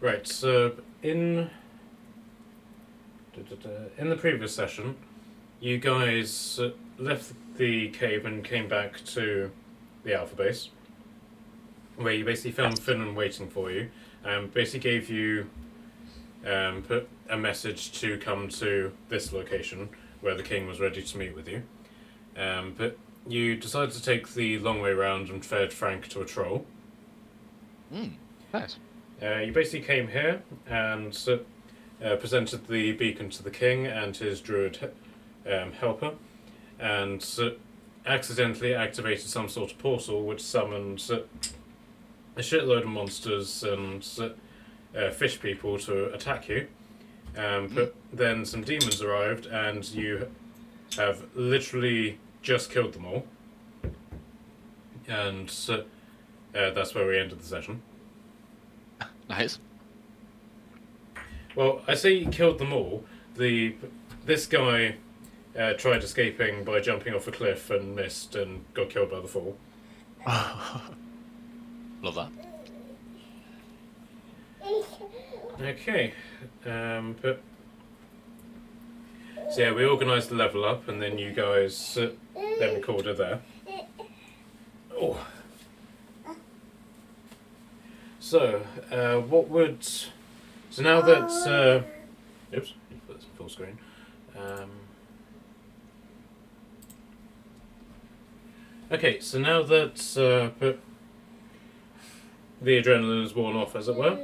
Right, so in the previous session, you guys left the cave and came back to the Alpha base, where you basically found Finland waiting for you, and basically gave you put a message to come to this location where the king was ready to meet with you. But you decided to take the long way round and fed Frank to a troll. Nice. You basically came here and presented the beacon to the king and his druid helper, and accidentally activated some sort of portal which summoned a shitload of monsters and fish people to attack you. But then some demons arrived and you have literally just killed them all. And that's where we ended the session. Nice. Well, I say you killed them all. This guy tried escaping by jumping off a cliff and missed and got killed by the fall. Love that. Okay. But so yeah, we organised the level up, and then you guys then recorded there. Oh. So, what would... So now that... oops, put this in full screen. Okay, so now that the adrenaline is worn off, as it were,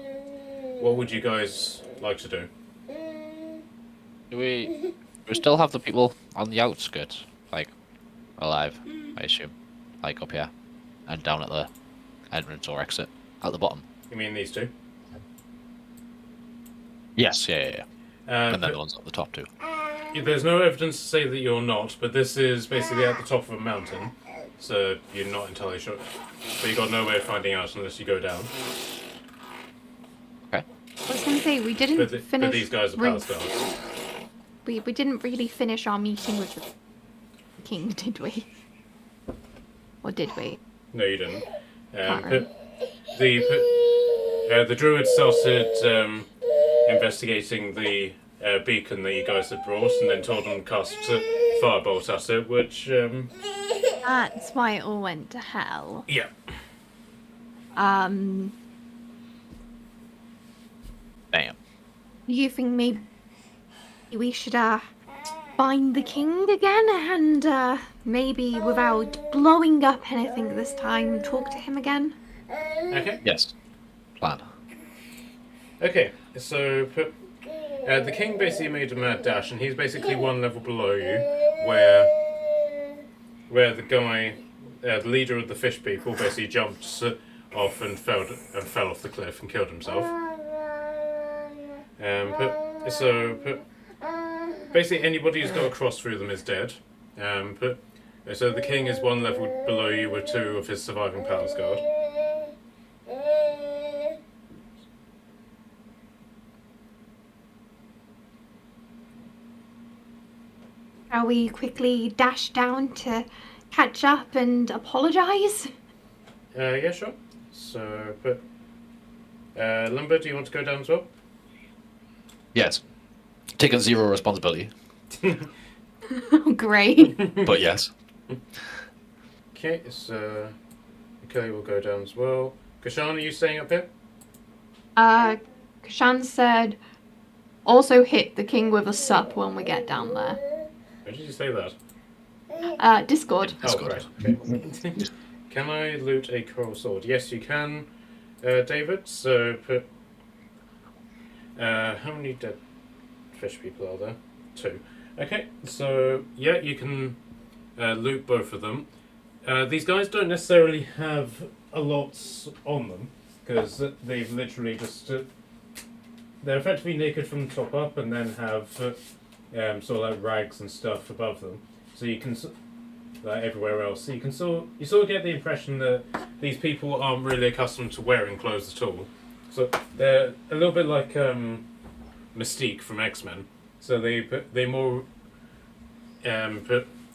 what would you guys like to do? Do we still have the people on the outskirts, like, alive, I assume? Like up here, and down at the entrance or exit, at the bottom? You mean these two? Yes, yeah. And then but the ones at the top too. there's no evidence to say that you're not, but this is basically at the top of a mountain, so you're not entirely sure. But you got no way of finding out unless you go down. Okay. I was going to say, we didn't finish... But these guys are palace guards. We didn't really finish our meeting with the king, did we? Or did we? No, you didn't. Can't The druid started investigating the beacon that you guys had brought, and then told them to cast firebolt at it, which... That's why it all went to hell. Yeah. Damn. You think maybe we should find the king again and maybe without blowing up anything this time, talk to him again? Okay. Yes. Plan. Okay, so the king basically made a mad dash, and he's basically one level below you, where the guy, the leader of the fish people, basically jumped off and fell off the cliff and killed himself. Basically anybody who's got a cross through them is dead. So the king is one level below you with two of his surviving palace guard. Shall we quickly dash down to catch up and apologise? Yeah, sure. So, Lumber, do you want to go down as well? Yes. Taking zero responsibility, Oh, great. but yes. Okay, so Kelly will go down as well. Kashan, are you staying up here? Kashan said, also hit the king with a sup when we get down there. Where did you say that? Discord. Oh, right. Okay. Can I loot a coral sword? Yes, you can, David. So, how many dead fish people are there? 2. Okay, so, yeah, you can loot both of them. These guys don't necessarily have a lot on them, because they've literally just... they're effectively naked from the top up, and then have sort of like rags and stuff above them. So you can... like everywhere else. So you sort of get the impression that these people aren't really accustomed to wearing clothes at all. So they're a little bit like Mystique from X-Men. So they more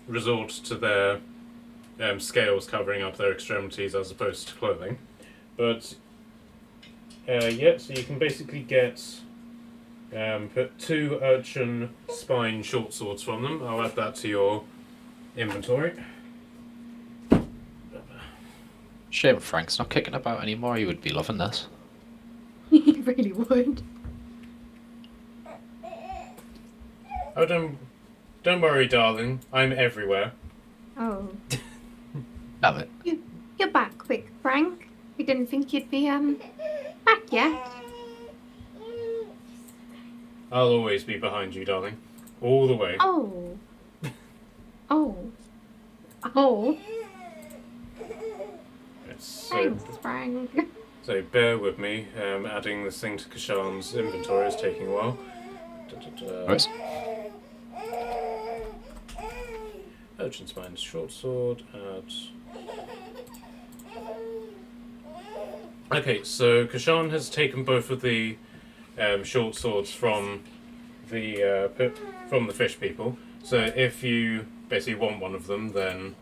resort to their scales covering up their extremities as opposed to clothing. But Yeah, so you can basically get put 2 urchin spine short swords from them. I'll add that to your inventory. Shame Frank's not kicking about anymore. He would be loving this. He really would. Oh, don't worry, darling. I'm everywhere. Oh. Damn it. You're back quick, Frank. We didn't think you'd be, back yet. I'll always be behind you, darling. All the way. Oh. Oh. Oh. Yes, Thanks, Frank. so bear with me. Adding this thing to Kashan's inventory is taking a while. Right. Urchin Spine's short sword. Okay, so Kashan has taken both of the short swords from the fish people. So if you basically want one of them, then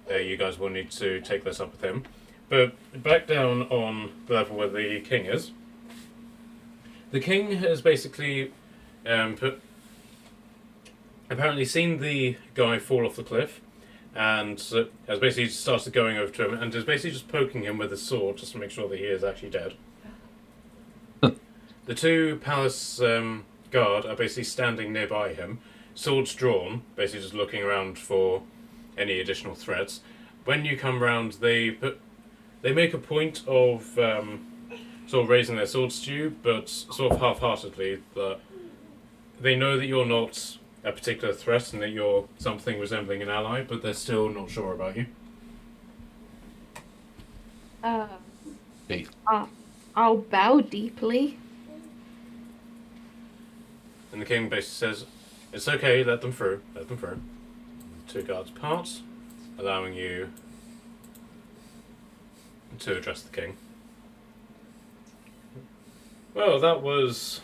you guys will need to take this up with him. But back down on the level where the king is. The king has basically apparently seen the guy fall off the cliff, and has basically started going over to him and is basically just poking him with his sword just to make sure that he is actually dead. The 2 palace guard are basically standing nearby him, swords drawn, basically just looking around for any additional threats. When you come round, they make a point of sort of raising their swords to you, but sort of half-heartedly. That they know that you're not a particular threat and that you're something resembling an ally, but they're still not sure about you. Hey. I'll bow deeply. And the king basically says, "It's okay, let them through, let them through." The 2 guards part, allowing you to address the king. Well, that was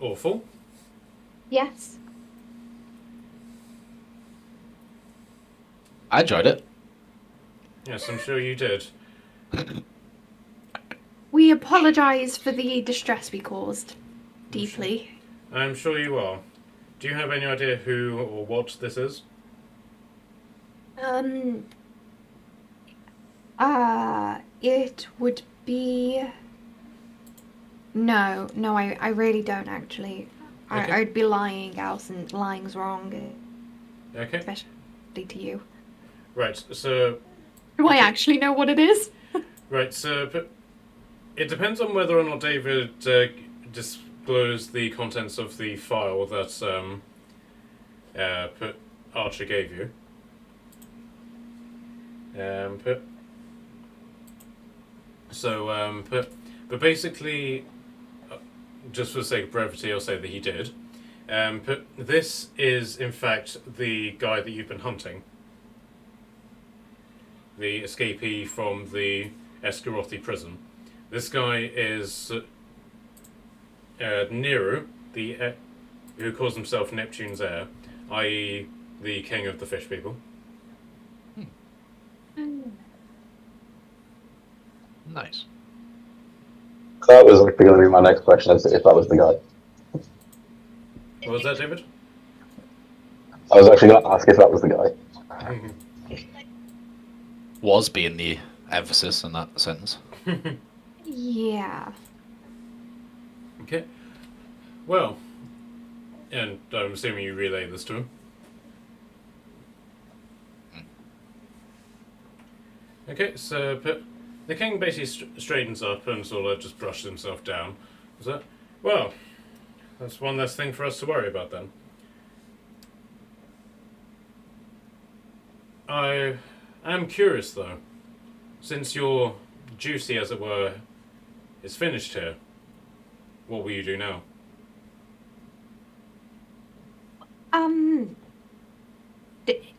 awful. Yes. I enjoyed it. Yes, I'm sure you did. We apologise for the distress we caused. Deeply. I'm sure you are. Do you have any idea who or what this is? It would be... No, I really don't actually. Okay. I'd be lying, else, and lying's wrong. Okay. Especially to you. Right, so... Do I actually know what it is? Right, so... But it depends on whether or not David disclosed the contents of the file that Archer gave you. But basically, just for the sake of brevity, I'll say that he did. But this is, in fact, the guy that you've been hunting. The escapee from the Escarothi prison. This guy is Nero, who calls himself Neptune's heir, i.e. the king of the fish people. Nice. That was going to be my next question, if that was the guy. What was that, David? I was actually going to ask if that was the guy. Was being the emphasis in that sentence. Yeah. Okay. Well, and I'm assuming you relay this to him. Okay, so the king basically straightens up and sort of just brushes himself down. Is that? Well, that's one less thing for us to worry about then. I am curious though, since your duty, as it were, is finished here, what will you do now?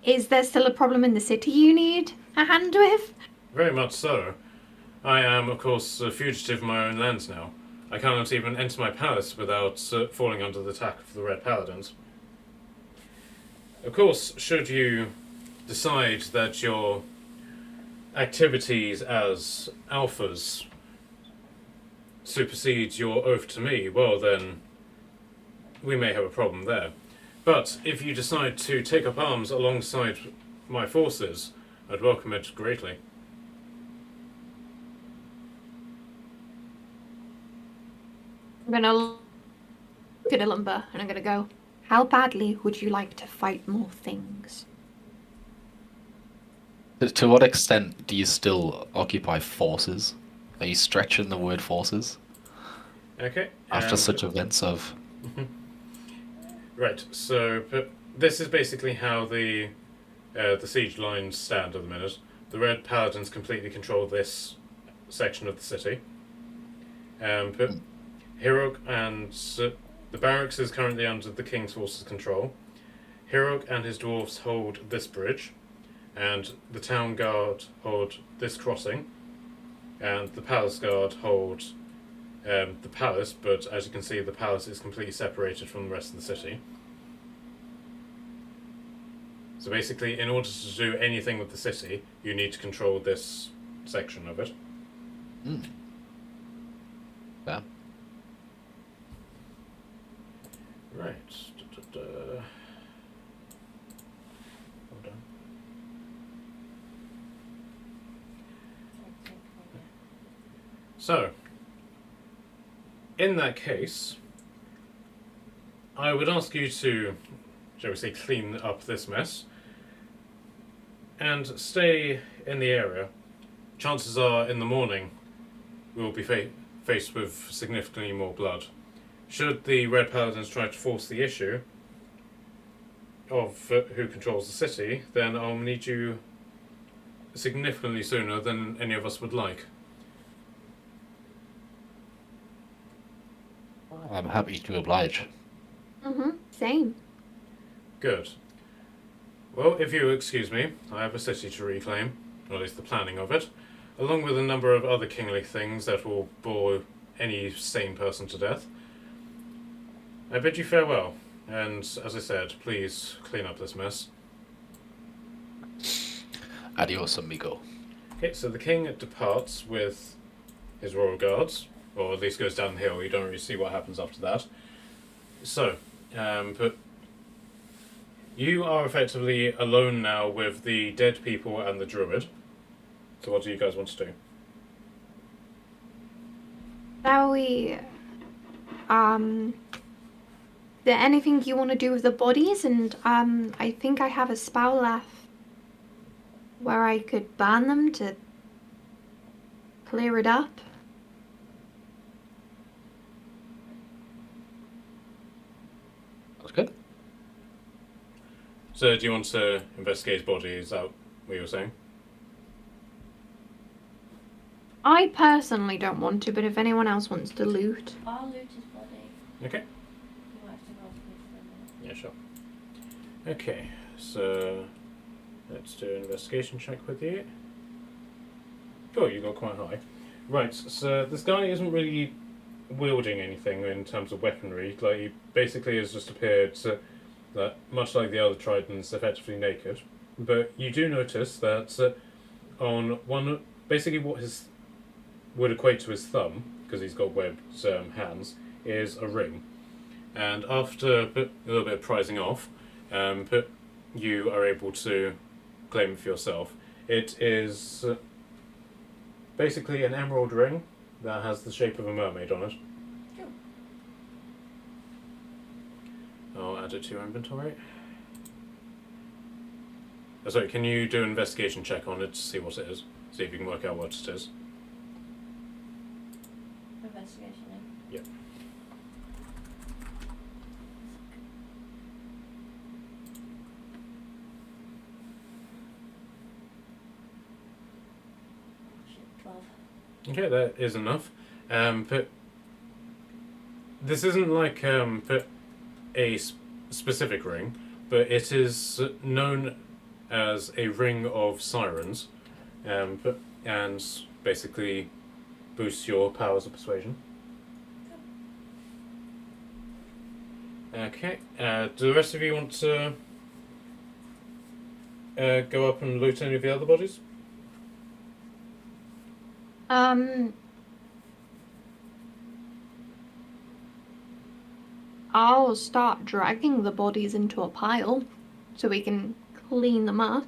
Is there still a problem in the city you need a hand with? Very much so. I am, of course, a fugitive in my own lands now. I cannot even enter my palace without falling under the attack of the Red Paladins. Of course, should you decide that your activities as alphas supersedes your oath to me, well then, we may have a problem there. But if you decide to take up arms alongside my forces, I'd welcome it greatly. I'm gonna look at Ilumba and I'm gonna go, how badly would you like to fight more things? To what extent do you still occupy forces? Are you stretching the word forces Okay. after such events of? Right. So, but this is basically how the siege lines stand at the minute. The Red Paladins completely control this section of the city. But Hirok and the barracks is currently under the King's forces' control. Hirok and his dwarves hold this bridge, and the town guard hold this crossing, and the palace guard hold the palace, but as you can see, the palace is completely separated from the rest of the city. So basically, in order to do anything with the city, you need to control this section of it. Yeah. Right. Hold on. So, in that case, I would ask you to, shall we say, clean up this mess and stay in the area. Chances are, in the morning, we will be faced with significantly more blood. Should the Red Paladins try to force the issue of who controls the city, then I'll need you significantly sooner than any of us would like. I'm happy to oblige. Same. Good. Well, if you excuse me, I have a city to reclaim, or at least the planning of it, along with a number of other kingly things that will bore any sane person to death. I bid you farewell, and as I said, please clean up this mess. Adios, amigo. Okay, so the king departs with his royal guards, or at least goes down the hill. You don't really see what happens after that. So, but you are effectively alone now with the dead people and the druid. So what do you guys want to do? Shall we, is there anything you want to do with the bodies? And, I think I have a spell left where I could burn them to clear it up. That's good. So do you want to investigate his body? Is that what you were saying? I personally don't want to, but if anyone else wants to loot. I'll loot his body. Okay. He likes to go to Yeah, sure. Okay, so let's do an investigation check with you. Cool, you got quite high. Right, so this guy isn't really wielding anything in terms of weaponry. Like, he basically has just appeared that, much like the other tridents, effectively naked. But you do notice that on one, basically what his would equate to his thumb, because he's got webbed hands, is a ring. And after a little bit of prizing off, you are able to claim it for yourself. It is basically an emerald ring that has the shape of a mermaid on it. Cool. I'll add it to your inventory. Oh, sorry, can you do an investigation check on it to see what it is? See if you can work out what it is. Investigation, yeah. Yep. Shit, 12. Okay, that is enough. But this isn't like a specific ring, but it is known as a ring of sirens, and basically boosts your powers of persuasion. Okay. Do the rest of you want to go up and loot any of the other bodies? I'll start dragging the bodies into a pile so we can clean them up.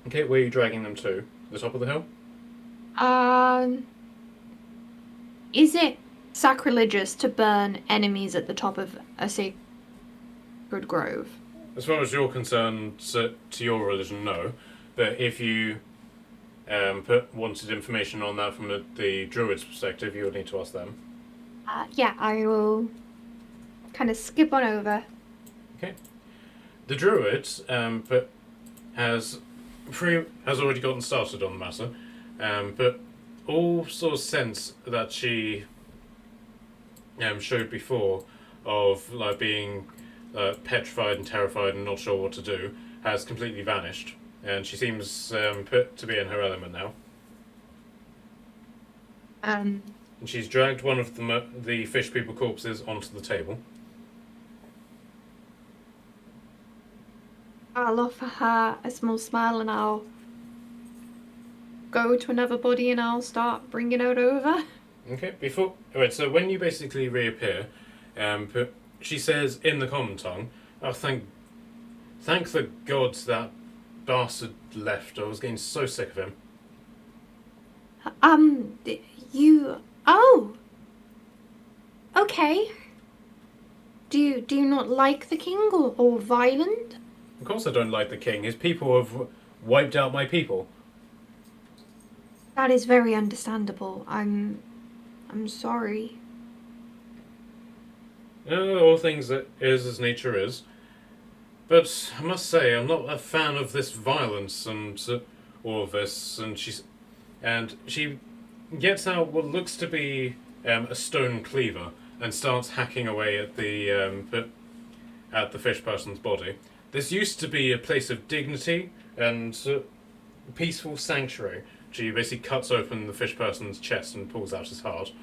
Okay, where are you dragging them to? The top of the hill? Is it sacrilegious to burn enemies at the top of a sacred grove? As far as you're concerned, to your religion, no. But if you wanted information on that from the druid's perspective, you would need to ask them. Yeah, I will kind of skip on over. Okay. The druid has already gotten started on the matter, but all sort of sense that she showed before of like being petrified and terrified and not sure what to do has completely vanished, and she seems to be in her element now. And she's dragged one of the fish people corpses onto the table. I'll offer her a small smile and I'll go to another body and I'll start bringing it over. Okay, so when you basically reappear, she says in the common tongue, "Oh, thank the gods that bastard left. I was getting so sick of him." Oh, okay. Do you not like the king or violent? Of course I don't like the king. His people have wiped out my people. That is very understandable. I'm sorry. All things that is as nature is. But I must say, I'm not a fan of this violence and all of this. And she gets out what looks to be a stone cleaver and starts hacking away at the fish person's body. This used to be a place of dignity and peaceful sanctuary. She basically cuts open the fish person's chest and pulls out his heart.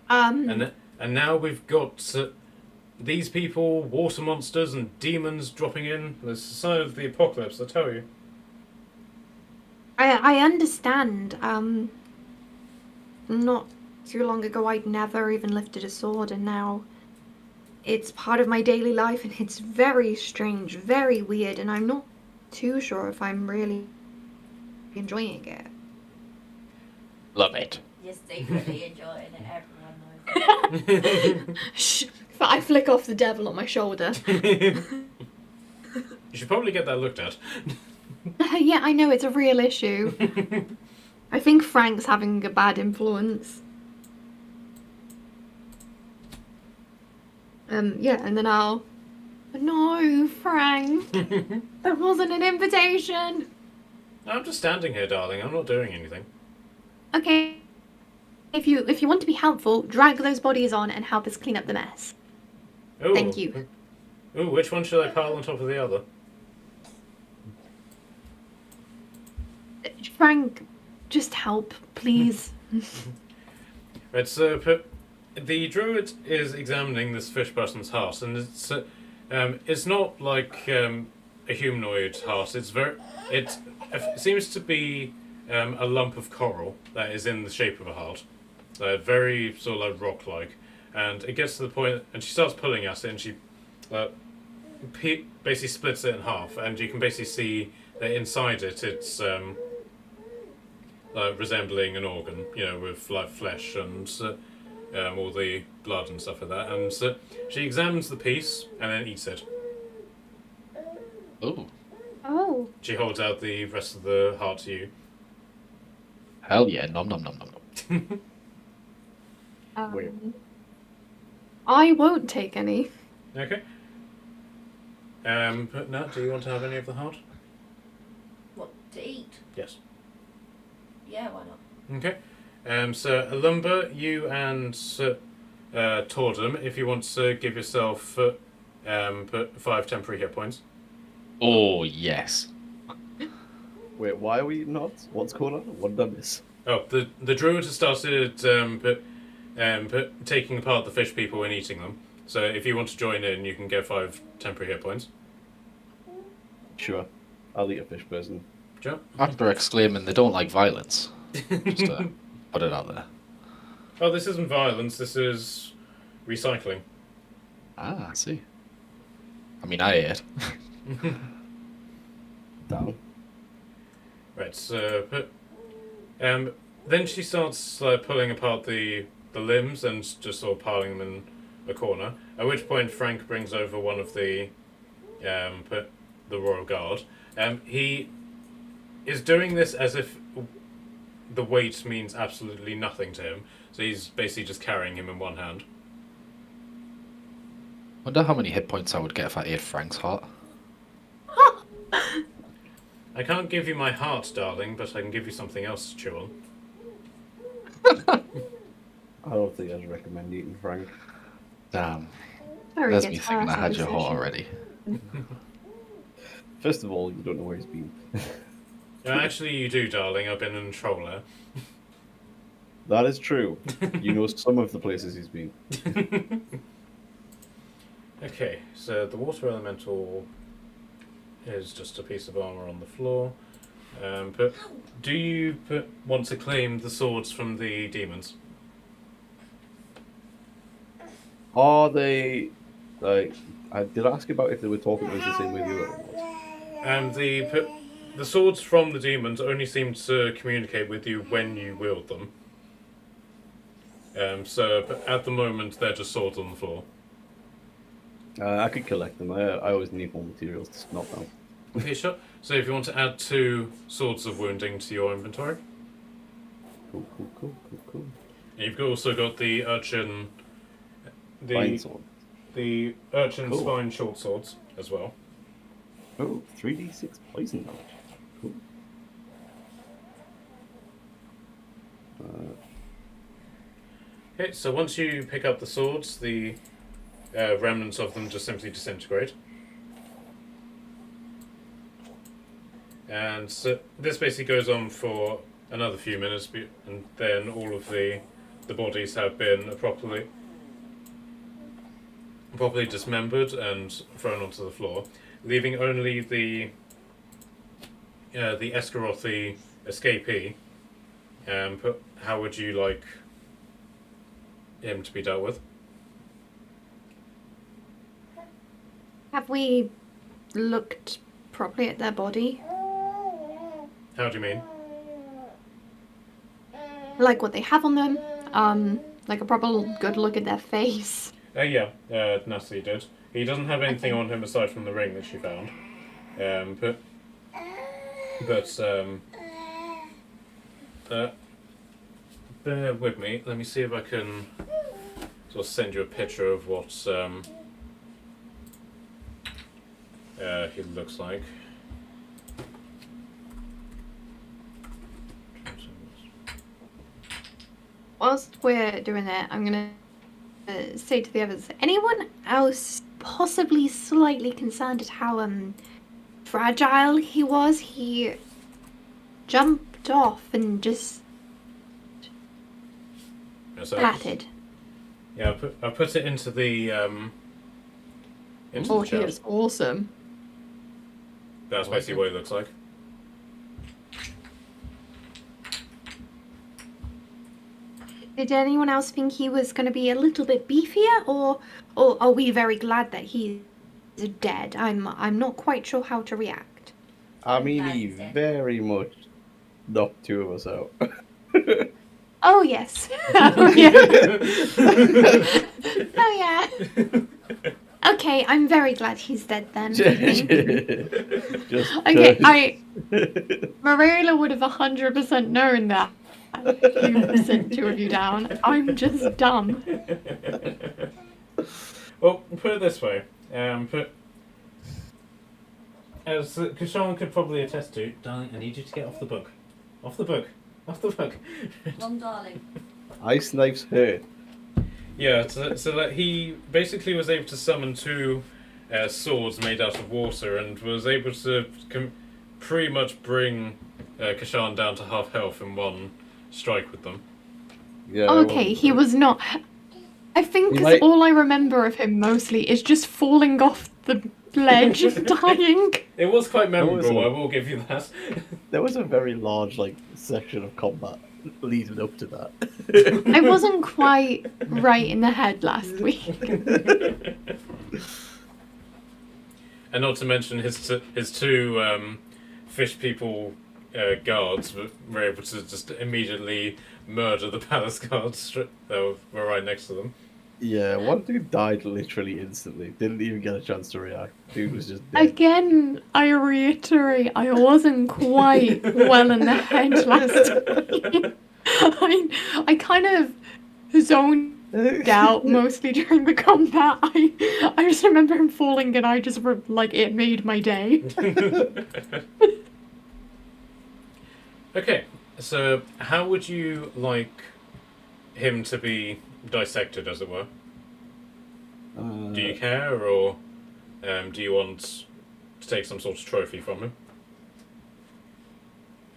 And now we've got these people, water monsters and demons dropping in. There's a sign of the apocalypse, I tell you. I understand. Not too long ago I'd never even lifted a sword, and now it's part of my daily life, and it's very strange, very weird, and I'm not too sure if I'm really enjoying it. Love it. You're secretly enjoying it, everyone knows. Shh. I flick off the devil on my shoulder. You should probably get that looked at. Yeah, I know, it's a real issue. I think Frank's having a bad influence. Yeah, and then I'll... No, Frank. That wasn't an invitation. I'm just standing here, darling. I'm not doing anything. Okay. If you want to be helpful, drag those bodies on and help us clean up the mess. Ooh. Thank you. Ooh, which one should I pile on top of the other? Frank, just help, please. Right, so the druid is examining this fish person's heart, and it's not like a humanoid heart. It seems to be a lump of coral that is in the shape of a heart, very sort of like rock-like. And it gets to the point, and she starts pulling at it, and she basically splits it in half, and you can basically see that inside it's resembling an organ, with like flesh and all the blood and stuff like that. And she examines the piece and then eats it. Ooh. Oh. She holds out the rest of the heart to you. Hell yeah, nom nom nom nom nom. Weird. I won't take any. Okay. But Nat, do you want to have any of the heart? What, to eat? Yes. Yeah, why not? Okay. So Alumba, you and Tordum, if you want to give yourself 5 temporary hit points. Oh, yes. Wait, why are we not? What's going on? What did I miss? Oh, the druid has started taking apart the fish people and eating them. So if you want to join in, you can get 5 temporary hit points. Sure. I'll eat a fish person. Sure. After exclaiming they don't like violence. Just to put it out there. Oh, this isn't violence. This is recycling. Ah, I see. I mean, I ate. Down. Right. So, then she starts pulling apart the limbs and just sort of piling them in a corner. At which point, Frank brings over one of the royal guard. He is doing this as if the weight means absolutely nothing to him. So he's basically just carrying him in one hand. Wonder how many hit points I would get if I ate Frank's heart. I can't give you my heart, darling, but I can give you something else to chew on. I don't think I'd recommend eating Frank. Damn. Very There's good me thinking I had your decision. heart already. First of all, you don't know where he's been. Actually, you do, darling. I've been in a troller. That is true. You know some of the places he's been. Okay, so the water elemental is just a piece of armor on the floor. But do you want to claim the swords from the demons? Are they like? I did ask about if they were talking to us the same way the other one was. The swords from the demons only seem to communicate with you when you wield them. But at the moment, they're just swords on the floor. I could collect them. I always need more materials to smelt them. Okay, sure. So if you want to add 2 swords of wounding to your inventory. Cool. And you've also got the urchin... Fine sword. The urchin Cool. spine short swords as well. Oh, 3d6 poison damage. Cool. Okay, so once you pick up the swords, the remnants of them just simply disintegrate. And so this basically goes on for another few minutes, and then all of the bodies have been properly dismembered and thrown onto the floor, leaving only the Escarothi escapee. But how would you like him to be dealt with? Have we looked properly at their body? How do you mean? Like what they have on them? Like a proper good look at their face. Yeah, Natalie did. He doesn't have anything on him aside from the ring that she found. Bear with me. Let me see if I can sort of send you a picture of what he looks like. Whilst we're doing that, I'm gonna say to the others, anyone else possibly slightly concerned at how fragile he was? He jumped off and just patted. Yeah, I put it into the Oh, he chat. is awesome. That's basically what he looks like. Did anyone else think he was going to be a little bit beefier, or are we very glad that he's dead? I'm not quite sure how to react. I mean, he very much knocked 2 of us out. Oh yes. Oh yeah. Oh yeah. Okay, I'm very glad he's dead then. Okay, Marilla would have 100% known that. You sent 2 of you down. I'm just dumb. Well, put it this way. As Kashan could probably attest to, darling, I need you to get off the book. Off the book. Off the book. Long darling. Ice knife's hurt. Yeah, so that he basically was able to summon 2 swords made out of water and was able to pretty much bring Kashan down to half health in one strike with them. Yeah. Okay, he was not. I think He might- all I remember of him mostly is just falling off the ledge, dying. It was quite memorable, wasn't. I will give you that. There was a very large section of combat leading up to that. I wasn't quite right in the head last week. And not to mention his two fish people guards were able to just immediately murder the palace guards that were right next to them. Yeah, one dude died literally instantly. Didn't even get a chance to react. Dude was just dead. Again, I reiterate, I wasn't quite well in the head last week. I kind of zoned out mostly during the combat. I just remember him falling and I just it made my day. Okay, so how would you like him to be dissected, as it were? Do you care, or do you want to take some sort of trophy from him?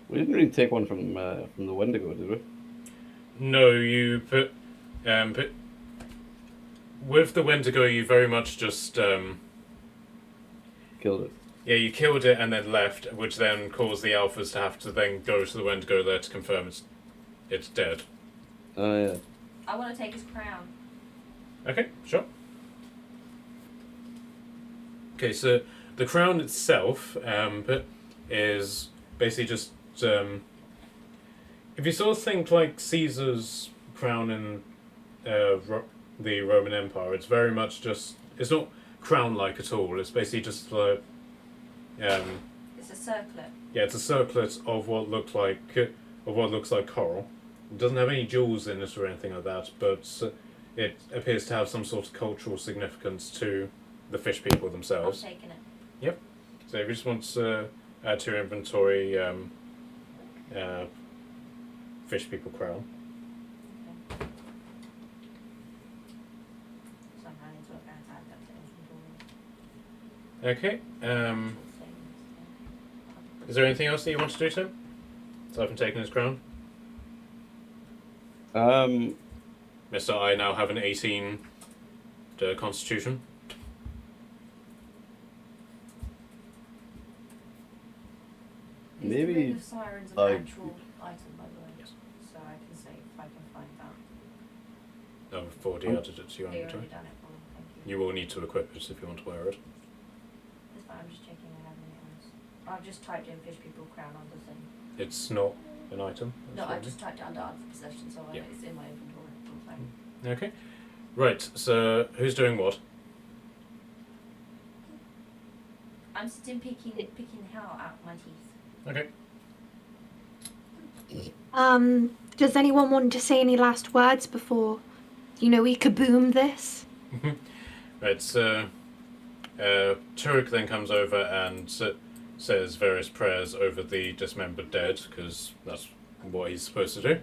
We didn't really take one from the Wendigo, did we? No, you put with the Wendigo. You very much just Killed it. yeah, you killed it and then left, which then caused the alphas to have to then go to the Wendigo there to confirm it's dead. Oh yeah. I want to take his crown. Okay, sure. Okay, so the crown itself is basically just if you sort of think like Caesar's crown in the Roman Empire, it's very much just it's not crown-like at all. It's basically just like It's a circlet. yeah, it's a circlet of what looks like coral. It doesn't have any jewels in it or anything like that, but it appears to have some sort of cultural significance to the fish people I'm themselves. taking it. So if you just want to add to your inventory fish people crown. Somehow I need to look at that to inventory. Okay. Is there anything else that you want to do to him? Aside from taking his crown? Mr. I now have an 18 constitution. Is the Maybe, Ring of Sirens an like- actual item, by the way? Yes. So I can say if I can find that. No, I've already added it to your They inventory. already done it for me, thank you. You will need to equip it if you want to wear it. That's fine, I'm just checking I have anything else. I've just typed in fish people crown on the thing. It's not an item. No, I that's just typed it under other possessions, so I Yeah. know it's in my inventory. It's fine. Okay. Right, so who's doing what? I'm still picking hell out my teeth. Okay. Does anyone want to say any last words before, we kaboom this? Right, so Turek then comes over and says various prayers over the dismembered dead, because that's what he's supposed to do.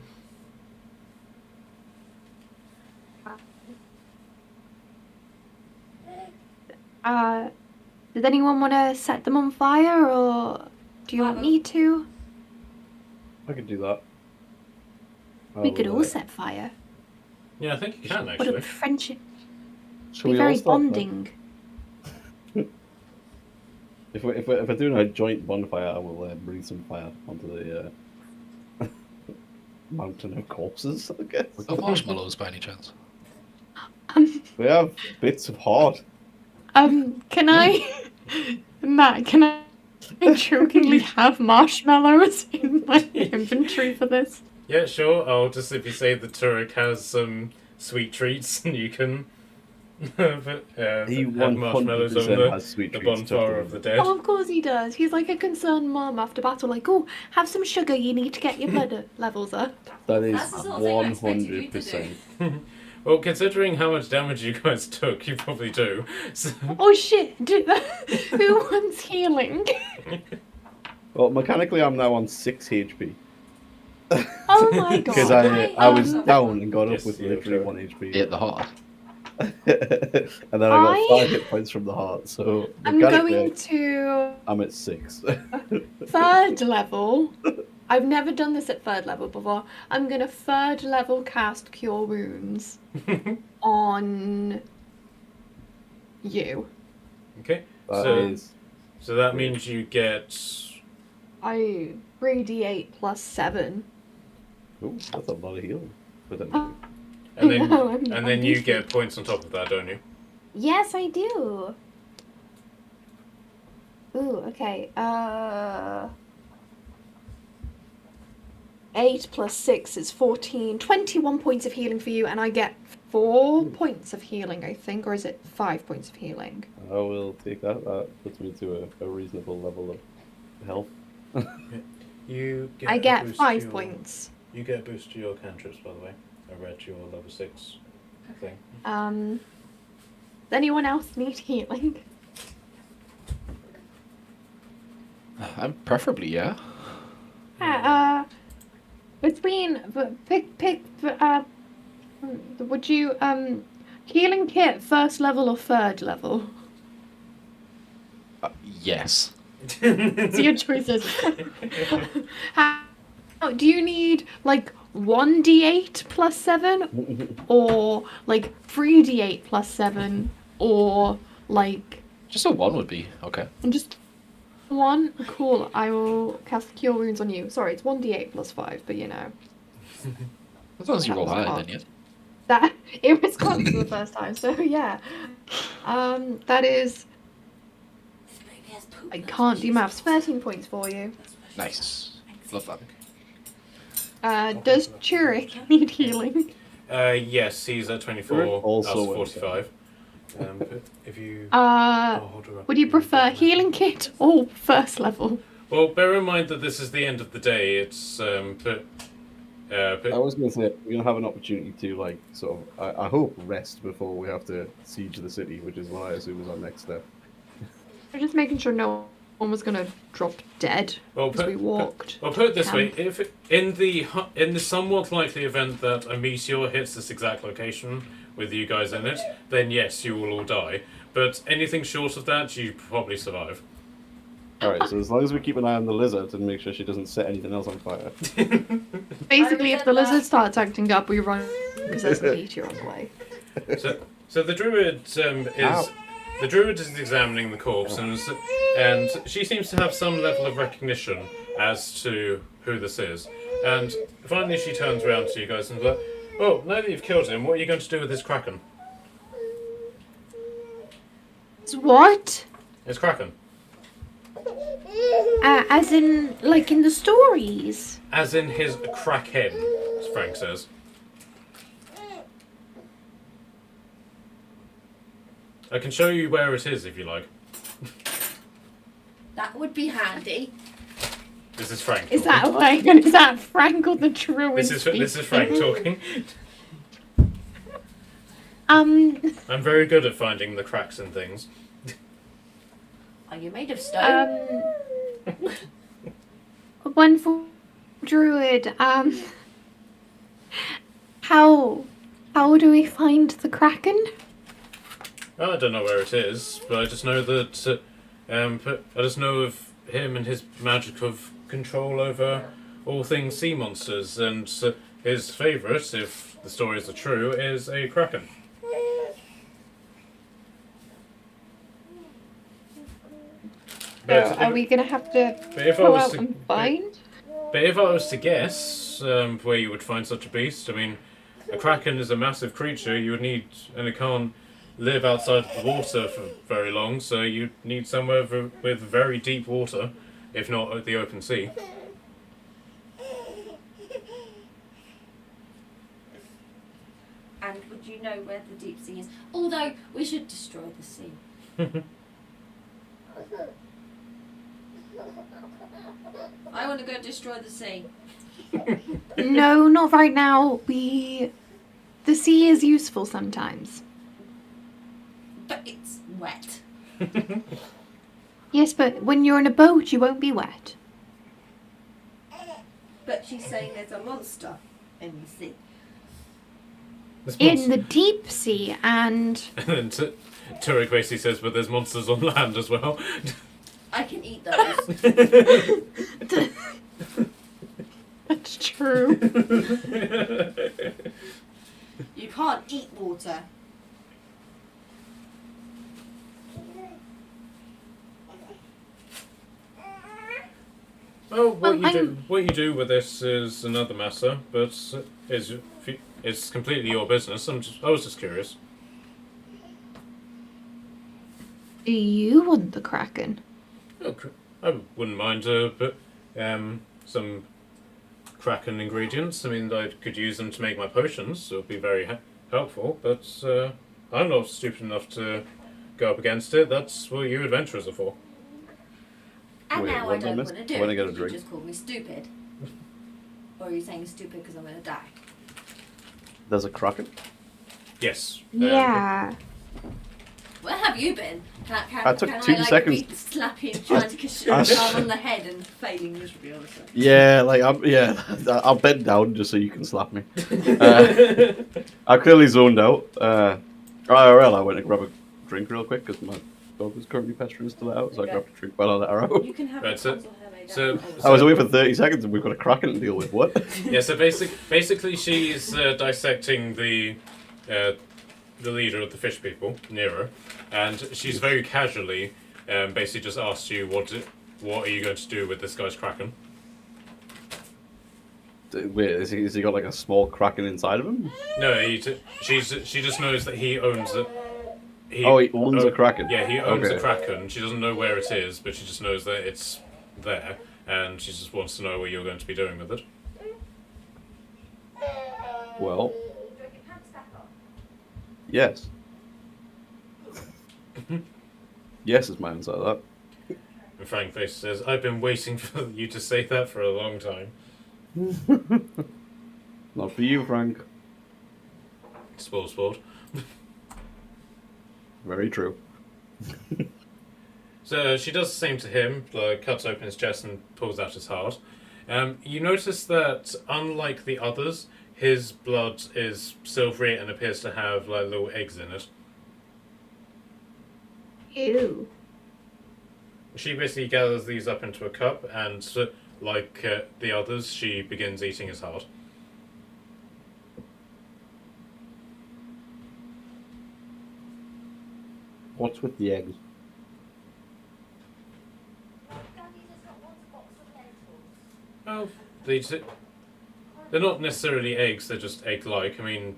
Does anyone want to set them on fire, or do you want me to? I could do that. We could I'll, all set fire. Yeah, I think you can What actually. a friendship. Shall Be we all very start then? bonding. If we're doing a joint bonfire, I will bring some fire onto the mountain of corpses, I guess. We got marshmallows by any chance? We have bits of heart. Can I, Matt, can I jokingly have marshmallows in my inventory for this? Yeah, sure. I'll just, if you say the Turek has some sweet treats, and you can have He marshmallows 100% over has sweet the treats bonfire stuffed of the in dead. Oh, of course he does. He's like a concerned mom after battle, like, oh, have some sugar, you need to get your blood levels up. That is That's the sort of thing I expected you to 100%. Well, considering how much damage you guys took, you probably do. So, Oh shit, who wants healing? Well, mechanically, I'm now on 6 HP. Oh my god. Because I was down and got Yes, up with you literally were. 1 HP. Hit the heart. And then I got 5 hit points from the heart, so I'm mechanically, going to I'm at 6. 3rd level. I've never done this at 3rd level before. I'm gonna 3rd level cast Cure Wounds on you. okay. That So, is so that means you get I 3d8 plus 7. Oh, that's a lot of healing. But then, And then, No, and then you get points on top of that, don't you? Yes, I do. Ooh, okay. 8 plus 6 is 14. 21 points of healing for you, and I get 4 points of healing, I think, or is it 5 points of healing? I will take that. That puts me to a reasonable level of health. You get I a get boost 5 to your, points. You get a boost to your cantrips, by the way. I read your level 6 thing. Does anyone else need healing? I'm preferably, yeah. Between pick would you healing kit first level or third level? Yes. It's your choices. Do you need like 1d8 plus 7 or like 3d8 plus 7 or like Just a 1 would be okay. just 1? Cool. I will cast Cure Wounds on you. Sorry, it's 1d8 plus 5, but you know. As long as you That roll was higher, hard. then yes. That it was close for the first time, so yeah. That is This baby has poop I in can't her do maths. 13 points for you. Nice. Love that. Does Churik need healing? Yes, he's at 24. Also That's went 45. But if you... hold her up. Would you prefer healing kit or first level? Well, bear in mind that this is the end of the day. It's I was going to say, we're going to have an opportunity to, like, sort of, I hope, rest before we have to siege the city, which is what I assume is our next step. I'm just making sure no one was gonna drop dead as we walked. Well, put it this way: if in the somewhat likely event that a meteor hits this exact location with you guys in it, then yes, you will all die. But anything short of that, you probably survive. Alright, so as long as we keep an eye on the lizard and make sure she doesn't set anything else on fire. Basically, if the lizard starts acting up, we run because there's a meteor on the way. So the druid the druid is examining the corpse, and she seems to have some level of recognition as to who this is. And finally, she turns around to you guys and is like, "Oh, now that you've killed him, what are you going to do with this kraken?" What? It's kraken. As in, like in the stories? As in his kraken, as Frank says. I can show you where it is if you like. That would be handy. This is Frank. Is that like? Is that Frank or the druid? This is Frank talking. Um. I'm very good at finding the cracks in things. Are you made of stone? One for druid. How do we find the kraken? Oh, I don't know where it is, but I just know that I just know of him and his magic of control over all things sea monsters, and his favourite, if the stories are true, is a kraken. So are we gonna have to go out and find? But if I was to guess where you would find such a beast, I mean, a kraken is a massive creature. You would need, and it can't live outside of the water for very long, so you need somewhere with very deep water, if not the open sea. And would you know where the deep sea is? Although, we should destroy the sea. I want to go destroy the sea. No, not right now. The sea is useful sometimes. But it's wet. Yes, but when you're in a boat, you won't be wet. But she's saying there's a monster in the sea. In the deep sea, and And then Turek basically says, but there's monsters on land as well. I can eat those. that's true. You can't eat water. Well, Well, what you do with this is another matter, but it's completely your business. I was just curious. Do you want the Kraken? Okay. I wouldn't mind but some Kraken ingredients. I mean, I could use them to make my potions. So it would be very helpful. But I'm not stupid enough to go up against it. That's what you adventurers are for. And Wait, now I what don't did I want miss? to do When I it get a because you drink? just called me stupid. Or are you saying stupid because I'm going to die? There's a Kraken? Yes. Yeah. Where have you been? I took can 2 I, like, seconds. Be slapping, trying to kiss your arm on the head and failing miserably, honestly. Yeah, like I'll bend down just so you can slap me. I clearly zoned out. IRL, I went to grab a drink real quick because my dog was currently pestering us to let out, so I grabbed a drink while I let her out. You can have Right, a so- console hair made so- out. I was away for 30 seconds and we've got a Kraken to deal with. What? Yeah. So basically, she's dissecting the leader of the fish people, Nero, and she's very casually basically just asked you what are you going to do with this guy's Kraken? Wait, has he got like a small Kraken inside of him? No, she just knows that he owns it. He owns a Kraken? Yeah, he owns Okay. a Kraken. She doesn't know where it is, but she just knows that it's there, and she just wants to know what you're going to be doing with it. Well, yes. Yes is my answer to that. And Frank Face says, "I've been waiting for you to say that for a long time." Not for you, Frank. Sport. Very true. So she does the same to him, cuts open his chest and pulls out his heart. You notice that, unlike the others, his blood is silvery and appears to have like little eggs in it. Ew. She basically gathers these up into a cup and, like the others, she begins eating his heart. What's with the eggs? Oh, they're not necessarily eggs, they're just egg-like. I mean,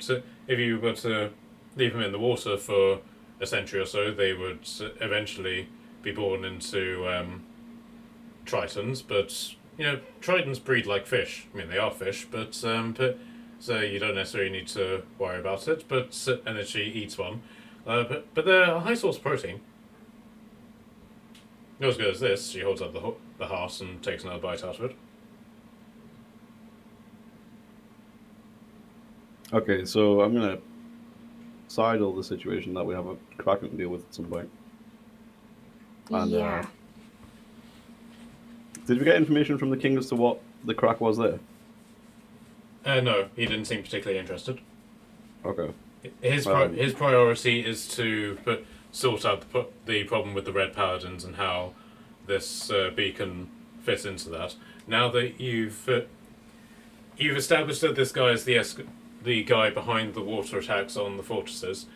if you were to leave them in the water for a century or so, they would eventually be born into tritons, but, you know, tritons breed like fish. I mean, they are fish, but so you don't necessarily need to worry about it, and then she eats one. But they're a high source of protein. Not as good as this. She holds up the heart and takes another bite out of it. Okay, so I'm gonna sidle the situation that we have a Kraken to deal with at some point. And, Yeah. Did we get information from the king as to what the crack was there? No, he didn't seem particularly interested. Okay. His priority is to sort out the problem with the Red Paladins and how this beacon fits into that. Now that you've established that this guy is the guy behind the water attacks on the fortresses,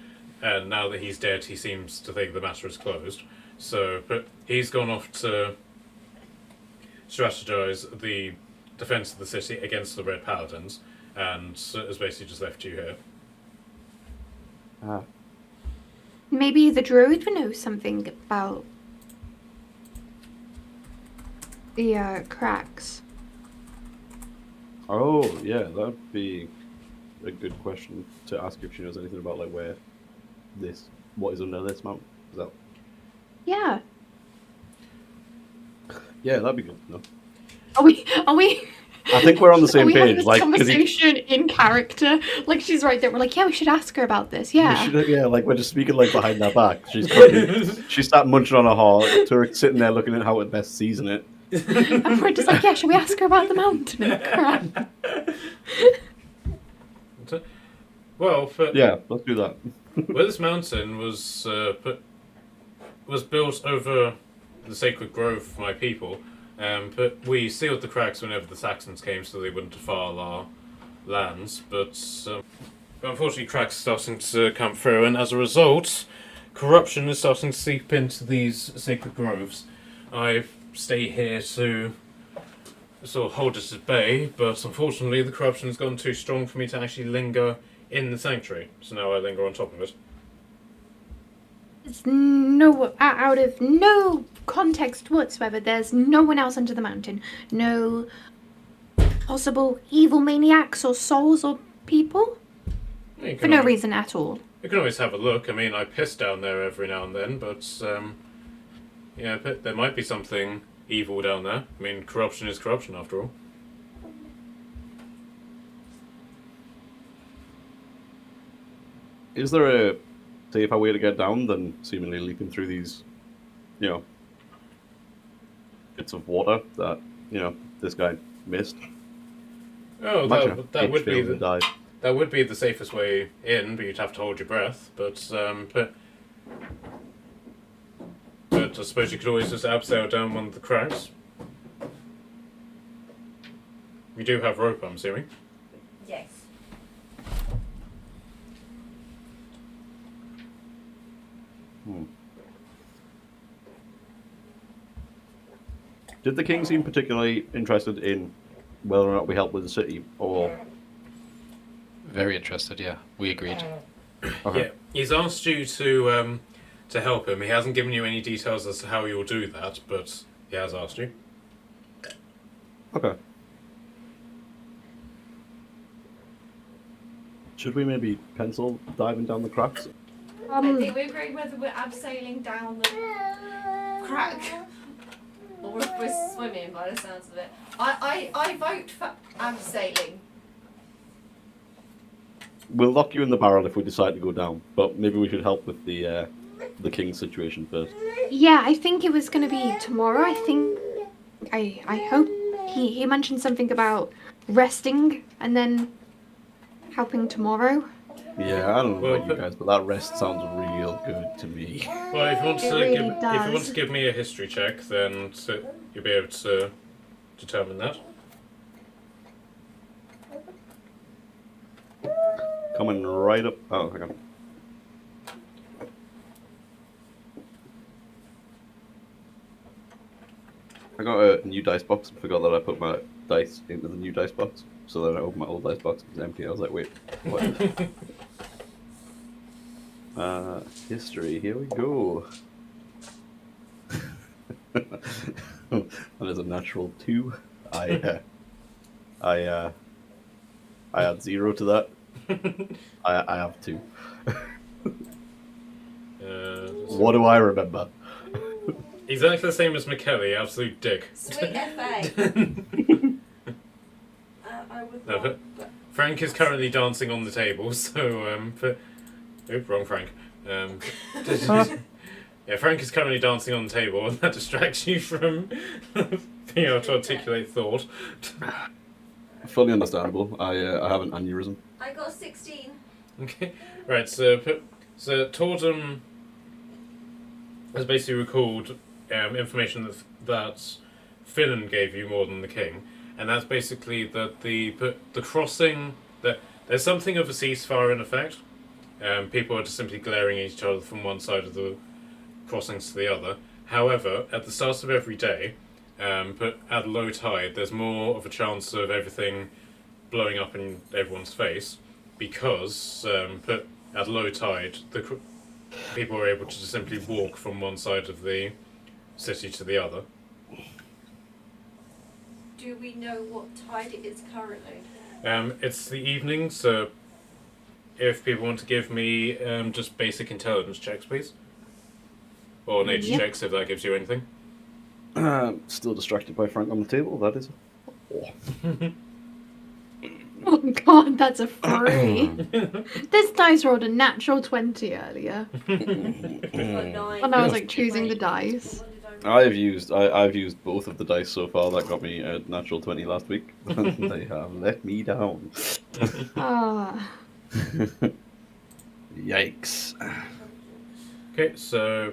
and now that he's dead, he seems to think the matter is closed. So, but he's gone off to strategize the defense of the city against the Red Paladins, and has basically just left you here. Ah. Maybe the druid would know something about the cracks. Oh, yeah, that'd be a good question to ask if she knows anything about like what is under this mountain. Is that? Yeah. Yeah, that'd be good to know. Are we? I think we're on the Are same we having page. this Like, 'cause conversation in character? Like she's right there. We're like, yeah, we should ask her about this. Yeah. like we're just speaking like behind their back. She sat munching on a heart. Turk's sitting there looking at how it best season it. And we're just like, yeah, should we ask her about the mountain and the crab? Well, Yeah, let's do that. well, this mountain was built over the sacred grove for my people, but we sealed the cracks whenever the Saxons came so they wouldn't defile our lands. But unfortunately, cracks are starting to come through, and as a result, corruption is starting to seep into these sacred groves. I stay here to sort of hold it at bay, but unfortunately the corruption has gotten too strong for me to actually linger in the sanctuary. So now I linger on top of it. There's no, out of no context whatsoever, there's no one else under the mountain. No possible evil maniacs or souls or people? You For can no always, reason at all. you can always have a look. I mean, I piss down there every now and then, but yeah, but there might be something evil down there. I mean, corruption is corruption after all. Is there a safer way to get down than seemingly leaping through these, you know, bits of water that, you know, this guy missed? Oh, Imagine that if would be failed to the die. that would be the safest way in, but you'd have to hold your breath. But I suppose you could always just abseil down one of the cracks. You do have rope, I'm assuming. Yes. Did the king seem particularly interested in whether or not we help with the city, or Very interested, yeah. We agreed. okay. Yeah, he's asked you to help him. He hasn't given you any details as to how you'll do that, but he has asked you. Okay. Should we maybe pencil diving down the cracks? I think we agree whether we're abseiling down the crack or if we're swimming by the sounds of it. I vote for abseiling. We'll lock you in the barrel if we decide to go down, but maybe we should help with the king's situation first. Yeah, I think it was going to be tomorrow. I hope he mentioned something about resting and then helping tomorrow. Yeah, I don't know Well, about you guys, but that rest sounds real good to me. Well, if you want It to really if you want does. to give me a history check, then you'll be able to determine that. Coming right up. Oh, hang on. I got a new dice box and forgot that I put my dice into the new dice box. So then I opened my old dice box, it was empty. I was like, wait, what? History, here we go. That is a natural 2. I add 0 to that. I have 2. What do I remember? Exactly the same as McKelly, absolute dick. Sweet FA. I would No, not, but but Frank is currently dancing on the table, so wrong Frank. Yeah, Frank is currently dancing on the table, and that distracts you from being able to articulate thought. Fully understandable. I have an aneurysm. I got 16. Okay, right. So Tordum has basically recalled information that Finnan gave you more than the king, and that's basically that the crossing that there's something of a ceasefire in effect. People are just simply glaring at each other from one side of the crossings to the other. However, at the start of every day, but at low tide, there's more of a chance of everything blowing up in everyone's face because at low tide, people are able to just simply walk from one side of the city to the other. Do we know what tide it is currently? It's the evening, so if people want to give me just basic intelligence checks, please. Or nature Yep. checks, if that gives you anything. Still distracted by Frank on the table, that is. Oh god, that's a 3. This dice rolled a natural 20 earlier. Got 9. And I was like choosing the dice. What did I I've used both of the dice so far. That got me a natural 20 last week. They have let me down. Ah. Yikes. Okay, so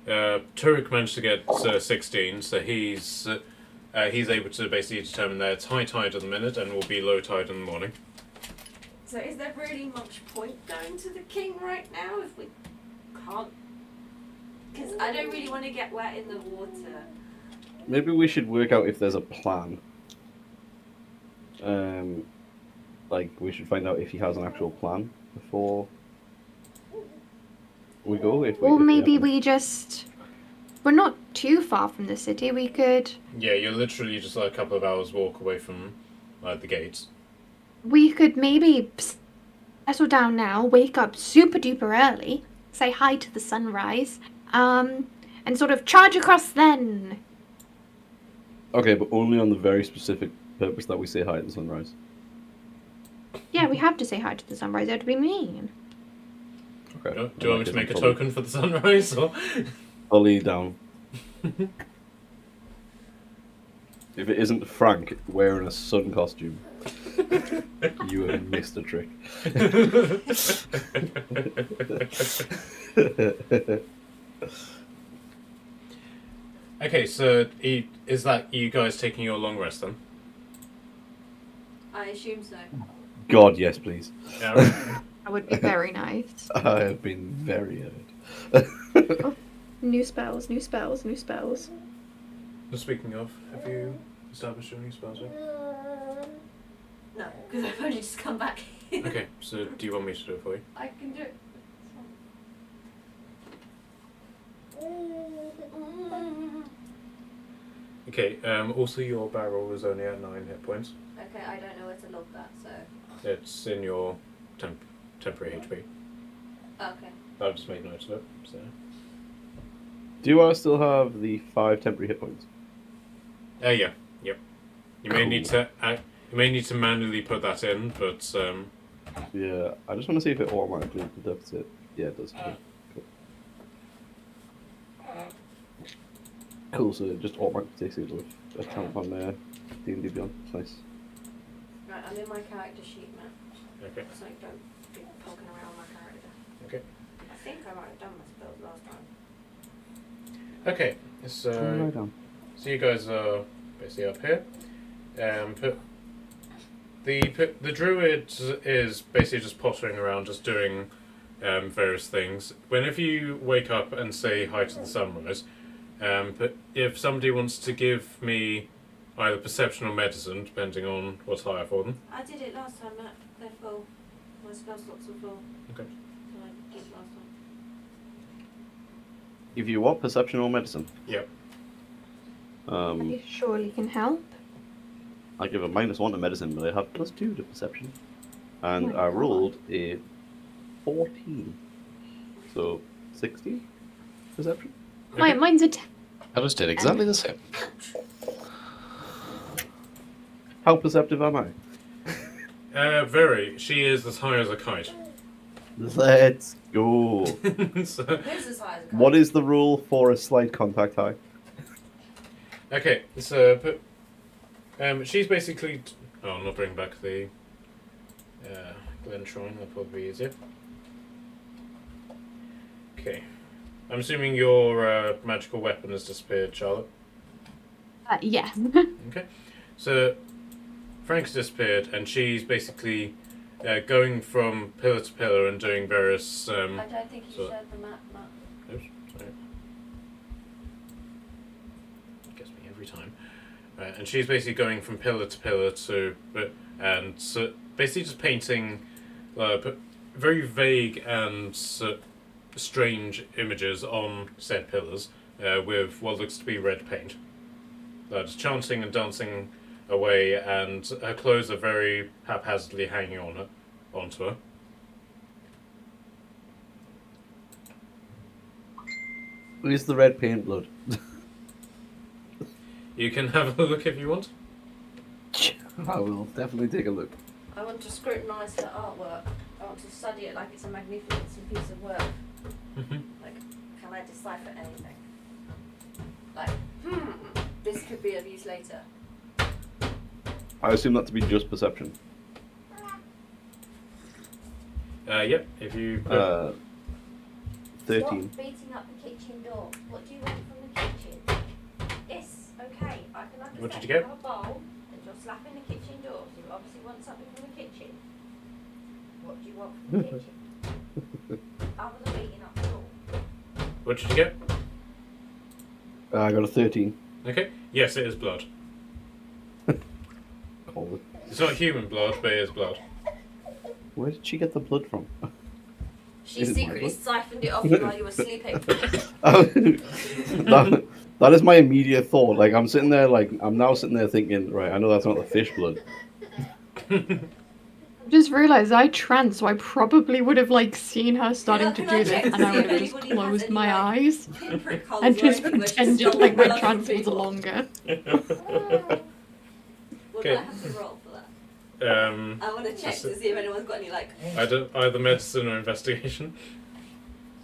Turek managed to get 16, so he's able to basically determine that it's high tide at the minute and will be low tide in the morning. So is there really much point going to the king right now if we can't? Because I don't really want to get wet in the water. Maybe we should work out if there's a plan. Like, we should find out if he has an actual plan before we go. Or maybe we just. We're not too far from the city. We could. Yeah, you're literally just like a couple of hours walk away from the gates. We could maybe settle down now, wake up super duper early, say hi to the sunrise, and sort of charge across then. Okay, but only on the very specific purpose that we say hi at the sunrise. Yeah, we have to say hi to the sunrise. That'd be mean. Okay. Do you want me to make a token for the sunrise? Or? I'll lay down. If it isn't Frank wearing a sun costume, you have missed a trick. Okay, so is that you guys taking your long rest then? I assume so. God, yes, please. Yeah, right. That would be very nice. I have been very hurt. New spells, new spells, new spells. Speaking of, have you established your new spells yet? No, because I've only just come back. Okay, so do you want me to do it for you? I can do it. Okay, also your barrel is only at 9 hit points. Okay, I don't know where to log that, so. It's in your temporary HP. Okay. I've just made notes of it, so... Do I still have the 5 temporary hit points? Yeah, yep. You may need to manually put that in, but Yeah, I just want to see if it automatically deducts it. Yeah, it does. Cool, so it just automatically takes it with a count on D&D Beyond. Nice. Right, I'm in my character sheet now. okay. So I don't be poking around my character. Okay. I think I might have done my spells last time. Okay, Lie so down. you guys are basically up here. The druid is basically just pottering around, just doing various things. Whenever you wake up and say hi to the sunrise, but if somebody wants to give me either perception or medicine, depending on what's higher for them. I did it last time, Matt. They're full. My spell slots are full. Okay. So I did it last time. If you want perception or medicine, Yep. I surely can help. I give a -1 to medicine, but I have +2 to perception. And Oh my I God. rolled a 14. So 16 perception? Mine's a 10. I just did exactly the same. How perceptive am I? Very. She is as high as a kite. Let's go. So, Who's as high as a What is the rule for a slight contact high? okay, so she's basically. Oh, I'm not bringing back the Glen Shrine. That'll probably be easier. Okay, I'm assuming your magical weapon has disappeared, Charlotte. Yeah. Okay, so Frank's disappeared, and she's basically going from pillar to pillar and doing various. I don't think you so- showed the map, Matt. Oops, sorry. Gets me every time. And she's basically going from pillar to pillar and so basically just painting very vague and strange images on said pillars with what looks to be red paint. Just chanting and dancing away, and her clothes are very haphazardly hanging onto her. Is the red paint blood? You can have a look if you want. I will definitely take a look. I want to scrutinise her artwork. I want to study it like it's a magnificent piece of work. Like, can I decipher anything? Like, this could be of use later. I assume that to be just perception. Yep, if you. 13. Stop beating up the kitchen door. What do you want from the kitchen? Yes, okay, I can understand. What did you get? have a bowl and you're slapping the kitchen door, so you obviously want something from the kitchen. What do you want from the kitchen? Other than beating up the door. What did you get? I got a 13. Okay. Yes, it is blood. Oh, It's not human blood, but it is blood. where did she get the blood from? She Is it my secretly blood? siphoned it off you while you were sleeping. that is my immediate thought. Like I'm sitting there, like I'm now sitting there thinking, right? I know that's not the fish blood. I just realised I trans, so I probably would have like seen her starting to Can I do this, check and to I see would if have just anybody has closed any, my like, eyes pinprick holes and or just anything where she's pretended stolen like my blood from trans was people? longer. What Okay. do I have to roll for that? I want to check to see if anyone's got any like. Either medicine or investigation.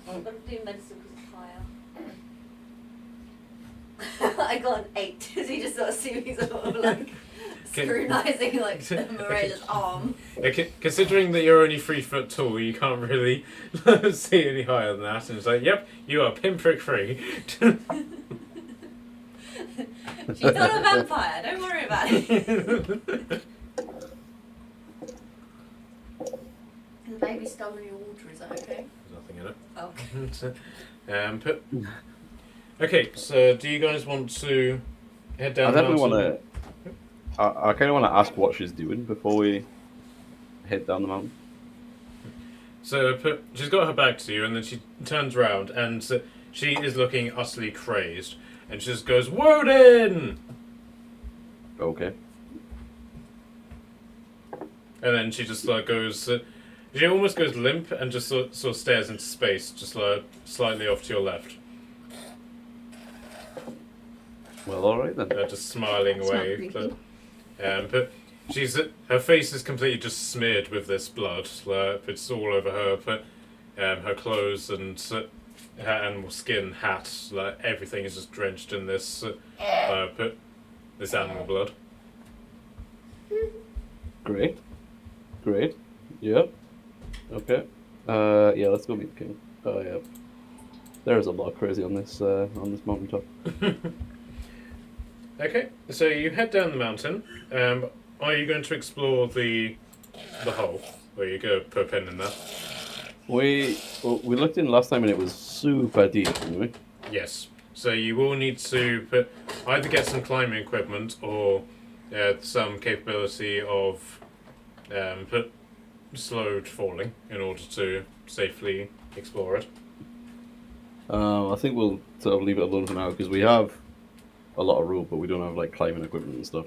I'm gonna do medicine because it's higher. I got an 8. So you just sort of see me sort of like Okay. scrutinizing like Morella's arm. Considering that you're only 3 foot tall, you can't really see any higher than that. And it's like, yep, you are pinprick free. She's not a vampire. Don't worry about it. The baby stolen your water. Is that okay? Nothing in it. Okay. But okay, so do you guys want to head down? I definitely the mountain? want to. I kind of want to ask what she's doing before we head down the mountain. So she's got her back to you, and then she turns around, and she is looking utterly crazed, and she just goes, "Woden!" Okay. And then she just like goes. She almost goes limp and just sort of stares into space, just like slightly off to your left, Well, all right then. just smiling It's not away. creepy. But her face is completely just smeared with this blood. Like, it's all over her, but her clothes and her animal skin, hat, like everything is just drenched in this this animal blood. Great. Great. Yep. Okay. Yeah, let's go meet the king. Oh yeah. There's a lot crazy on this mountaintop. Okay, so you head down the mountain. Are you going to explore the hole where you go put a pin in there? We looked in last time and it was super deep, didn't we? Yes. So you will need to either get some climbing equipment or some capability of slowed falling in order to safely explore it. I think we'll sort of leave it alone for now because we have a lot of rope, but we don't have like climbing equipment and stuff.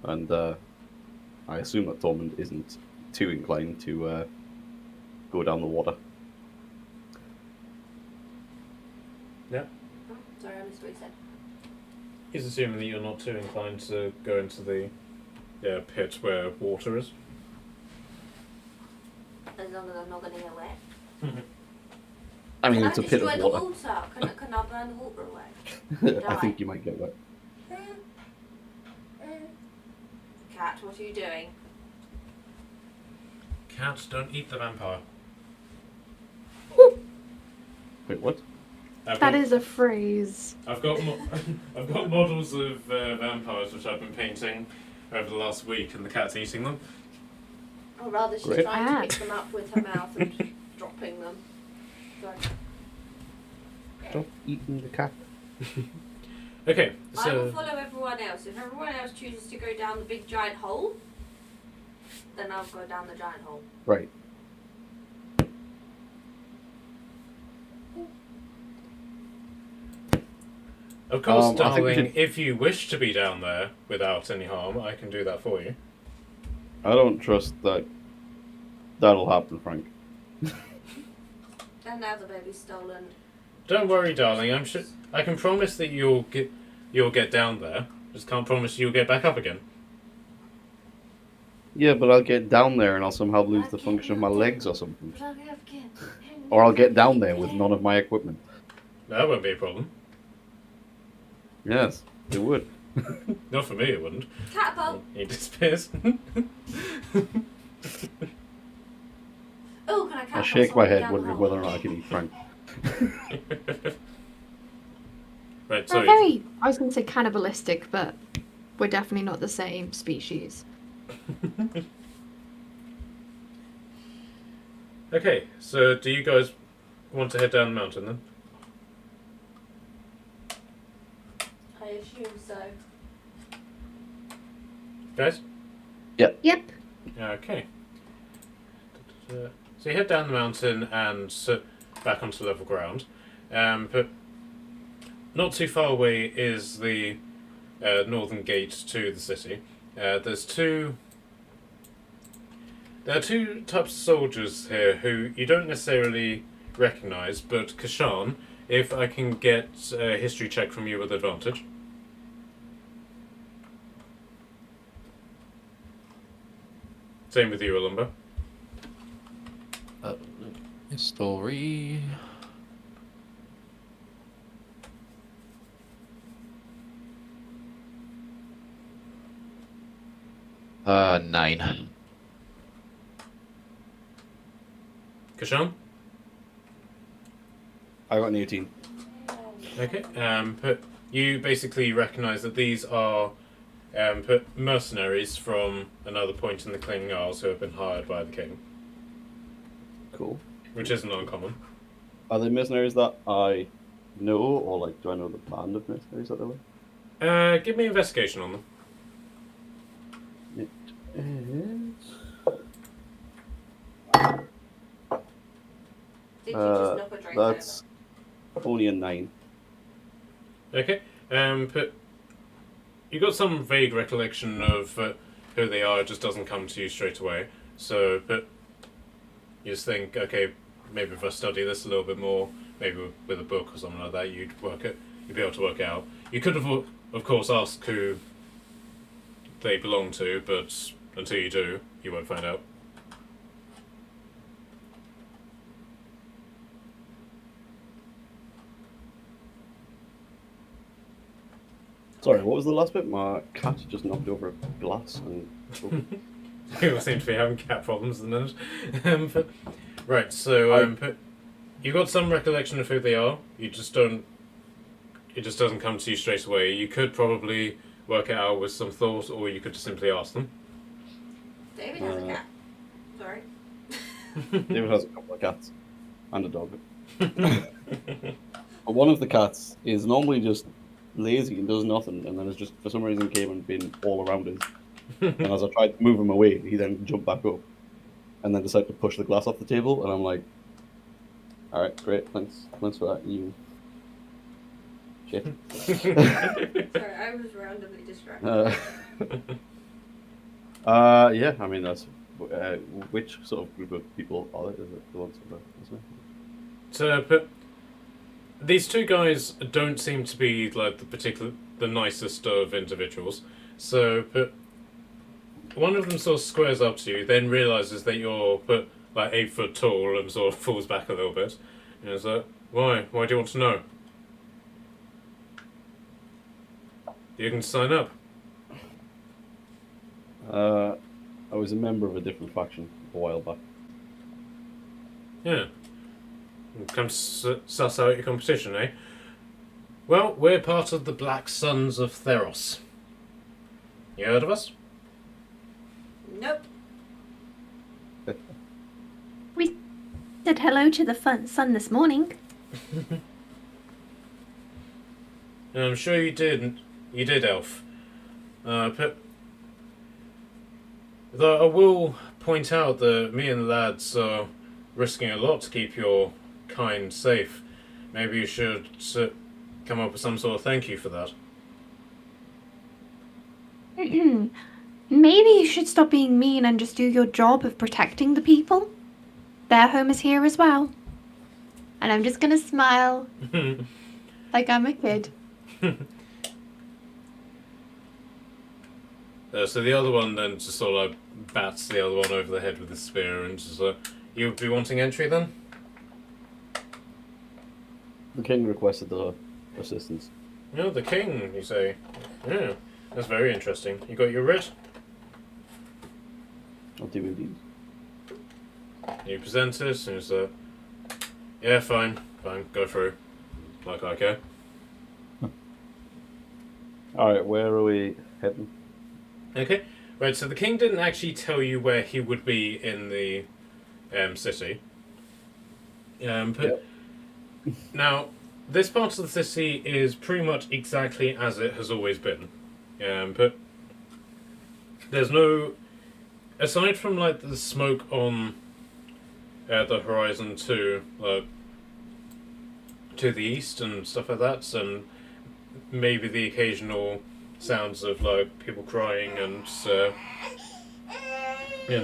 And I assume that Tormund isn't too inclined to go down the water. Yeah. Oh, sorry, I missed what you said. He's assuming that you're not too inclined to go into the pit where water is. As long as I'm not going to get wet. I mean, Can it's a I pit destroy of the water. water? Can I burn the water away? I think you might get wet. Cat, what are you doing? Cats don't eat the vampire. Wait, what? That is a phrase. I've got I've got models of vampires which I've been painting over the last week, and the cat's eating them. Or rather, she's Great. trying to pick them up with her mouth and dropping them. Sorry. Stop eating the cat. Okay, I will so follow everyone else. If everyone else chooses to go down the big giant hole, then I'll go down the giant hole. Right. of course, I think we darling, should- if you wish to be down there without any harm, I can do that for you. I don't trust that that'll happen, Frank. And now the baby's stolen. Don't worry, darling. I'm sure I can promise that you'll get down there. Just can't promise you'll get back up again. Yeah, but I'll get down there and I'll somehow lose the function of my legs or something. But I'll get again. Or I'll get down there with none of my equipment. That won't be a problem. Yes, it would. Not for me, it wouldn't. Catapult. He disappears. Oh, can I catapult I shake my someone head down the wondering hole? whether or not I can eat Frank. Right, We're so very, I was going to say cannibalistic, but we're definitely not the same species. okay. So do you guys want to head down the mountain then? I assume so. Guys? Yep. Okay. So you head down the mountain and back onto level ground. But not too far away is the northern gate to the city. There are two types of soldiers here who you don't necessarily recognise, but Kashan, if I can get a history check from you with advantage. Same with you, Alumba. Story. Nine. Kashan? I got an 18. Okay. But you basically recognise that these are mercenaries from another point in the Clinging Isles who have been hired by the king, Cool. which isn't uncommon. Are they mercenaries that I know, or like do I know the band of mercenaries that they're with? Give me investigation on them. It is. Did you just knock a drink That's only a 9. Okay. But you got some vague recollection of who they are. It just doesn't come to you straight away. So, but you just think, okay, maybe if I study this a little bit more, maybe with a book or something like that, you'd be able to work it out. You could have, of course, asked who they belong to, but until you do, you won't find out. Sorry, what was the last bit? My cat just knocked over a glass and. People seem to be having cat problems at the minute. But, right, so but you got some recollection of who they are. You just don't. It just doesn't come to you straight away. You could probably work it out with some thought, or you could just simply ask them. David has a cat. Sorry. David has a couple of cats and a dog. But one of the cats is normally just lazy and does nothing, and then has just for some reason came and been all around us. And as I tried to move him away, he then jumped back up, and then decided to push the glass off the table. And I'm like, "All right, great, thanks for that, you shit." Sorry, I was randomly distracted. Yeah, I mean that's which sort of group of people are they? Is it the ones that isn't it? So, but these two guys don't seem to be like the nicest of individuals. So, but one of them sort of squares up to you, then realizes that you're like 8 foot tall and sort of falls back a little bit. And is like, why? Why do you want to know? You can sign up. I was a member of a different faction a while back. Yeah. Come to suss out your competition, eh? Well, we're part of the Black Sons of Theros. You heard of us? Nope. We said hello to the sun this morning. I'm sure you did. You did, Elf. But though I will point out that me and the lads are risking a lot to keep your kind safe. Maybe you should come up with some sort of thank you for that. Maybe you should stop being mean and just do your job of protecting the people. Their home is here as well. And I'm just gonna smile like I'm a kid. So the other one then just sort of like bats the other one over the head with his spear and just you would be wanting entry then? The king requested the assistance. No, the king, you say. Yeah, that's very interesting. You got your writ? I'll do indeed. You present it and it's yeah, fine, go through. Like I care. Alright, where are we heading? Okay, right, so the king didn't actually tell you where he would be in the city. But now, this part of the city is pretty much exactly as it has always been. But there's no, aside from like the smoke on the horizon to the east and stuff like that, and maybe the occasional sounds of like people crying and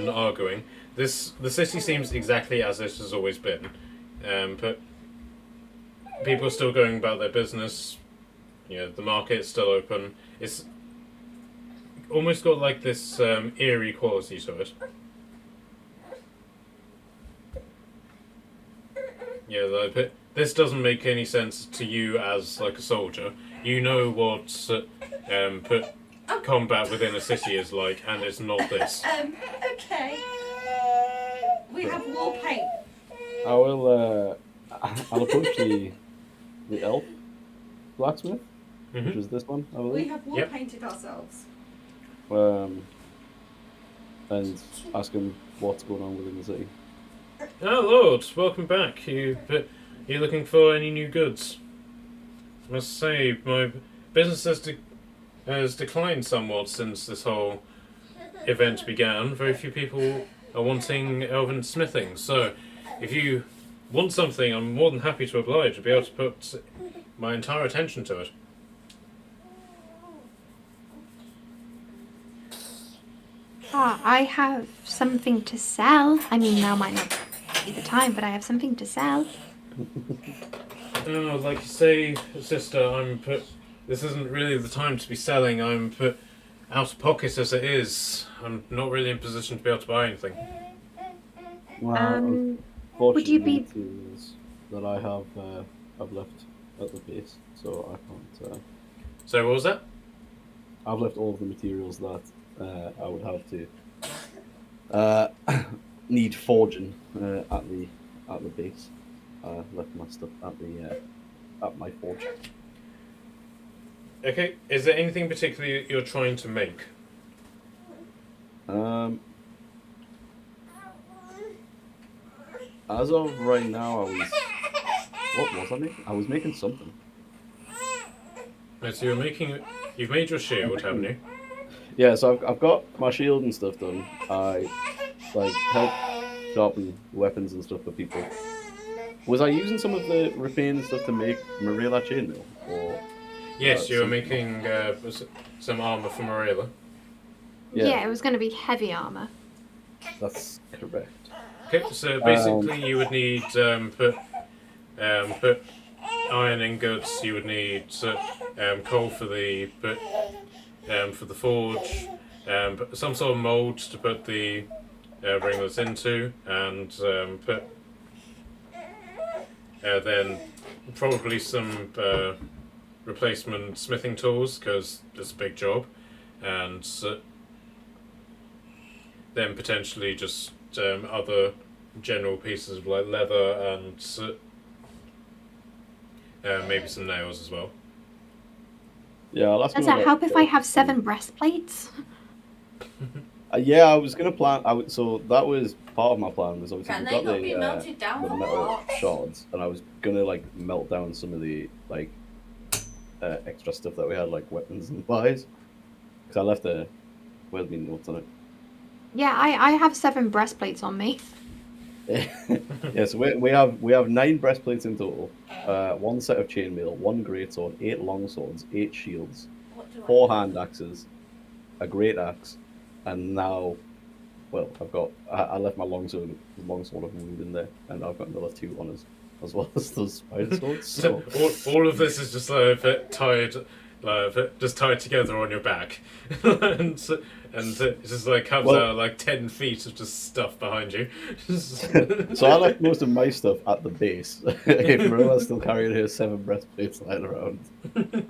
arguing. The city seems exactly as it has always been, but people are still going about their business. You know, the market's still open. It's almost got like this eerie quality to it. Yeah, like, this doesn't make any sense to you as like a soldier. You know what combat within a city is like, and it's not this. Okay. We have war paint. I will. I'll approach the elf blacksmith, which is this one, I We believe. have war painted ourselves. And ask him what's going on within the city. Oh Lord, welcome back. You looking for any new goods? I must say, my business has declined somewhat since this whole event began. Very few people are wanting elven smithing, so if you want something, I'm more than happy to oblige. I'll be able to put my entire attention to it. I have something to sell. I mean, now might not be the time, but I have something to sell. Oh, like you say, sister, this isn't really the time to be selling. I'm out of pocket as it is. I'm not really in position to be able to buy anything. Well, would you be- materials that I have I've left at the base, so I can't. So what was that? I've left all of the materials that I would have to need forging at the base. I left my stuff at my forge. Okay, is there anything particularly you're trying to make? As of right now, what was I making? I was making something. Right, so you've made your shield, haven't you? Yeah, so I've got my shield and stuff done. I help sharpen weapons and stuff for people. Was I using some of the repaint and stuff to make Marilla chainmail? Or Yes, you were something? making some armor for Morella. Yeah, it was going to be heavy armor. That's correct. Okay, so basically you would need put iron ingots. You would need coal for the forge, some sort of mold to put the ringlets into, and then probably some replacement smithing tools because it's a big job, and then potentially just other general pieces of like leather and maybe some nails as well. Yeah, I'll ask Does him it about help if I have the- 7 breastplates? Yeah, I was gonna plan. So that was part of my plan. Was obviously Can we've they got not be melted down the for metal what? shards, and I was gonna like melt down some of the like extra stuff that we had, like weapons and buys. Because I left where's my notes on it? Yeah, I have 7 breastplates on me. Yeah, so we have 9 breastplates in total. 1 set of chainmail, 1 greatsword, 8 longswords, 8 shields, What do I 4 do? hand axes, a great axe, and now, well, I left my longsword of wood in there, and I've got another 2 on us, as well as those spider swords. So So all of this is just like a bit tied, just tied together on your back, and it just like comes Well- out like 10 feet of just stuff behind you. So I left most of my stuff at the base. If Marilla's still carrying her 7 breastplates lying around.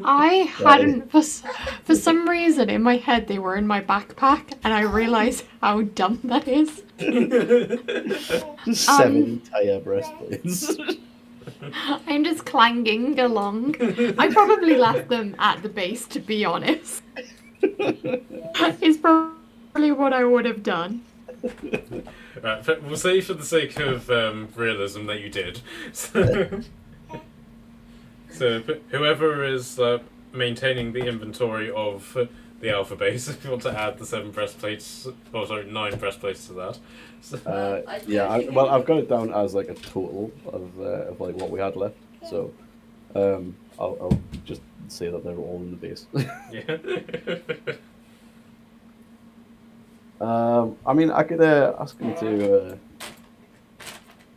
I hadn't, for some reason in my head they were in my backpack, and I realised how dumb that is. Just 7 entire breastplates. I'm just clanging along. I probably left them at the base, to be honest. It's probably what I would have done. Right, but we'll say for the sake of realism that you did. So but whoever is maintaining the inventory of the alpha base if you want to add the 7 breastplates, or sorry, 9 breastplates to that. So, Yeah, well, I've got it down as like a total of like what we had left. So, I'll just say that they're all in the base. yeah. I mean, I could ask him to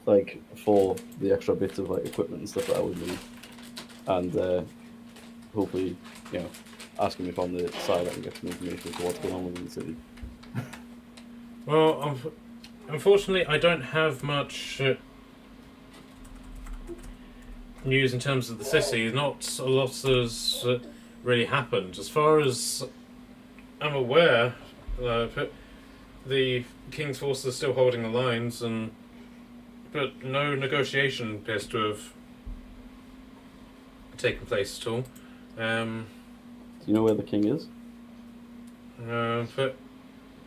like for the extra bits of like equipment and stuff that I would need, and hopefully, you know, ask him if on the side I can get some information as to what's going on within the city. Well, unfortunately, I don't have much news in terms of the city. Not a lot has really happened. As far as I'm aware, the King's forces are still holding the lines, but no negotiation appears to have taken place at all. Do you know where the king is? But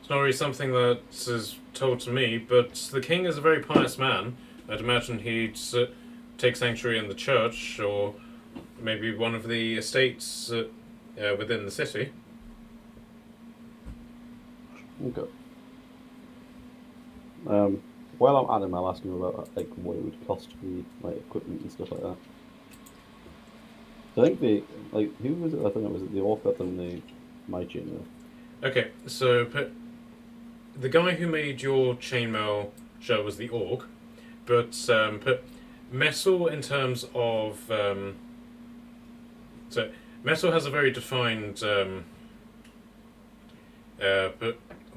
it's not really something that is told to me, but the king is a very pious man. I'd imagine he'd take sanctuary in the church, or maybe one of the estates within the city. Okay. While I'm at him, I'll ask him about like what it would cost for the like equipment and stuff like that. I think who was it? I think it was the orc that done the my chainmail. Okay, so the guy who made your chainmail shirt was the orc, but metal in terms of so metal has a very defined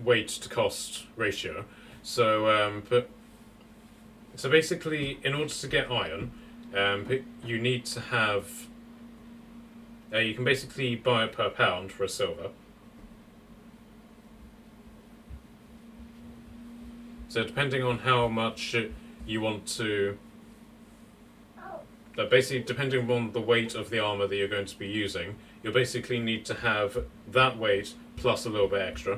weight to cost ratio. So so basically, in order to get iron, you need to have. You can basically buy it per pound for a silver. So depending on how much you want to... basically, depending on the weight of the armour that you're going to be using, you'll basically need to have that weight plus a little bit extra.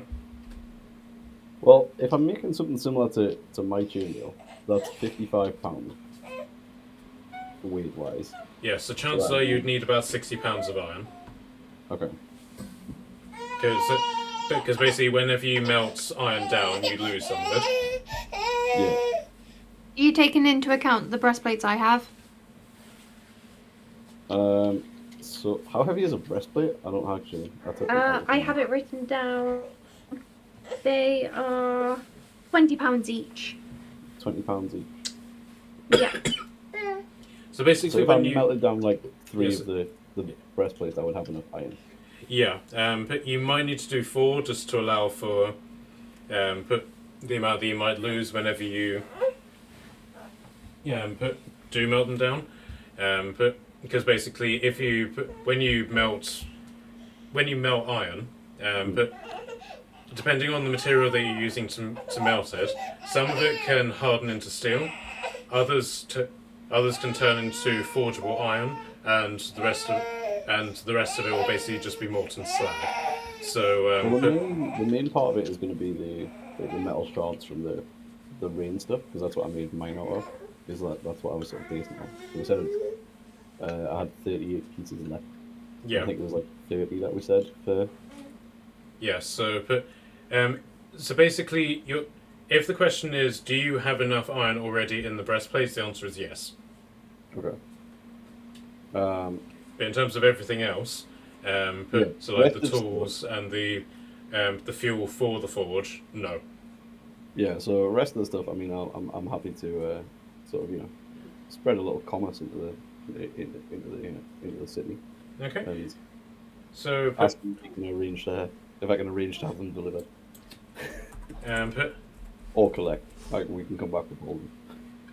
Well, if I'm making something similar to my chainmail, that's £55 weight-wise. Yeah, so chances are you'd need about 60 pounds of iron. Okay. Because basically whenever you melt iron down, you lose some of it. Yeah. You taken into account the breastplates I have? So how heavy is a breastplate? I don't actually. I have it written down. They are £20 each. £20 each. Yeah. So basically So if when I you... melted down like 3 Yes. of the breastplates, I would have enough iron. Yeah, but you might need to do 4 just to allow for the amount that you might lose whenever you do melt them down. Because basically, if you when you melt iron, but depending on the material that you're using to melt it, some of it can harden into steel, others can turn into forgeable iron, and the rest of it will basically just be molten slag. So Well, the main part of it is going to be the metal shards from the rain stuff, because that's what I made mine out of. That's what I was sort of basing on. So we said I had 38 pieces left. yeah. I think it was like 30 that we said for. Yeah, so basically, if the question is, do you have enough iron already in the breastplates, the answer is yes. Okay. But in terms of everything else, so like the tools and the fuel for the forge, no. Yeah. So the rest of the stuff, I mean, I'm happy to sort of spread a little commerce into the city. Okay. And So ask them if I can arrange to have them delivered or collect. Like we can come back with all.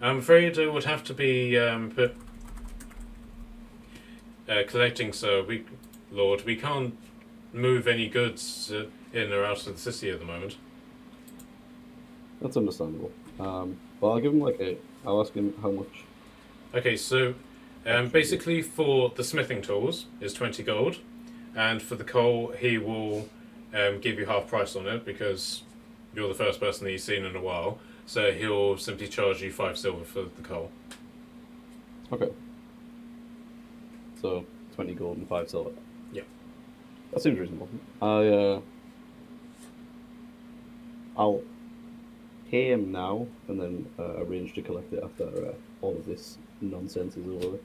I'm afraid it would have to be collecting, sir. We can't move any goods in or out of the city at the moment. That's understandable. But I'll give him I'll ask him how much. Okay, so basically for the smithing tools is 20 gold, and for the coal he will give you half price on it because you're the first person that he's seen in a while. So he'll simply charge you 5 silver for the coal. Okay. So 20 gold and 5 silver. Yeah. That seems reasonable. I'll pay him now, and then arrange to collect it after all of this nonsense is over.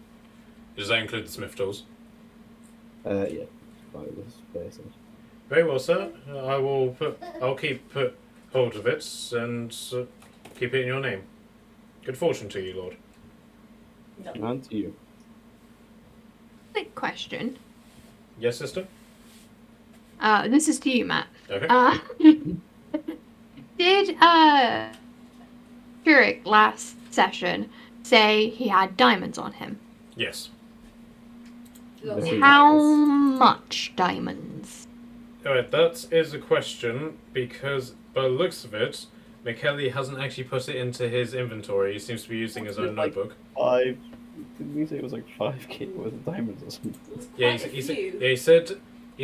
Does that include the smith tools? Yeah. Buy this space. Very well, sir. I'll keep hold of it and keep it in your name. Good fortune to you, Lord. No. And to you. Quick question. Yes, sister? This is to you, Matt. Okay. Did Turek last session say he had diamonds on him? Yes. Lots This of is- How diamonds. much diamonds? Alright, that is a question because by the looks of it, McKelly hasn't actually put it into his inventory. He seems to be using his own Like- notebook. Didn't he say it was like 5k worth of diamonds or something? There's Yeah, quite a he few.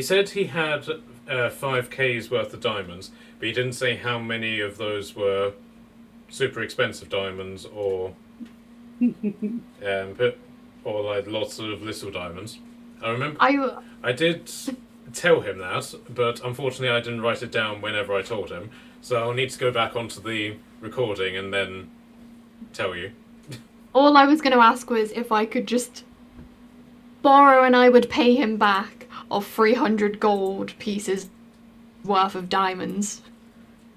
said he had 5k's worth of diamonds, but he didn't say how many of those were super expensive diamonds or or like lots of little diamonds. I remember I did tell him that, but unfortunately I didn't write it down whenever I told him. So I'll need to go back onto the recording and then tell you. All I was going to ask was if I could just borrow and I would pay him back of 300 gold pieces worth of diamonds.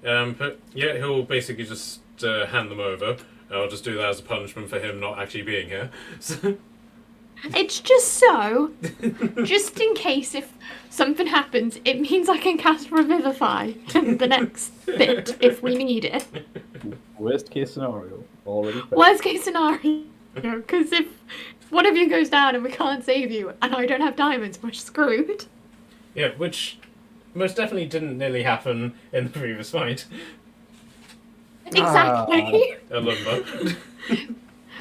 But yeah, he'll basically just hand them over. I'll just do that as a punishment for him not actually being here. So, It's just just in case if something happens, it means I can cast Revivify the next bit if we need it. Worst case scenario, already. Worst case scenario, because if one of you goes down and we can't save you, and I don't have diamonds, we're screwed. yeah, which most definitely didn't nearly happen in the previous fight. Exactly. A lumber.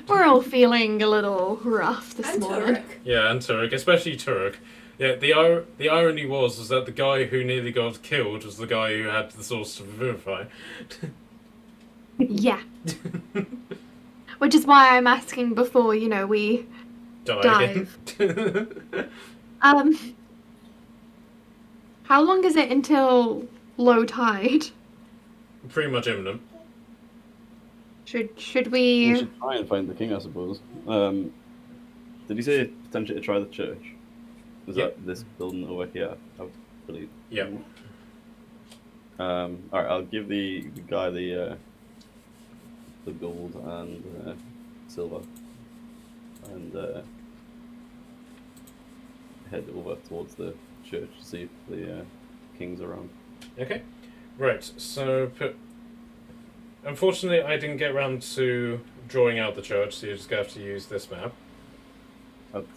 We're all feeling a little rough this And morning. Turek. Yeah, and Turek, especially Turek. Yeah, the irony was that the guy who nearly got killed was the guy who had the source to verify. Yeah. Which is why I'm asking before, we Dive. how long is it until low tide? Pretty much imminent. Should We we should try and find the king, I suppose. Did he say potentially to try the church? Is Yeah. that this building over here? I believe. Yeah. Alright, I'll give the guy the gold and silver, and head over towards the church to see if the king's around. Okay. Right, so unfortunately I didn't get around to drawing out the church, so you're just going to have to use this map. That's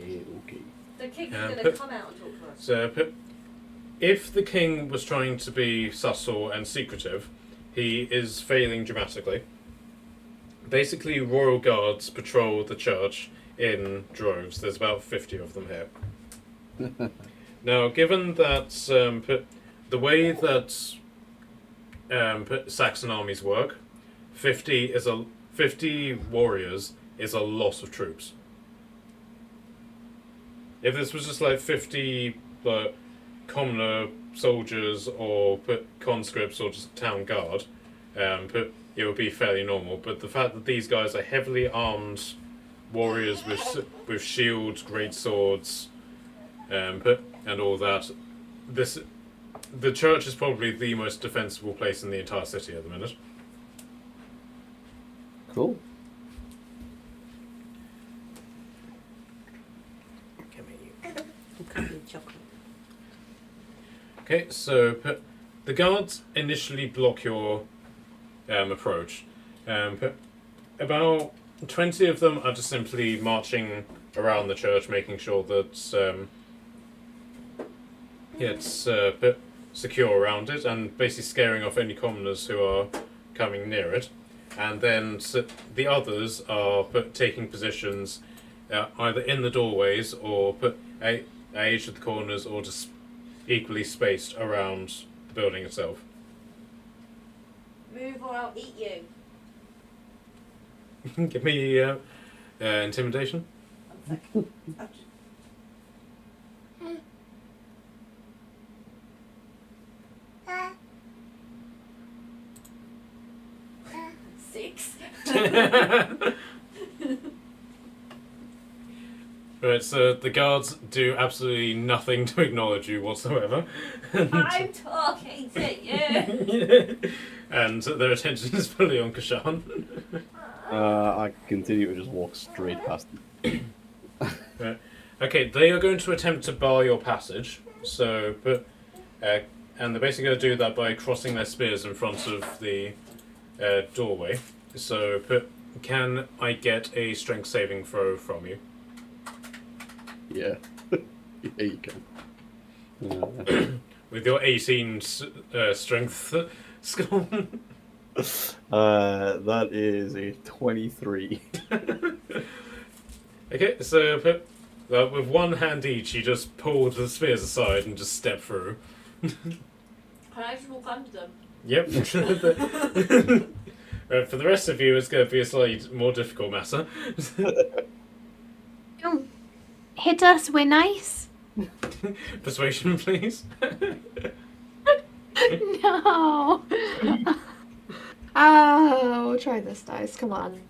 okay. The king's Yeah, going to but- come out and talk to us. So if the king was trying to be subtle and secretive, he is failing dramatically. Basically, royal guards patrol the church in droves. There's about 50 of them here. Now, given that the way that Saxon armies work, 50 warriors is a lot of troops. If this was just like 50 commoner soldiers or conscripts or just town guard, it would be fairly normal. But the fact that these guys are heavily armed warriors with shields, great swords, and all that, the church is probably the most defensible place in the entire city at the minute. Cool. Okay, so the guards initially block your approach. About 20 of them are just simply marching around the church, making sure that it's secure around it, and basically scaring off any commoners who are coming near it. And then the others are taking positions either in the doorways or at each of the corners, or just equally spaced around the building itself. Move or I'll eat you. Give me intimidation. 1 second. 6. Right, so the guards do absolutely nothing to acknowledge you whatsoever. I'm talking to you. And their attention is fully on Kashan. I continue to just walk straight past them. Right. Okay, they are going to attempt to bar your passage. So, and they're basically going to do that by crossing their spears in front of the doorway. So, can I get a strength saving throw from you? Yeah. Yeah, you can. With your 18 strength score. That is a 23. Okay, so with one hand each, you just pull the spears aside and just step through. Can I just walk under them? Yep. For the rest of you, it's going to be a slightly more difficult matter. Don't hit us, we're nice. Persuasion, please. No. Oh, we'll try this dice. Come on. Can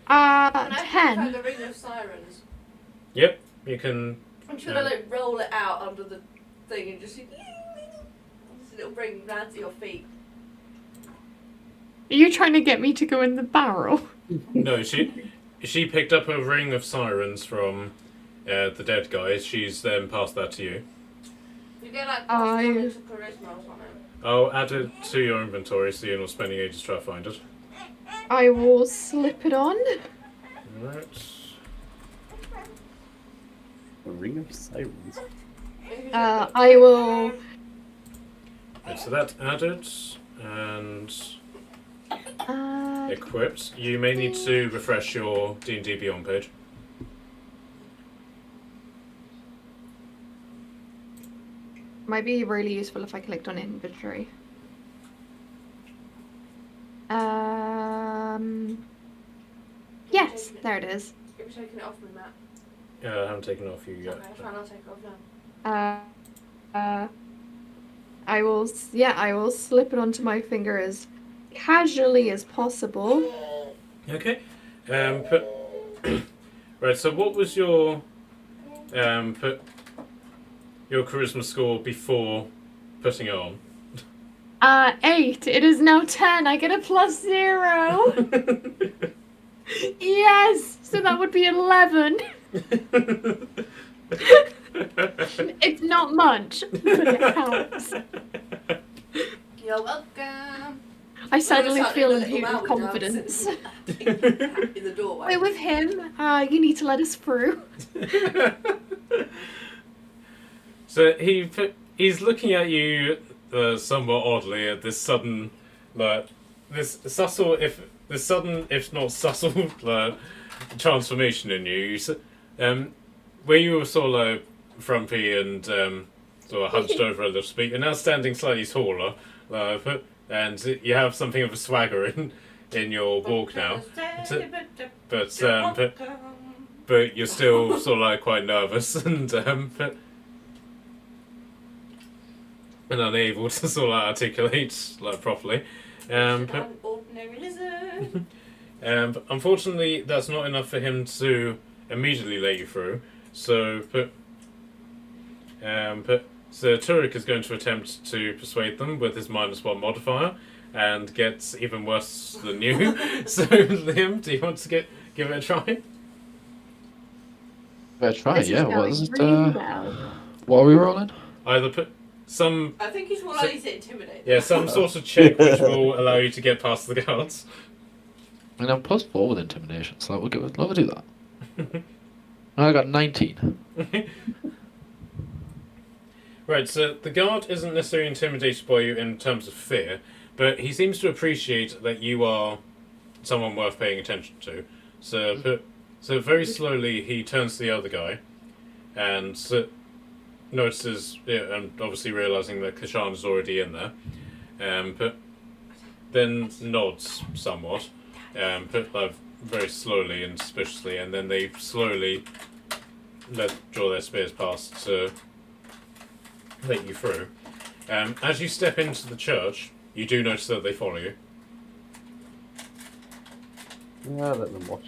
I try 10. the ring of sirens? Yep, you can. I'm just gonna like roll it out under the thing and just it'll bring round to your feet. Are you trying to get me to go in the barrel? No, she picked up a ring of sirens from the dead guys. She's then passed that to you. You get like I- +1 to charisma or something. I'll add it to your inventory so you're not spending ages trying to find it. I will slip it on. Alright. A ring of sirens. I will. Right, so that's added and equipped. You may need to refresh your D&D Beyond page. Might be really useful if I clicked on inventory. Yes, there it is. You're taking it off me, Matt. I haven't taken it off you yet. Okay, fine, I'll take it off now. I will. I will slip it onto my finger as casually as possible. Okay. Right, so what was your your charisma score before putting it on? 8. It is now 10. I get a +0. Yes. So that would be 11. It's not much, but it counts. You're welcome. I suddenly We're gonna feel start doing a imbued with little confidence. dance in the doorway. Wait, with him, you need to let us through. So he's looking at you somewhat oddly at this sudden, this subtle, if not subtle, transformation in you. Where you were sort of like frumpy and sort of hunched over a little bit, you're now standing slightly taller, and you have something of a swagger in your walk now. But you're still sort of like quite nervous and unable to sort of like articulate like properly. An ordinary lizard. But unfortunately, that's not enough for him to immediately let you through. So, so Turek is going to attempt to persuade them with his -1 modifier, and gets even worse than you. So, Liam, do you want to give it a try? Fair try, This is yeah. going What is it? really well. What are we rolling? Either put some I think he's more likely to intimidate. some sort of check which will allow you to get past the guards. I mean, I'm +4 with intimidation, so we'll do that. I got 19. Right, so the guard isn't necessarily intimidated by you in terms of fear, but he seems to appreciate that you are someone worth paying attention to. So very slowly he turns to the other guy, and notices, and obviously realizing that Kashan is already in there, but then nods somewhat, very slowly and suspiciously, and then they slowly draw their spears past to let you through. As you step into the church, you do notice that they follow you. Yeah, let them watch.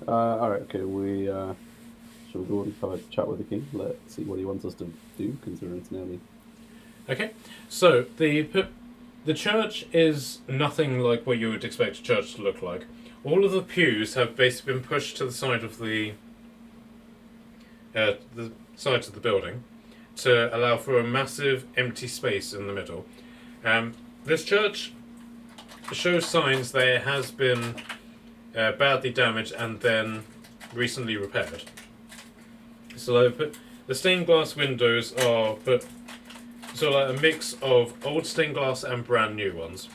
Alright, okay, shall we go and have a chat with the king? Let's see what he wants us to do, considering it's nearly... Okay, so the church is nothing like what you would expect a church to look like. All of the pews have basically been pushed to the side of the sides of the building to allow for a massive empty space in the middle. This church shows signs that it has been badly damaged and then recently repaired. So the stained glass windows are like a mix of old stained glass and brand new ones.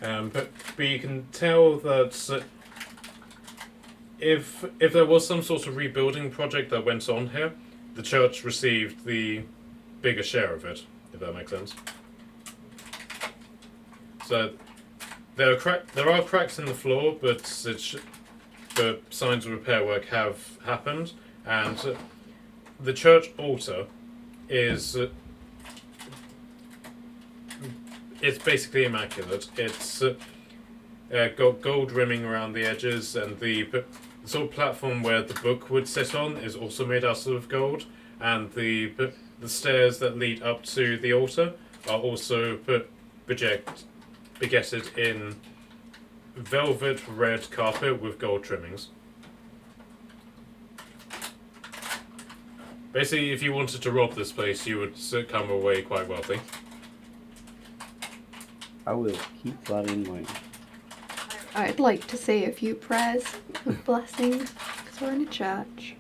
But you can tell that if there was some sort of rebuilding project that went on here, the church received the bigger share of it, if that makes sense. So there are cracks in the floor, but signs of repair work have happened, and the church altar is it's basically immaculate. It's got gold rimming around the edges, and the sort of platform where the book would sit on is also made out of gold, and the stairs that lead up to the altar are also begetted in velvet red carpet with gold trimmings. Basically, if you wanted to rob this place, you would come away quite wealthy. I will keep that in mind. I'd like to say a few prayers of blessing, because we're in a church.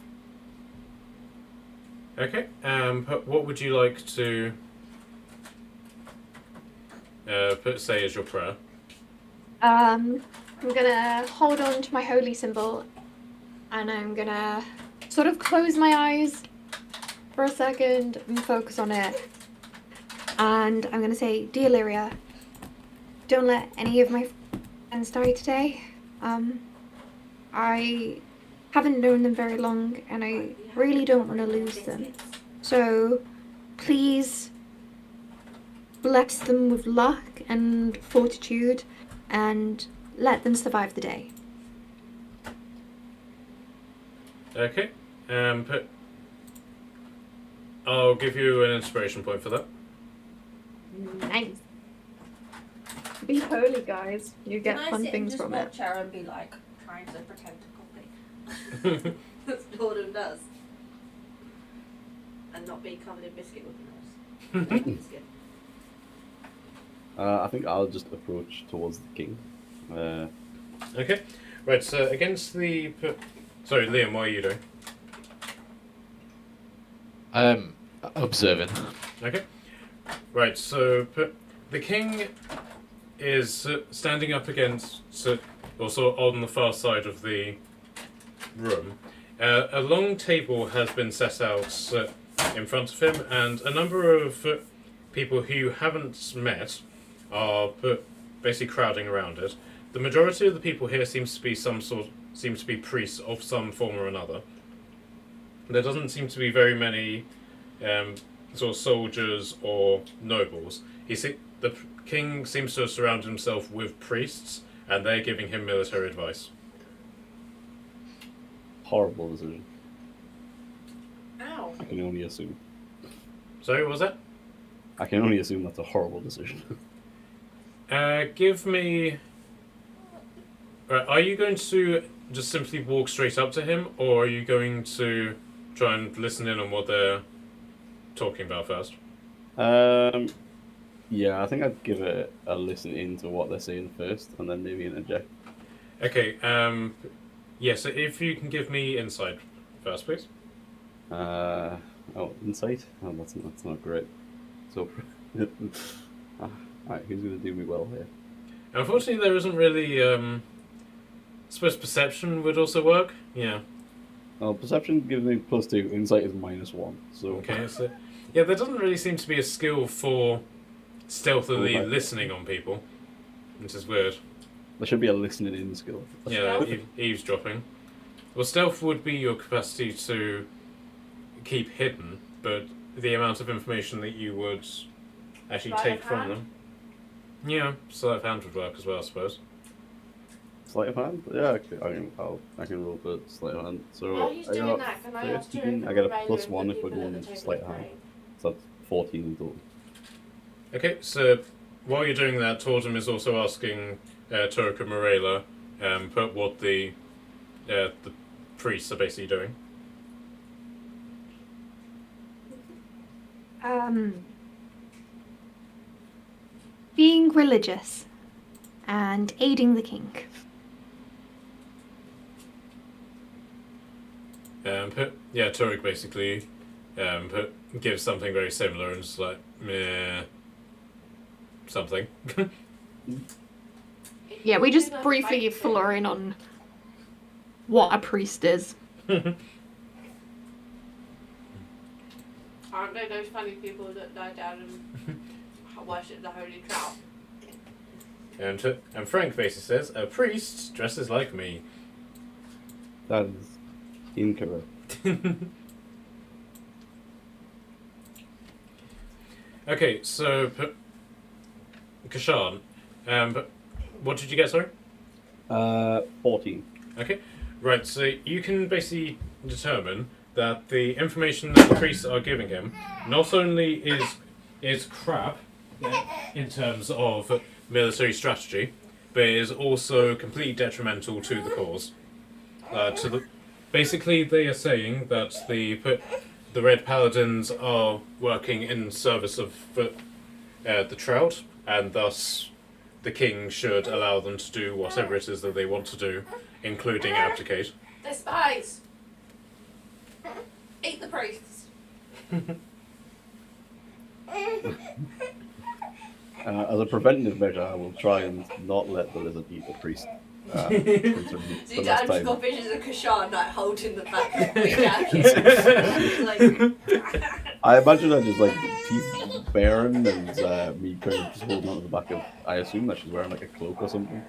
Okay, what would you like to say as your prayer? I'm gonna hold on to my holy symbol, and I'm gonna sort of close my eyes for a second and focus on it. And I'm gonna say, Dear Lyria, don't let any of my friends die today. I haven't known them very long, and I really don't want to lose them. So please bless them with luck and fortitude, and let them survive the day. Okay, I'll give you an inspiration point for that. Nice. Be holy, guys. You get fun things from it. Can I sit and just watch her and be like, trying to pretend to copy? That's what Gordon does. And not be covered in biscuit with the nose. Biscuit. I think I'll just approach towards the king. Okay, right, so against the... Sorry, Liam, what are you doing? Observing. Okay. Right, so the king is standing up against, or sort of on the far side of the room. A long table has been set out in front of him, and a number of people who you haven't met are basically crowding around it. The majority of the people here seems to be priests of some form or another. There doesn't seem to be very many sort of soldiers or nobles. The king seems to have surrounded himself with priests, and they're giving him military advice. Horrible decision. Ow. I can only assume. Sorry, what was that? I can only assume that's a horrible decision. Give me... Right, are you going to just simply walk straight up to him, or are you going to try and listen in on what they're talking about first? Yeah, I think I'd give it a listen into what they're saying first, and then maybe interject. Okay, yeah, so if you can give me insight first, please. Insight? Oh, that's not great. So, alright, who's going to do me well here? Unfortunately, there isn't really, I suppose perception would also work, yeah. Well, perception gives me +2, insight is -1, so... Okay, so... Yeah, there doesn't really seem to be a skill for stealthily Okay. listening on people, which is weird. There should be a listening in skill. Yeah, eavesdropping. Well, stealth would be your capacity to keep hidden, but the amount of information that you would actually Sleight take of from hand? them. Yeah, sleight of hand would work as well, I suppose. Sleight of hand? Yeah, I can roll for sleight of hand. So While he's I doing got that, can I ask you 13. if I get a Miranda plus and the 1 if we're people at going the table sleight are of hand. praying? So that's 14 in total. Okay, so while you're doing that, Tortem is also asking Turk and Morela what the priests are basically doing. Being religious and aiding the king. Turk basically gives something very similar and it's like, meh, something. Yeah, we just briefly fill in on what a priest is. Aren't they those funny people that die down and worship the holy trout? And Frank basically says, a priest dresses like me. That is incorrect. Okay, so Kashan, what did you get, sorry? 14. Okay, right, so you can basically determine that the information that the priests are giving him not only is crap in terms of military strategy, but it is also completely detrimental to the cause. Basically, they are saying that the Red Paladins are working in service of the Trout, and thus the king should allow them to do whatever it is that they want to do, including abdicate. They're spies! Eat the priests! As a preventative measure, I will try and not let the lizard eat the priest. See, Dad just got visions of Kashan like holding the back of the jacket. Like, I imagine her just like teeth baring and me kind of just holding onto the back of. I assume that she's wearing like a cloak or something.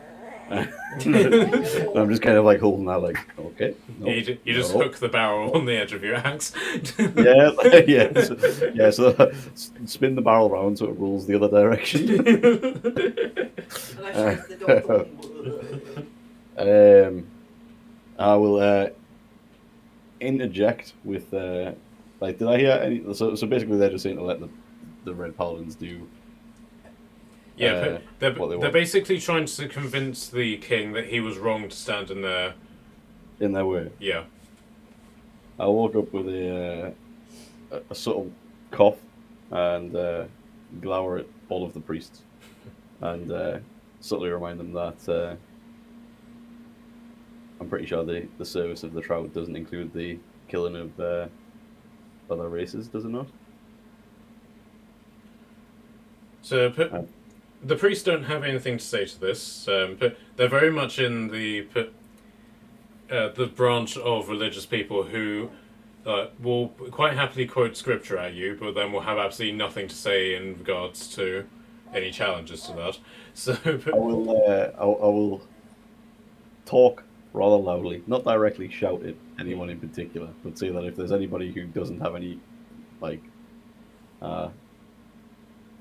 I'm just kind of like holding that, like, okay. No, You just no. hook the barrel on the edge of your axe. Yeah, yeah. So spin the barrel around so it rolls the other direction. unless she's the dog. I will interject with like, did I hear any? So basically, they're just saying to let the Red Paladins do. Yeah, what they they're want. basically trying to convince the king that he was wrong to stand in there. In their way. Yeah. I woke up with a subtle cough and glower at all of the priests and subtly remind them that I'm pretty sure the service of the Trout doesn't include the killing of other races, does it not? So the priests don't have anything to say to this, but they're very much in the branch of religious people who will quite happily quote scripture at you, but then will have absolutely nothing to say in regards to any challenges to that. So I will talk rather loudly, not directly shout at anyone in particular, but say that if there's anybody who doesn't have any like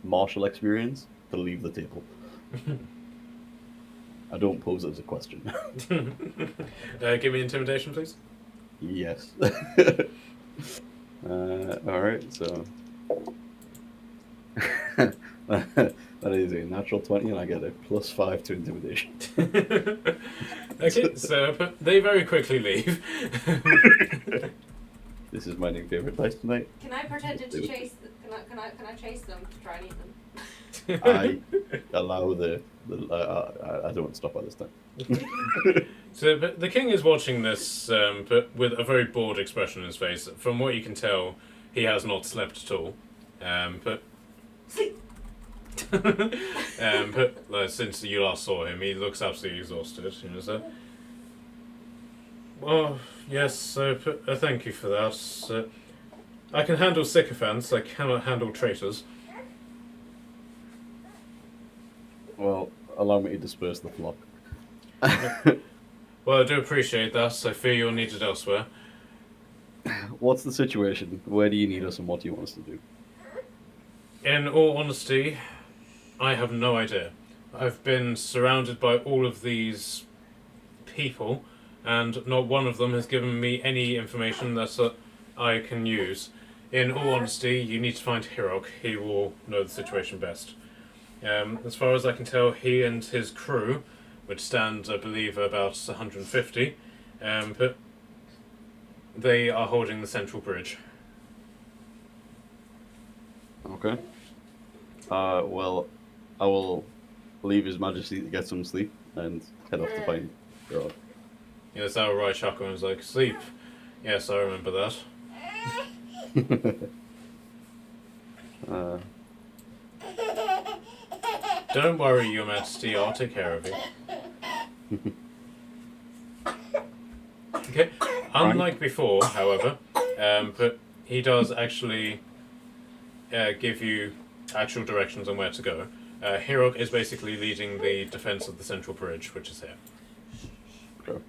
martial experience, to leave the table. I don't pose it as a question. give me intimidation, please. Yes. Alright, so that is a natural 20 and I get a +5 to intimidation. Okay, so they very quickly leave. This is my new favorite dice tonight. Can I pretend to chase? Can I chase them to try and eat them? I allow I don't stop by this time. So but the king is watching this, but with a very bored expression on his face. From what you can tell, he has not slept at all. But since you last saw him, he looks absolutely exhausted. You know, so. Well, yes. Thank you for that. I can handle sycophants. I cannot handle traitors. Well, allow me to disperse the flock. Well, I do appreciate that. I fear you're needed elsewhere. What's the situation? Where do you need us and what do you want us to do? In all honesty, I have no idea. I've been surrounded by all of these people, and not one of them has given me any information that I can use. In all honesty, you need to find Hirok. He will know the situation best. As far as I can tell, he and his crew, which stand, I believe, about 150, but they are holding the central bridge. Okay. Well, I will leave His Majesty to get some sleep and head off to find Hirok. Yes, our right Shako was like, sleep. Yes, I remember that. Don't worry, Your Majesty, I'll take care of you. Okay. Unlike before, however, but he does actually give you actual directions on where to go. Hirok is basically leading the defense of the central bridge, which is here. Okay.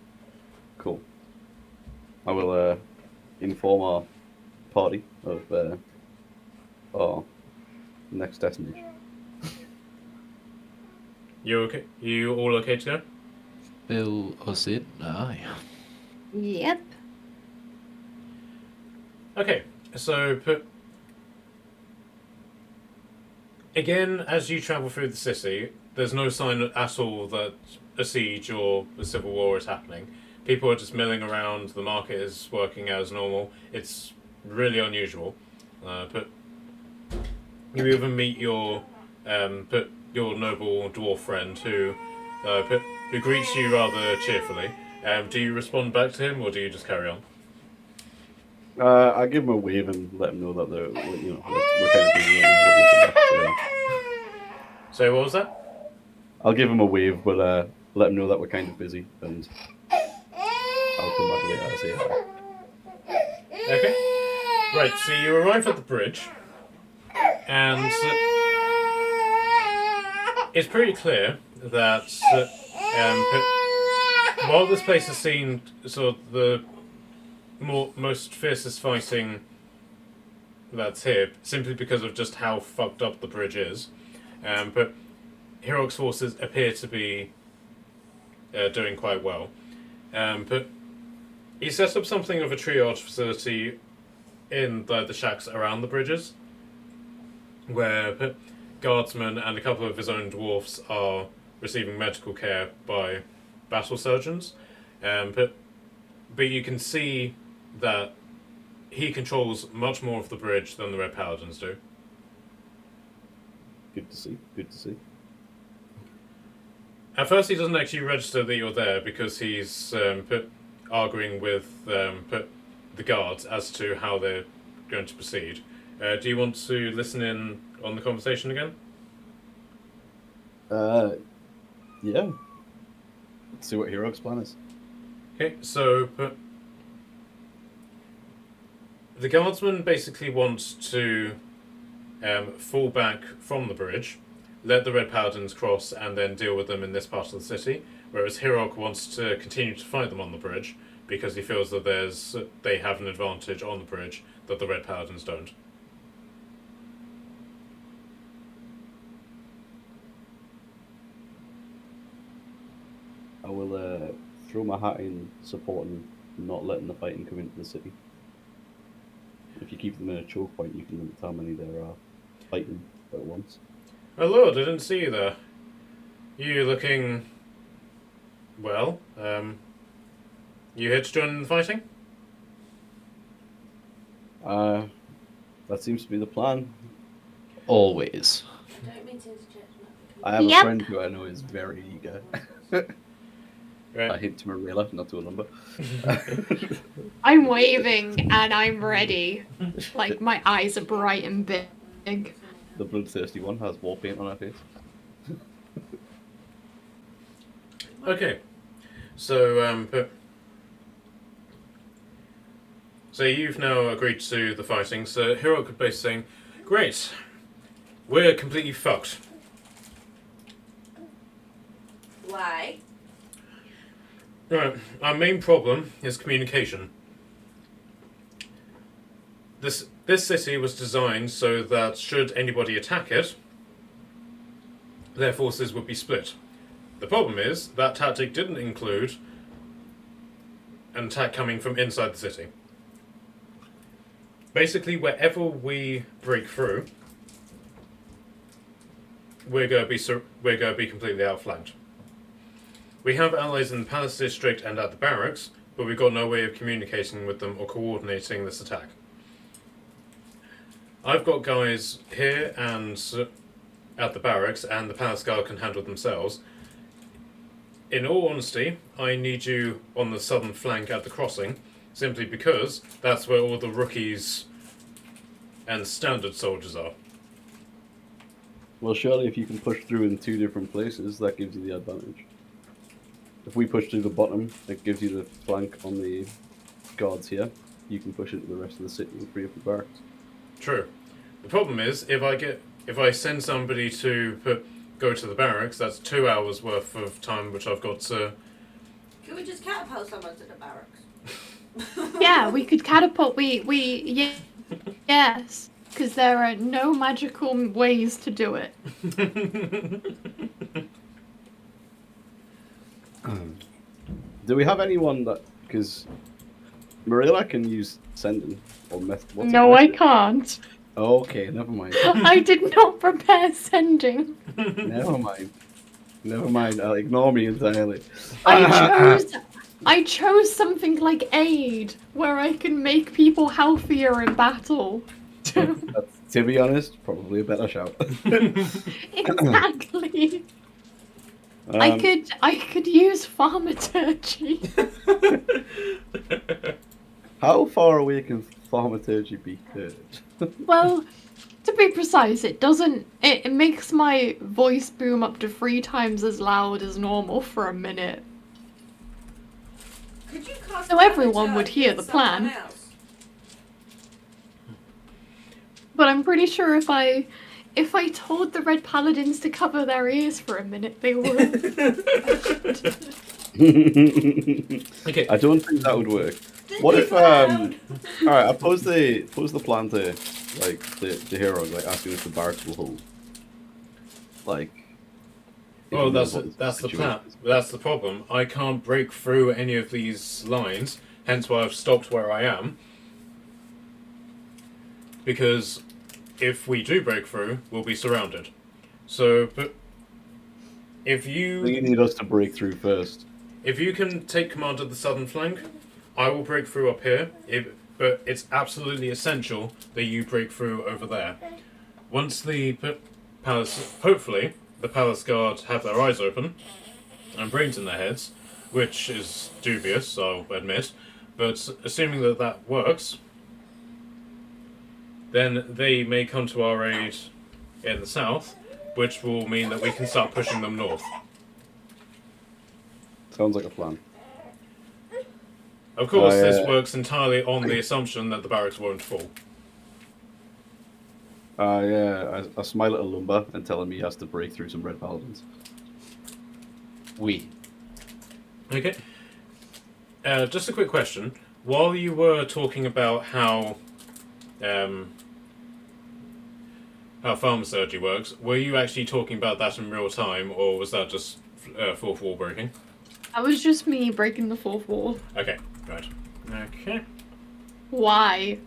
Cool. I will inform our party of our next destination. You okay? You all okay to go? Fill us in. Aye. Yep. Okay, so again, as you travel through the city, there's no sign at all that a siege or a civil war is happening. People are just milling around, the market is working as normal. It's really unusual. But you even meet your noble dwarf friend who greets you rather cheerfully. Do you respond back to him, or do you just carry on? I give him a wave and let him know that we're kind of busy. So what was that? I'll give him a wave, but let him know that we're kind of busy, and I'll come back later and say hi. Okay. Right, so you arrive at the bridge, and it's pretty clear that while this place has seen sort of the most fiercest fighting that's here, simply because of just how fucked up the bridge is, but Hirok's forces appear to be doing quite well. But he set up something of a triage facility in the shacks around the bridges, where guardsmen and a couple of his own dwarfs are receiving medical care by battle surgeons. But you can see that he controls much more of the bridge than the Red Paladins do. Good to see. Good to see. At first, he doesn't actually register that you're there because he's arguing with the guards as to how they're going to proceed. Do you want to listen in on the conversation again? Yeah. Let's see what Hirok's plan is. Okay, so the guardsman basically wants to fall back from the bridge, let the Red Paladins cross, and then deal with them in this part of the city, whereas Hirok wants to continue to fight them on the bridge because he feels that they have an advantage on the bridge that the Red Paladins don't. I will throw my hat in supporting not letting the fighting come into the city. If you keep them in a choke point, you can limit how many there are fighting at once. Oh Lord, I didn't see you there. You looking... well, you here to join in the fighting? That seems to be the plan. Always. Don't mean to interject. I have a Yep. friend who I know is very eager. I Right. hint to Marilla, not to a number. I'm waving and I'm ready. Like, my eyes are bright and big. The bloodthirsty one has war paint on her face. Okay. So, so you've now agreed to the fighting, so Hirok could basically saying, great, we're completely fucked. Why? Right, our main problem is communication. This city was designed so that should anybody attack it, their forces would be split. The problem is that tactic didn't include an attack coming from inside the city. Basically, wherever we break through, we're going to be completely outflanked. We have allies in the Palace District and at the barracks, but we've got no way of communicating with them or coordinating this attack. I've got guys here and at the barracks, and the Palace Guard can handle themselves. In all honesty, I need you on the southern flank at the crossing, simply because that's where all the rookies and standard soldiers are. Well, surely if you can push through in 2 different places, that gives you the advantage. If we push through the bottom, it gives you the flank on the guards here. You can push into the rest of the city and free up the barracks. True. The problem is, if I send somebody to go to the barracks, that's 2 hours worth of time which I've got to... Can we just catapult someone to the barracks? Yeah, we could catapult. Yes, because there are no magical ways to do it. Do we have anyone that... Because Marilla can use sending or No, I can't. Okay, never mind. I did not prepare sending. Never mind. Never mind. Ignore me entirely. I chose something like aid, where I can make people healthier in battle. That's, to be honest, probably a better shout. Exactly. I could use thaumaturgy. How far away can thaumaturgy be heard? Well, to be precise, it doesn't. It makes my voice boom up to 3 times as loud as normal for a minute. Could you cast So everyone thaumaturgy would hear on the someone plan. else? But I'm pretty sure if I told the Red Paladins to cover their ears for a minute, they would. Okay. I don't think that would work. What if alright, I pose the plan to like the hero, like asking if the barracks will hold. Like Well, that's the plan. That's the problem. I can't break through any of these lines, hence why I've stopped where I am. Because if we do break through, we'll be surrounded. So, but if You need us to break through first. If you can take command of the southern flank, I will break through up here, but it's absolutely essential that you break through over there. Once the palace, hopefully, the palace guard have their eyes open and brains in their heads, which is dubious, I'll admit, but assuming that that works, then they may come to our aid in the south, which will mean that we can start pushing them north. Sounds like a plan. Of course, this works entirely on the assumption that the barracks won't fall. Yeah, I smile at a lumber and tell him he has to break through some Red Paladins. Okay. Just a quick question. While you were talking about how thaumaturgy works, were you actually talking about that in real time, or was that just fourth wall breaking? That was just me breaking the 4th wall. Okay, right. Okay. Why?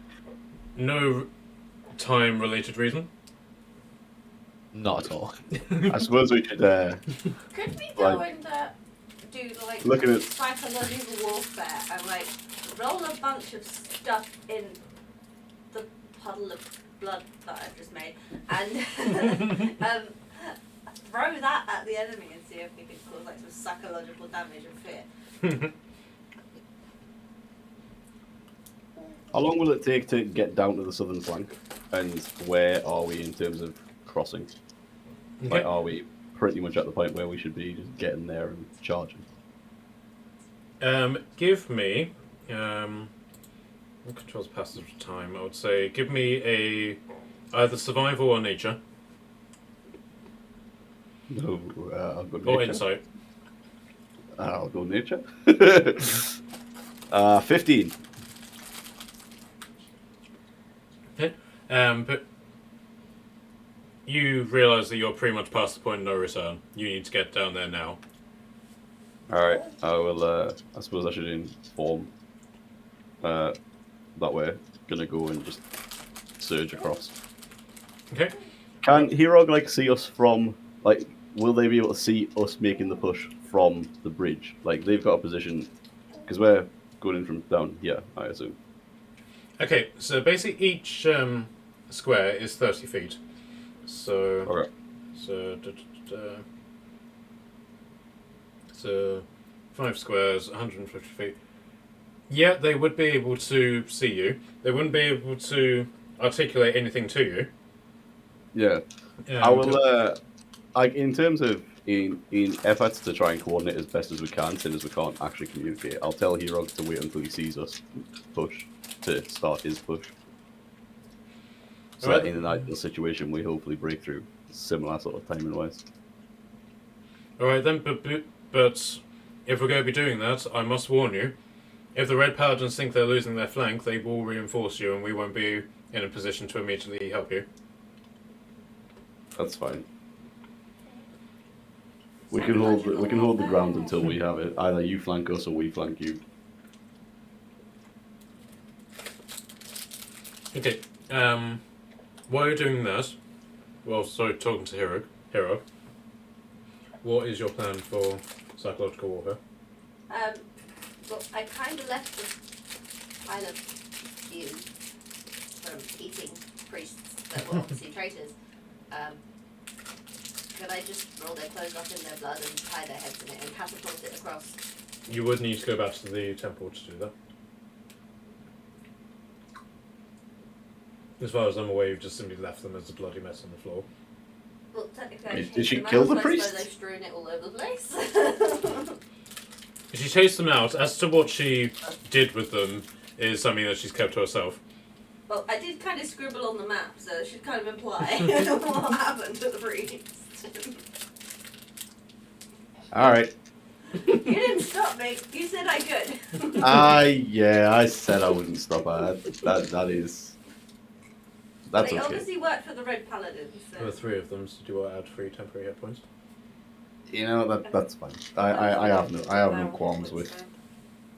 No time-related reason? Not at all. I suppose we should Could we go Like- and do like Looking at- psychological warfare and like roll a bunch of stuff in the puddle of blood that I've just made and throw that at the enemy and see if we can cause like some psychological damage and fear. How long will it take to get down to the southern flank? And where are we in terms of crossing? Like, Okay. are we pretty much at the point where we should be just getting there and charging? Give me... what controls passage of time? I would say give me either survival or nature. No, I'll go nature. Or insight. I'll go nature. 15. Okay. But you realise that you're pretty much past the point of no return. You need to get down there now. Alright, I will, I suppose I should inform, that we're gonna go and just surge across. Okay. Can Herog, like, see us from, like, will they be able to see us making the push from the bridge? Like, they've got a position, because we're going in from down here, I assume. Okay, so basically each square is 30 feet. So, Okay. so 5 squares, 150 feet. Yeah, they would be able to see you. They wouldn't be able to articulate anything to you. Yeah. I will, like, in terms of in efforts to try and coordinate as best as we can, since as we can't actually communicate, I'll tell Herog to wait until he sees us push to start his push. So that in an ideal situation, we hopefully break through similar sort of timing wise. Alright then, but if we're going to be doing that, I must warn you, if the Red Paladins think they're losing their flank, they will reinforce you and we won't be in a position to immediately help you. That's fine. We can hold the ground until we have it. Either you flank us or we flank you. Okay, while you're doing that, well, sorry, talking to Hero, what is your plan for psychological warfare? Well, I kind of left the kind of view from eating priests that were obviously traitors. Could I just roll their clothes up in their blood and tie their heads in it and catapult it across? You would need to go back to the temple to do that. As far as I'm aware, you've just simply left them as a bloody mess on the floor. Well, technically, Did she kill the I priest? suppose I've strewn it all over the place. She chased them out. As to what she did with them is something that she's kept to herself. Well, I did kind of scribble on the map, so it should kind of imply what happened to the priest. Alright. You didn't stop me. You said I could. I said I wouldn't stop her. That's They okay. obviously worked for the Red Paladins. So. There are 3 of them, so do you want to add 3 temporary hit points? You know that's fine. I have no qualms with.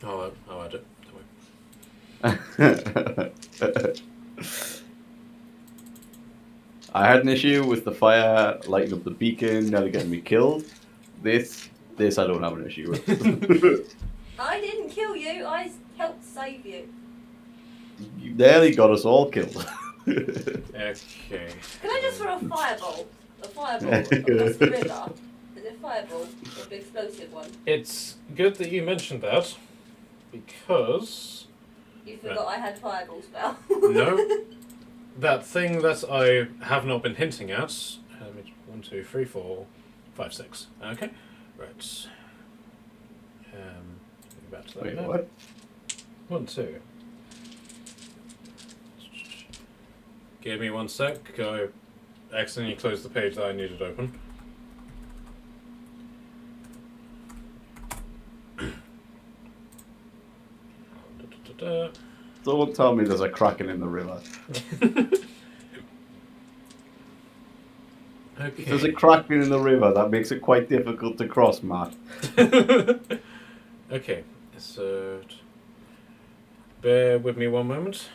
I'll add it. Don't worry. I had an issue with the fire lighting up the beacon, nearly getting me killed. This I don't have an issue with. I didn't kill you. I helped save you. You nearly got us all killed. Okay. Can I just throw a fireball? A fireball across the river? Is it a fireball? Or an explosive one? It's good that you mentioned that, because... You forgot I had fireball spell. No. That thing that I have not been hinting at... 1, 2, 3, 4, 5, 6. Okay. Right. Back to that Wait, now. what? 1, 2. Give me 1 sec. I accidentally closed the page that I needed open. Don't tell me there's a kraken in the river. Okay. If there's a kraken in the river, that makes it quite difficult to cross, Matt. Okay, so bear with me 1 moment.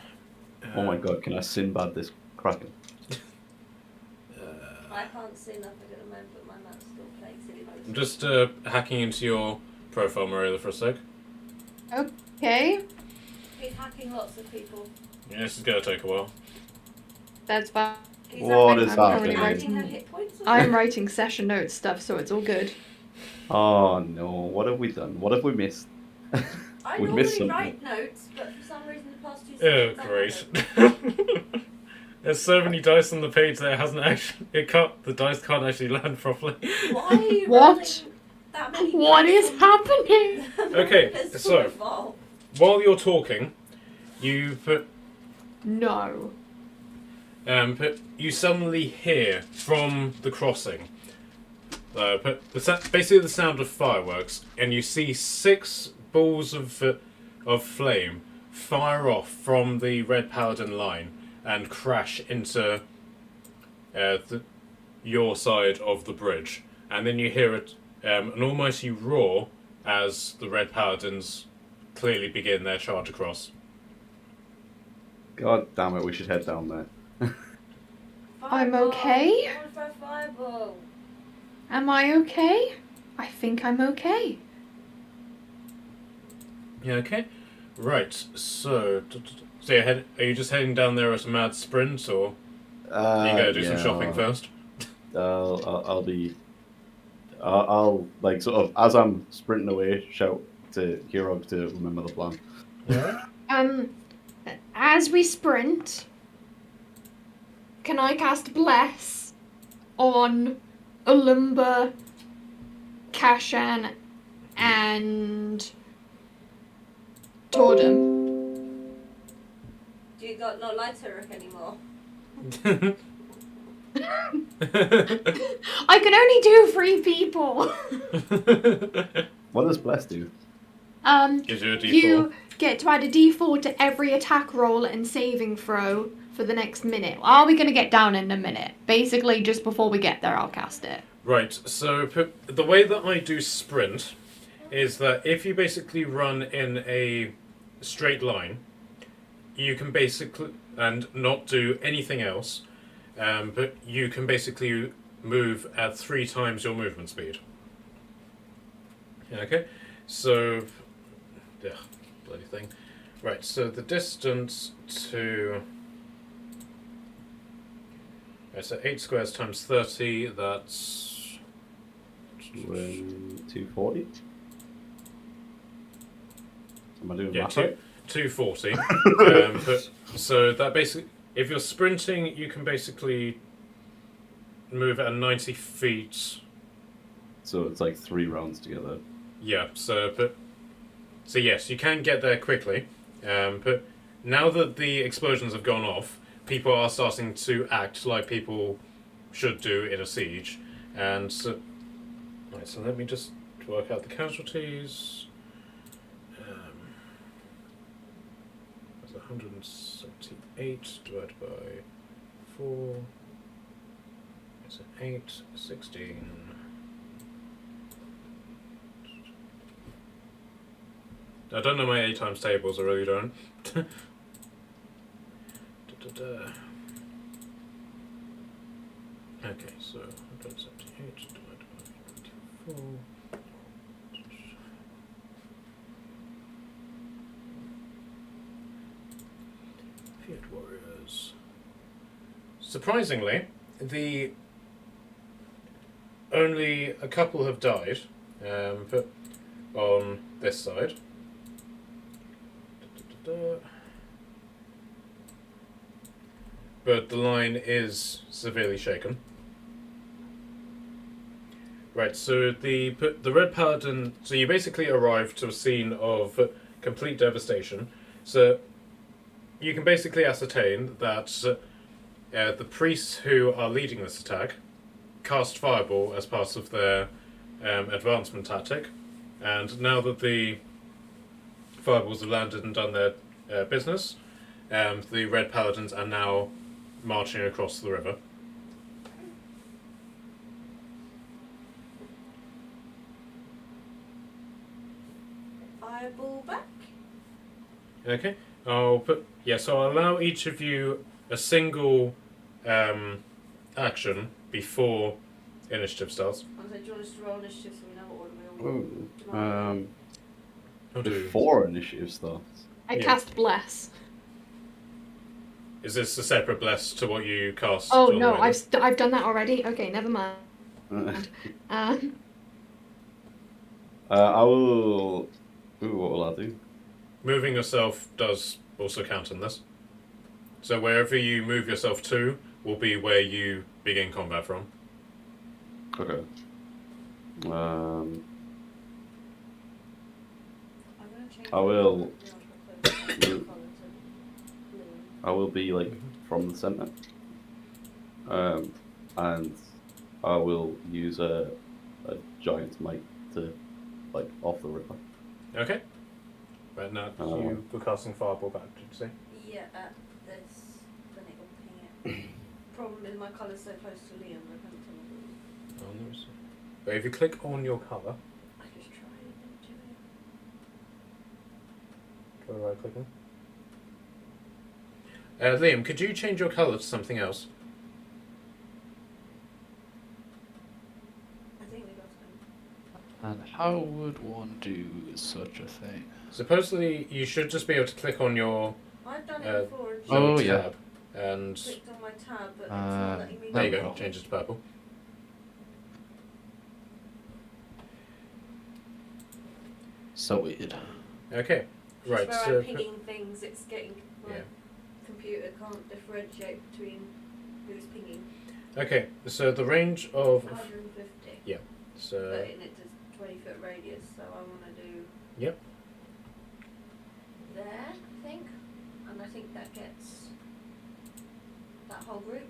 Oh my god, can I Sinbad this kraken? I can't see nothing at the moment, but my map's still playing silly modes. I'm just hacking into your profile, Marilla, for a sec. Okay, He's hacking lots of people. Yeah, this is gonna take a while. that's fine. He's What hacking- is happening? hacking her hit points or I'm something? writing session notes stuff, so it's all good. Oh no, what have we done? What have we missed? I we normally missed something. write notes, but for some reason the past 2 Oh, sessions I great. haven't. There's so many dice on the page that it hasn't actually. The dice can't actually land properly. Why are you What? rolling that many What dice is on- happening? Okay, It's so- profile. While you're talking, you No. you suddenly hear from the crossing. Basically the sound of fireworks, and you see 6 balls of flame fire off from the Red Paladin line and crash into your side of the bridge. And then you hear an almighty roar as the Red Paladins clearly begin their charge across. God damn it, we should head down there. I'm Fireball. okay. I want to throw a fireball. Am I okay? I think I'm okay. Yeah, okay. Right, so are you just heading down there as a mad sprint, or are you going to do some shopping first? I'll like sort of as I'm sprinting away, shout to Hero to remember the plan. Yeah. As we sprint, can I cast Bless on Ulumba, Kashan, and Tordum? Do you got no lighter anymore? I can only do 3 people. What does Bless do? Gives you a D4. You get to add a D4 to every attack roll and saving throw for the next minute. Are we going to get down in a minute? Basically, just before we get there, I'll cast it. Right, so the way that I do sprint is that if you basically run in a straight line, you can basically, and not do anything else, but you can basically move at 3 times your movement speed. Okay, so, yeah, bloody thing. Right, so the distance to... Right, so 8 squares times 30, that's... 240. Am I doing Yeah, math right? 240. So that basically, if you're sprinting, you can basically move at 90 feet. So it's like 3 rounds together. Yeah. So yes, you can get there quickly. But now that the explosions have gone off, people are starting to act like people should do in a siege, and so. Right. So let me just work out the casualties. That's 178 divided by 4. It's 8, 16. I don't know my 8 times tables, I really don't. Okay, so 178 divided by 24. Fiat warriors. Surprisingly, only a couple have died, but on this side. But the line is severely shaken. Right, so the Red Paladin... So you basically arrive to a scene of complete devastation. So you can basically ascertain that the priests who are leading this attack cast Fireball as part of their advancement tactic. And now that the Fireballs have landed and done their business, the Red Paladins are now marching across the river. Fireball back. Okay, so I'll allow each of you a single action before initiative starts. I said, do you want us to roll initiative so we know what order we're all Ooh, I'll do- before initiative starts. I Yeah. cast Bless. Is this a separate bless to what you cast? Oh on the no, way? I've done that already. Okay, never mind. I will. Ooh, what will I do? Moving yourself does also count in this. So wherever you move yourself to will be where you begin combat from. Okay. I'm gonna change I will- the colour to blue. I will be like from the center, and I will use a giant might to like off the river. Okay. Right now you were casting Fireball back, did you say? Yeah, there's the niggle ping it. Problem is my colour's so close to Liam, I can't tell. Oh, let me see. But if you click on your colour, I just tried. right clicking. Liam, could you change your colour to something else? I think we got them. And how would one do such a thing? Supposedly, you should just be able to click on your I've done it before. And Oh, lower yeah. tab, and clicked on my tab, but it's not letting me. there you No go. problem. Change it to purple. So weird. Okay, Just right. where So I'm pinging things, it's getting my Yeah. computer can't differentiate between who's pinging. okay, so the range of 150. so But in it does 20-foot radius, so I want to do. Yep. There, I think, and I think that gets that whole group.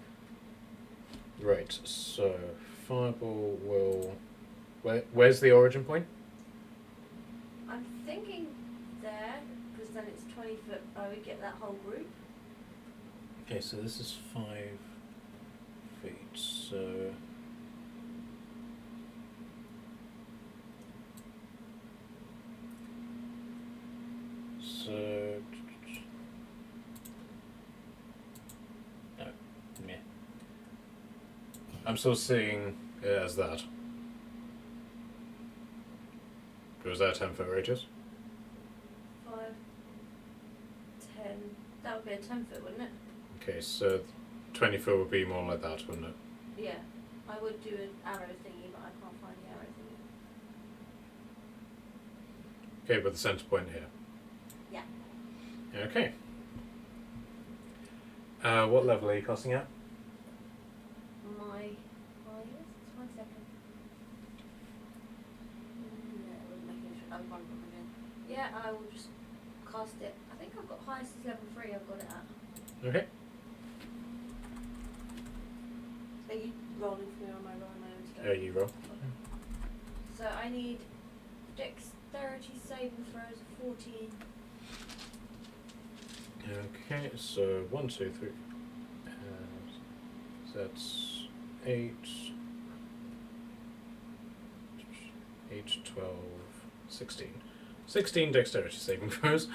right. So fireball will. Where's the origin point? I'm thinking there, because then it's 20 foot. I would get that whole group. Okay, so this is 5 feet. So. So. No. Meh. I'm still seeing it as that. Was that a 10-foot radius? 5, 10. That would be a 10 foot, wouldn't it? Okay, so 20 foot would be more like that, wouldn't it? Yeah. I would do an arrow thingy, but I can't find the arrow thingy. Okay, with the centre point here. Yeah. Okay. What level are you casting at? My. Oh, yes, it's 1 second. No, it wasn't making sure. I'm one from again. Yeah, I will just cast it. I think I've got highest is level 3, I've got it at. Okay. Are you rolling for me or am I rolling my own stuff? You roll. So I need dexterity saving throws of 14. Okay, so 1, 2, 3. So that's 8. 8, 12, 16. 16 dexterity saving throws.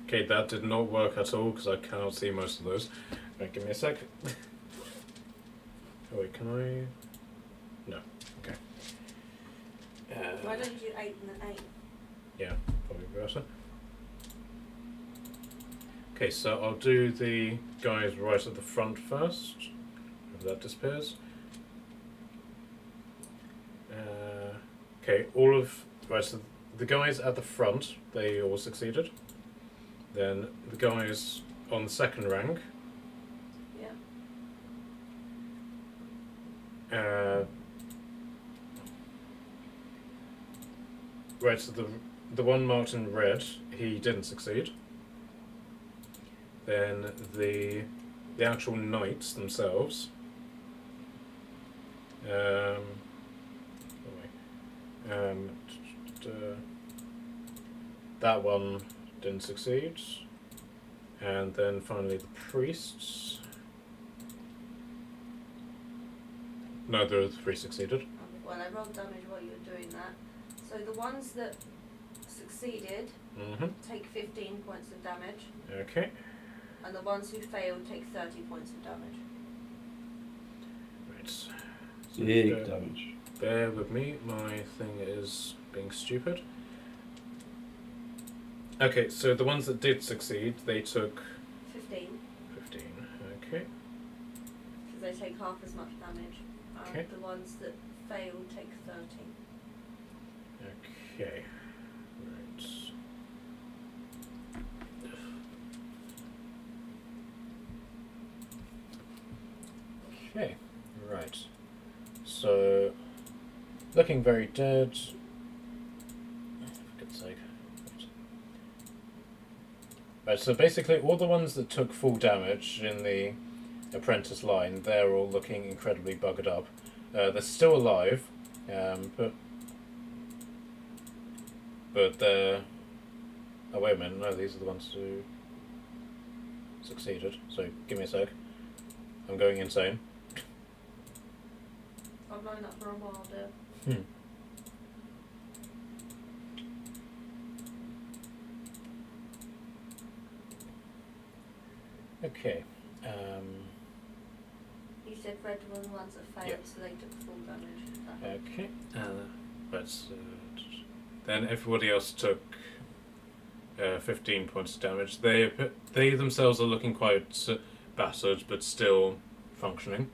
Okay, that did not work at all because I cannot see most of those. Right, give me a sec. Oh wait, can I? No. Okay. Why don't you do 8 and then 8? Yeah, probably better. Okay, so I'll do the guys right at the front first. If that disappears. Okay, all of right. So the guys at the front, they all succeeded. Then the guys on the second rank. Yeah. Right, so the one marked in red, he didn't succeed. Then the actual knights themselves. That one didn't succeed. And then finally the priests. Neither of the three succeeded. Well, I rolled damage while you were doing that. So the ones that succeeded Mm-hmm. take 15 points of damage, Okay. and the ones who failed take 30 points of damage. Right. So Big damage. bear with me, my thing is being stupid. Okay, so the ones that did succeed, they took 15, 15. Okay. because they take half as much damage. And Okay. the ones that failed take 30. Okay. Right. Okay. Right. So, looking very dead. For goodness sake. Right, so basically all the ones that took full damage in the apprentice line, they're all looking incredibly buggered up. They're still alive, but they're... Oh, wait a minute, no, these are the ones who succeeded, so give me a sec. I'm going insane. I've known that for a while, dear. Okay. You said red were the ones that failed, Yep. so they took full damage. Okay. That's then everybody else took 15 points of damage. They themselves are looking quite battered, but still functioning.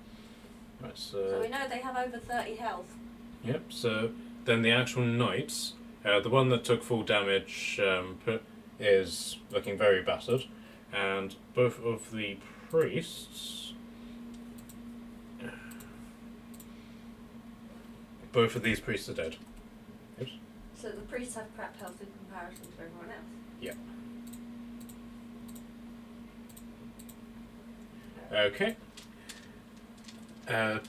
Right. So we know they have over 30 health. Yep. So then the actual knights, the one that took full damage, is looking very battered, and both of the priests. Both of these priests are dead. Oops. So the priests have crap health in comparison to everyone else. Yeah. Okay.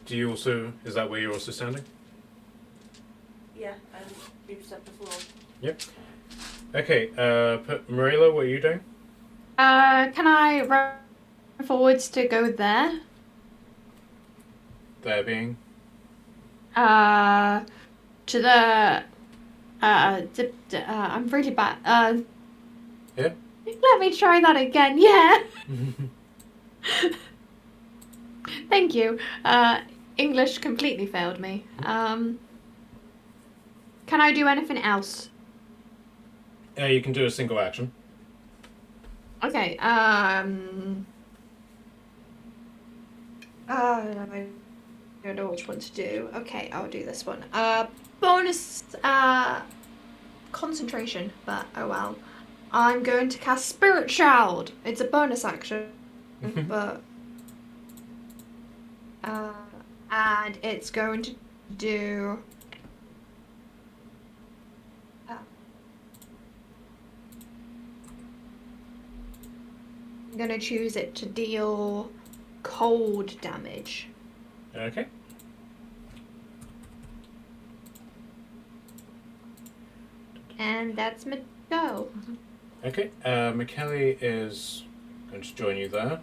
Do you also? Is that where you're also standing? Yeah, and you've said before. Yep. Okay. Marilla, what are you doing? Can I run forwards to go there? There being. To the I'm really bad. Yeah. Let me try that again. Yeah. Thank you. English completely failed me. Can I do anything else? You can do a single action. Okay. I don't know which one to do. Okay, I'll do this one. Bonus concentration, but oh well. I'm going to cast Spirit Child. It's a bonus action, but and it's going to do. I'm gonna choose it to deal cold damage. Okay. And that's my go. Okay. McKelly is going to join you there,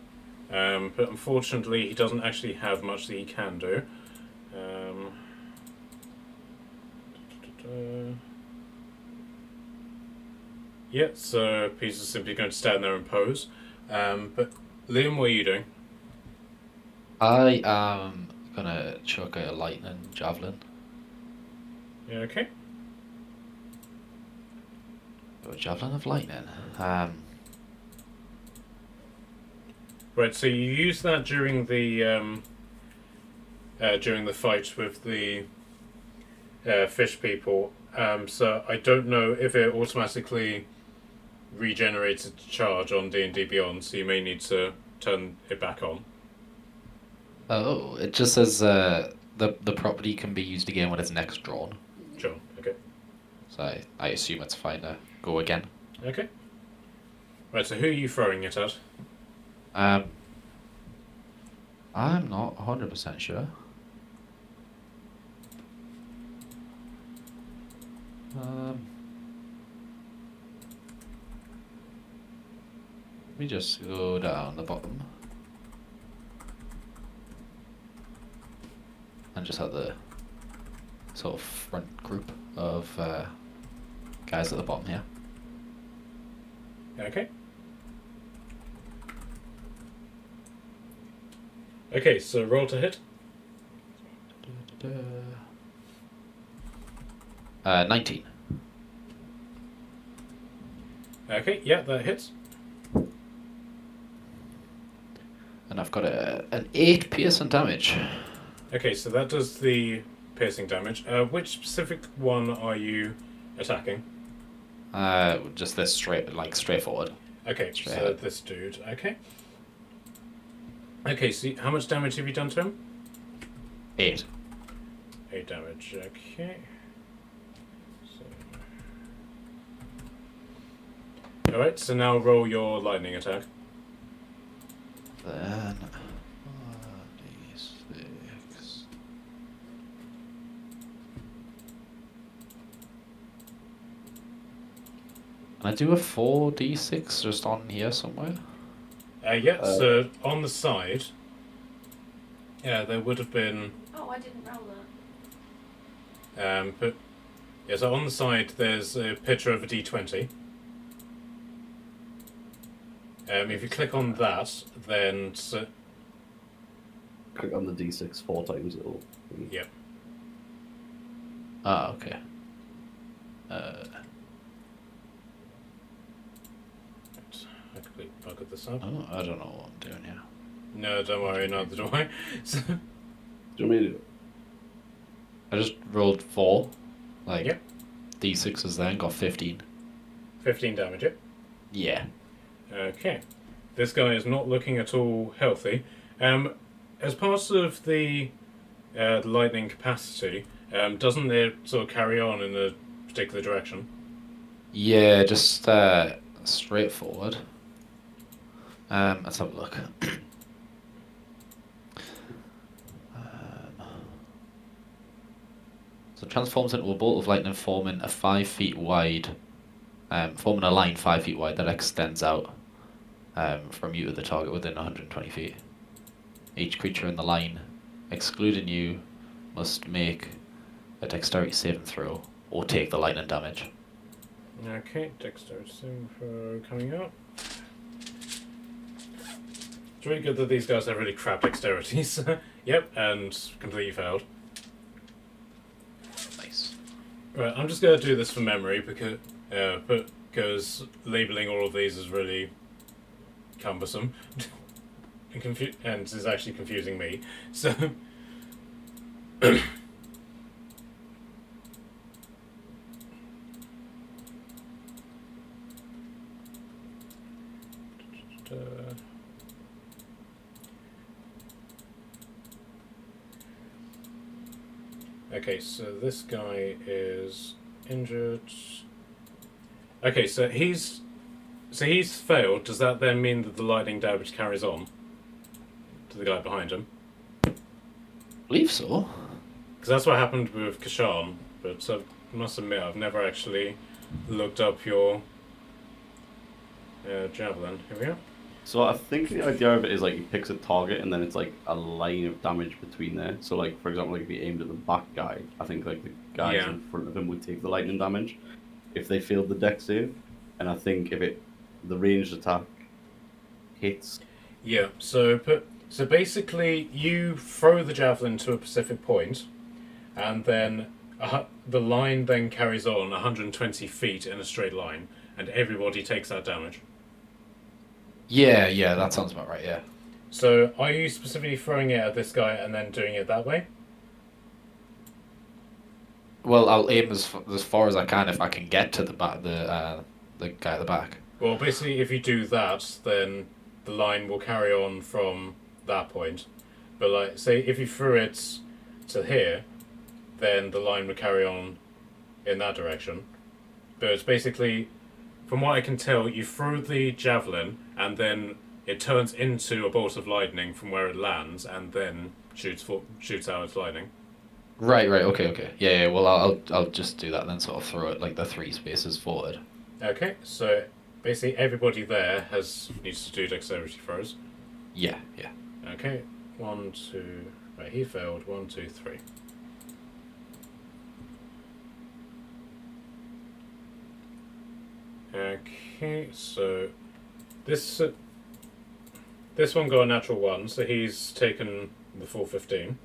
but unfortunately he doesn't actually have much that he can do. Yeah, so Peter's simply going to stand there and pose. But Liam, what are you doing? I am gonna chuck a lightning javelin. Yeah, okay. A javelin of lightning. Right, so you use that during the fight with the fish people. So I don't know if it automatically regenerates its charge on D&D Beyond, so you may need to turn it back on. Oh, it just says the property can be used again when it's next drawn. Sure, okay. So I assume it's fine to go again. Okay. Right, so who are you throwing it at? I'm not 100% sure. Let me just go down the bottom. And just have the sort of front group of guys at the bottom here. Okay. Okay, so roll to hit. 19. Okay, yeah, that hits. And I've got an 8 piercing damage. Okay, so that does the piercing damage. Which specific one are you attacking? Just this straightforward. Okay, Straight so ahead. this dude. Okay. Okay, so how much damage have you done to him? 8. 8 damage. Okay. So. Alright, so now roll your lightning attack. Then 4d6. Can I do a 4d6 just on here somewhere? Yeah, so on the side, Yeah, there would have been. Oh, I didn't roll that. But yeah, so on the side there's a picture of a D20. If you click on that, then Click on the D6 4 times, it'll... yeah. Ah, okay. I completely buggered this up. Oh, I don't know what I'm doing here. No, don't worry, neither do I. So, Do you want me to do it? I just rolled 4. Like, Yep. D6s then, got 15. 15 damage, yep. Yeah. Okay. This guy is not looking at all healthy. As part of the lightning capacity, doesn't it sort of carry on in a particular direction? Yeah, just straightforward. Let's have a look. So it transforms into a bolt of lightning forming a 5 feet wide, forming a line 5 feet wide that extends out from you to the target within 120 feet. Each creature in the line, excluding you, must make a dexterity saving throw or take the lightning damage. Okay, dexterity saving throw coming up. It's really good that these guys have really crap dexterities. Yep, and completely failed. Nice. Right, I'm just going to do this from memory because labelling all of these is really cumbersome and is actually confusing me. So, okay, so this guy is injured. Okay, so he's failed. Does that then mean that the lightning damage carries on to the guy behind him? I believe so. Because that's what happened with Kashan. But I must admit, I've never actually looked up your javelin. Here we go. So I think the idea of it is like he picks a target and then it's like a line of damage between there. So like for example, like if he aimed at the back guy, I think like the guys Yeah. in front of him would take the lightning damage if they failed the dex save. And I think if the ranged attack hits. Yeah. So basically, you throw the javelin to a specific point, and then the line then carries on 120 feet in a straight line, and everybody takes that damage. Yeah, that sounds about right, yeah. So, are you specifically throwing it at this guy and then doing it that way? Well, I'll aim as far as I can if I can get to the back, the guy at the back. Well, basically, if you do that, then the line will carry on from that point. But, like, say, if you threw it to here, then the line would carry on in that direction. But it's basically, from what I can tell, you throw the javelin, and then it turns into a bolt of lightning from where it lands, and then shoots out its lightning. Right, okay. Yeah, well, I'll just do that then, sort of throw it like the 3 spaces forward. Okay, so basically everybody there needs to do dexterity throws. Yeah. Okay, 1, 2. Right, he failed. 1, 2, 3. Okay, so this one got a natural 1, so he's taken the full 15.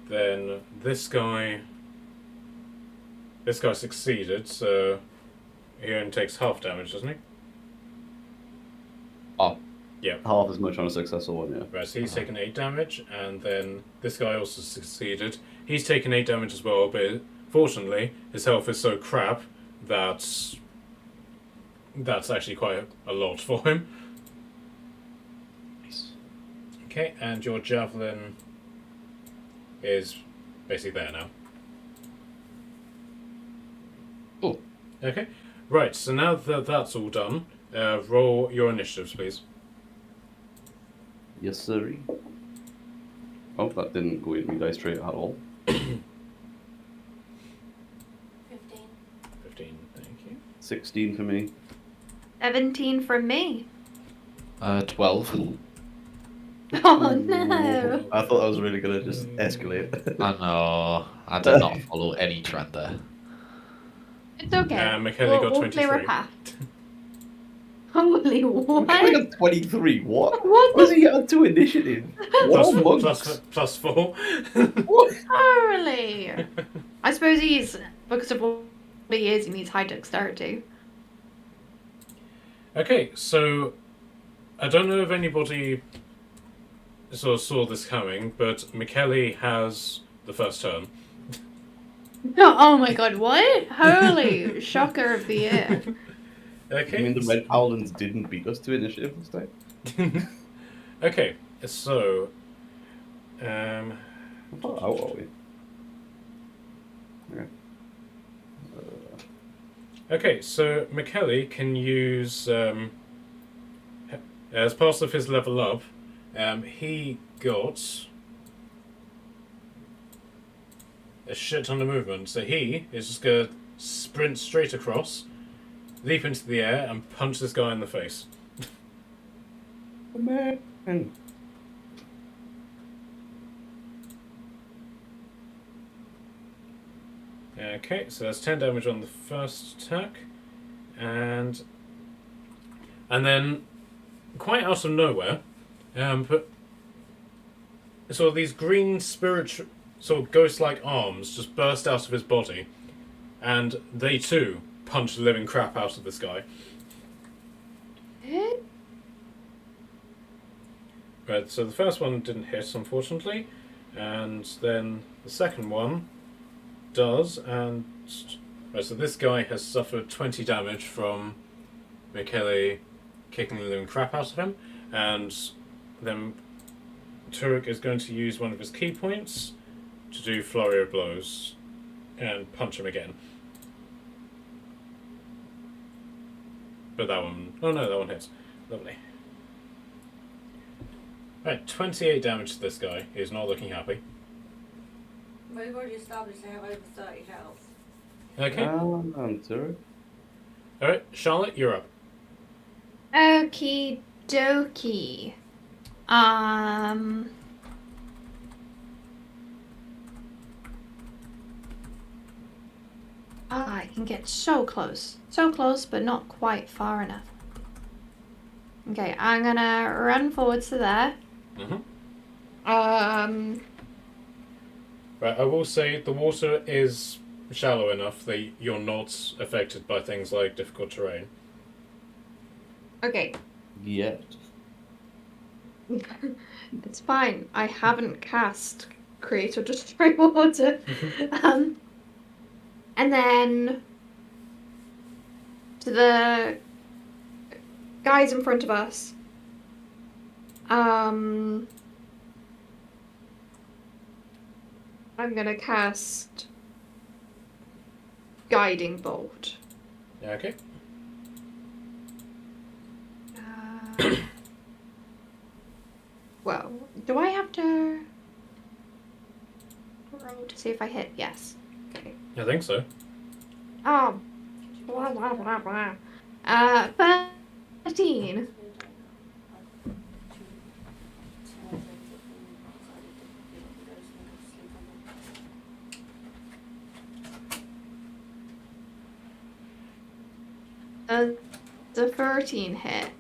Then this guy succeeded, so he only takes half damage, doesn't he? Oh. Yeah. Half as much on a successful one, yeah. Right, so he's taken 8 damage, and then this guy also succeeded. He's taken 8 damage as well, but fortunately, his health is so crap that that's actually quite a lot for him. Nice. Okay, and your javelin is basically there now. Cool. Okay, right, so now that that's all done, roll your initiatives, please. Yes, sir. Oh, that didn't go into my dice tray at all. 15. 15, thank you. 16 for me. 17 from me. 12. Oh no! I thought that was really gonna just escalate. I know. I did not follow any trend there. It's okay. McKelly got we'll clear a 23. path. Holy what? I got 23. What? What What's the- he got 2 initiative? What Plus 4. Holy! I suppose he's, because of what he is, he needs high dexterity. Okay, so I don't know if anybody sort of saw this coming, but McKelly has the first turn. Oh my god, what? Holy shocker of the year. Okay. I mean, the Red Paladins didn't beat us to initiative this time. Okay, so How far out are we? okay, so McKelly can use as part of his level up. He got a shit ton of movement, so he is just gonna sprint straight across, leap into the air, and punch this guy in the face. Oh, man. Okay, so that's 10 damage on the first attack, and then quite out of nowhere, but sort of these green spiritual, sort of ghost-like arms just burst out of his body, and they too punch the living crap out of this guy. Right, so the first one didn't hit, unfortunately, and then the second one does, and right, so this guy has suffered 20 damage from Michele kicking the living crap out of him, and then Turek is going to use one of his key points to do flurry of blows and punch him again. But that one, oh no, that one hits. Lovely. Right, 28 damage to this guy. He's not looking happy. We've already established they have over 30 health. Okay. I'm sorry. Alright, Charlotte, you're up. Okie dokie. I can get so close. So close, but not quite far enough. Okay, I'm gonna run forwards to there. Mm-hmm. Right, I will say the water is shallow enough that you're not affected by things like difficult terrain. Okay. Yet. It's fine. I haven't cast Create or Destroy Water. And then to the guys in front of us. I'm gonna cast Guiding Bolt. Okay. Well, do I have to roll to see if I hit? Yes. Okay. I think so. Oh. Blah, blah, blah, blah. 13. The 13 hit.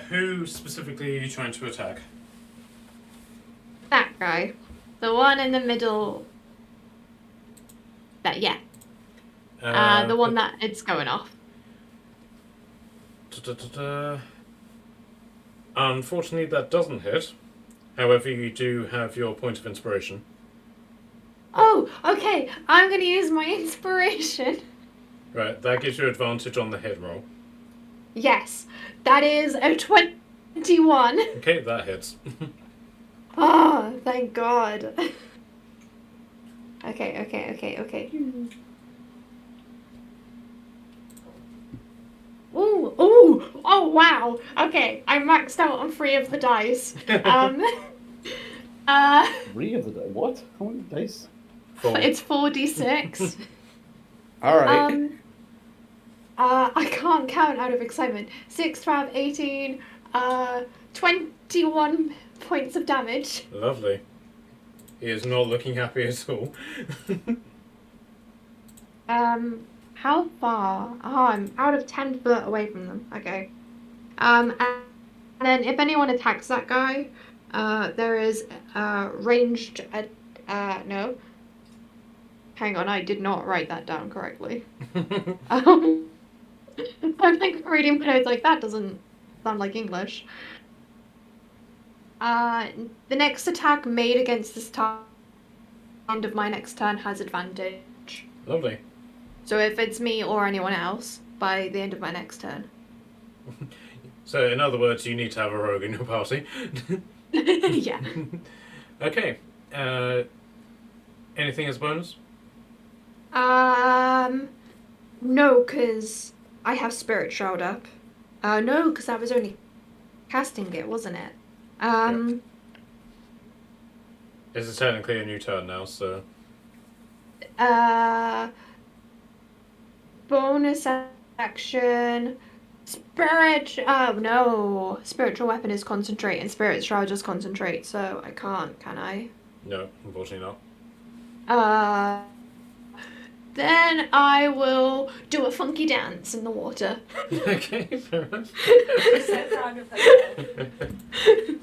Who specifically are you trying to attack? That guy. The one in the middle. That, yeah. The one that it's going off. Unfortunately, that doesn't hit. However, you do have your point of inspiration. Oh, okay. I'm going to use my inspiration. Right, that gives you advantage on the hit roll. Yes. That is a 21. Okay, that hits. Oh, thank God. Okay. Ooh, oh wow. Okay, I maxed out on 3 of the dice. 3 of the day. What? How many dice? 4. It's 4d6. Alright. I can't count out of excitement. 6, 12, 18, 21 points of damage. Lovely. He is not looking happy at all. How far? Oh, I'm out of 10 foot away from them. Okay. And then if anyone attacks that guy, there is ranged. No. Hang on, I did not write that down correctly. I'm like reading my notes like that doesn't sound like English. The next attack made against this target end of my next turn has advantage. Lovely. So if it's me or anyone else, by the end of my next turn. So, in other words, you need to have a rogue in your party. Yeah. Okay. Anything as bonus? No, because I have Spirit Shroud up. No, because I was only casting it, wasn't it? This is technically a new turn now, so... Bonus action. No. Spiritual weapon is concentrate, and Spirit Shroud just concentrate, so I can't, can I? No, unfortunately not. Then I will do a funky dance in the water. Okay, fair enough. I'm so proud of her.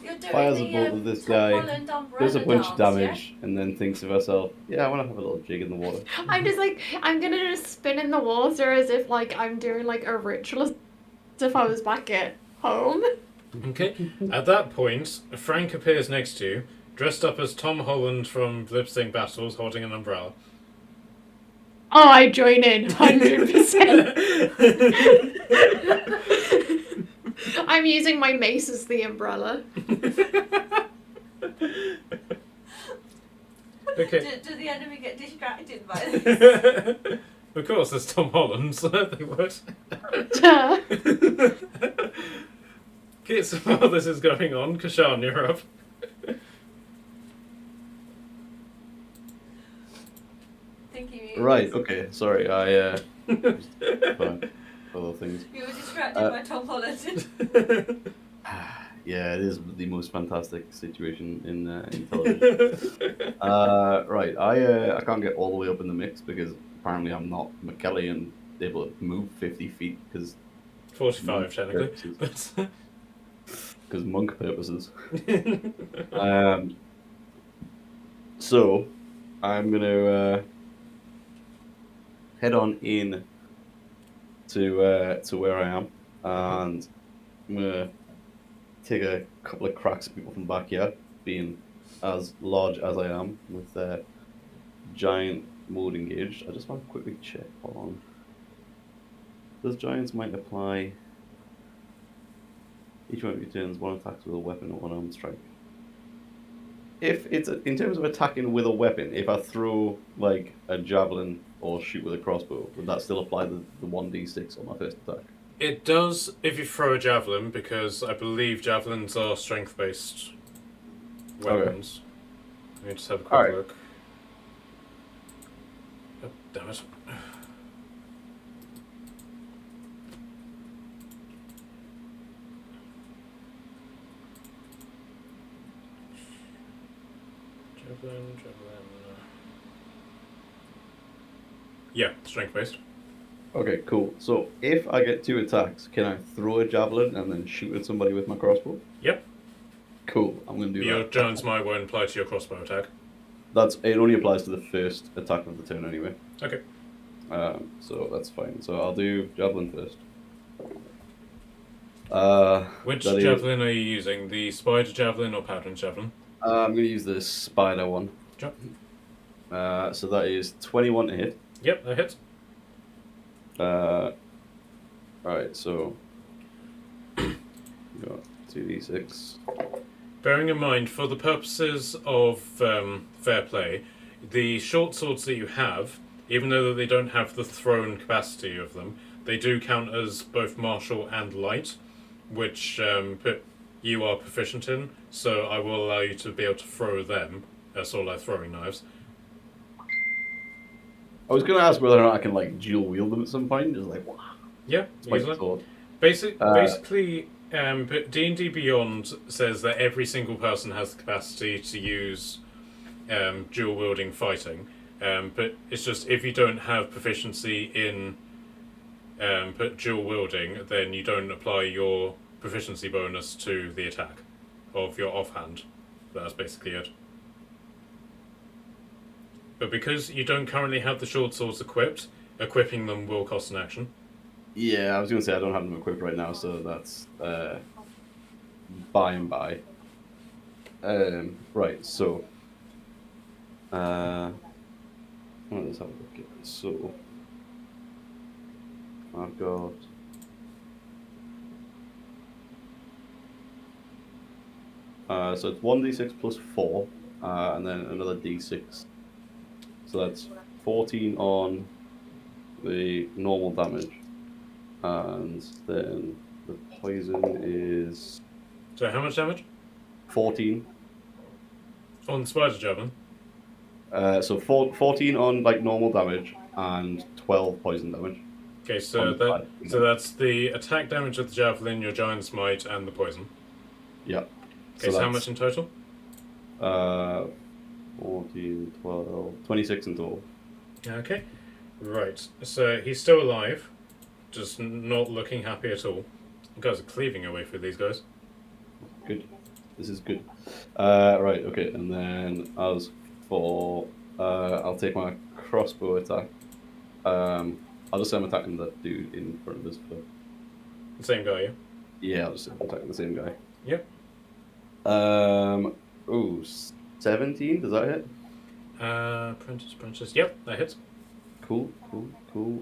You're doing Fires the, a bolt at this Tom guy, Holland does a umbrella bunch of dance, damage, and then thinks to herself, yeah, I want to have a little jig in the water. I'm just like, I'm gonna just spin in the water as if like I'm doing like a ritual, as if I was back at home. Okay. At that point, Frank appears next to you, dressed up as Tom Holland from Lip Sync Battles, holding an umbrella. Oh, I join in, 100%. I'm using my mace as the umbrella. Okay. Do the enemy get distracted by this? Of course, there's Tom Holland, so they would. Okay, so while this is going on, Kashan, you're up. Right, okay, sorry, I, fine, other things. You were distracted by Tom Holland. Yeah, it is the most fantastic situation in television. Right, I can't get all the way up in the mix because apparently I'm not McKelly and able to move 50 feet because 45, technically. Because monk purposes. So, I'm going to head on in to where I am, and I'm going to take a couple of cracks at people from the backyard, being as large as I am, with giant mode engaged. I just want to quickly check. Hold on. Those giants might apply. Each one of your turns, one attacks with a weapon or one armed strike. If it's in terms of attacking with a weapon, if I throw like a javelin or shoot with a crossbow, would that still apply the 1d6 on my first attack? It does if you throw a javelin, because I believe javelins are strength-based weapons. Let me just have a quick look. Oh, damn it. Javelin. Yeah, strength-based. Okay, cool. So if I get 2 attacks, can I throw a javelin and then shoot at somebody with my crossbow? Yep. Cool. I'm gonna do Your that. Jones might won't apply to your crossbow attack. It only applies to the first attack of the turn anyway. Okay. So that's fine. So I'll do javelin first. Which javelin are you using? The spider javelin or pattern javelin? I'm gonna use the spider one. Sure. So that is 21 to hit. Yep, that hits. Alright, so we got 2d6. Bearing in mind, for the purposes of fair play, the short swords that you have, even though they don't have the thrown capacity of them, they do count as both martial and light, which you are proficient in, so I will allow you to be able to throw them, sort of like throwing knives. I was gonna ask whether or not I can like dual wield them at some point, just like wow. Yeah, Spike easily. sword. Basically, But D&D Beyond says that every single person has the capacity to use dual wielding fighting. But it's just if you don't have proficiency in dual wielding, then you don't apply your proficiency bonus to the attack of your offhand. That's basically it. But because you don't currently have the short swords equipped, equipping them will cost an action. Yeah, I was going to say I don't have them equipped right now, so that's by and by. Right, so let's have a look at this. So I've got so it's 1d6 plus 4, and then another d6. So that's 14 on the normal damage, and then the poison is So how much damage? 14. On spider javelin? So 14 on like normal damage and 12 poison damage. Okay, so that's the attack damage of the javelin, your giant smite, and the poison. Yeah. Okay, so how much in total? 14, 12, 26 in total. Okay, right. So he's still alive, just not looking happy at all. You guys are cleaving away for these guys. Good. This is good. Right, okay, and then as for I'll take my crossbow attack. I'll just say I'm attacking that dude in front of us. The same guy, yeah? Yeah, I'll just say I'm attacking the same guy. Yep. Ooh, 17, does that hit? Prentice. Yep, that hits. Cool.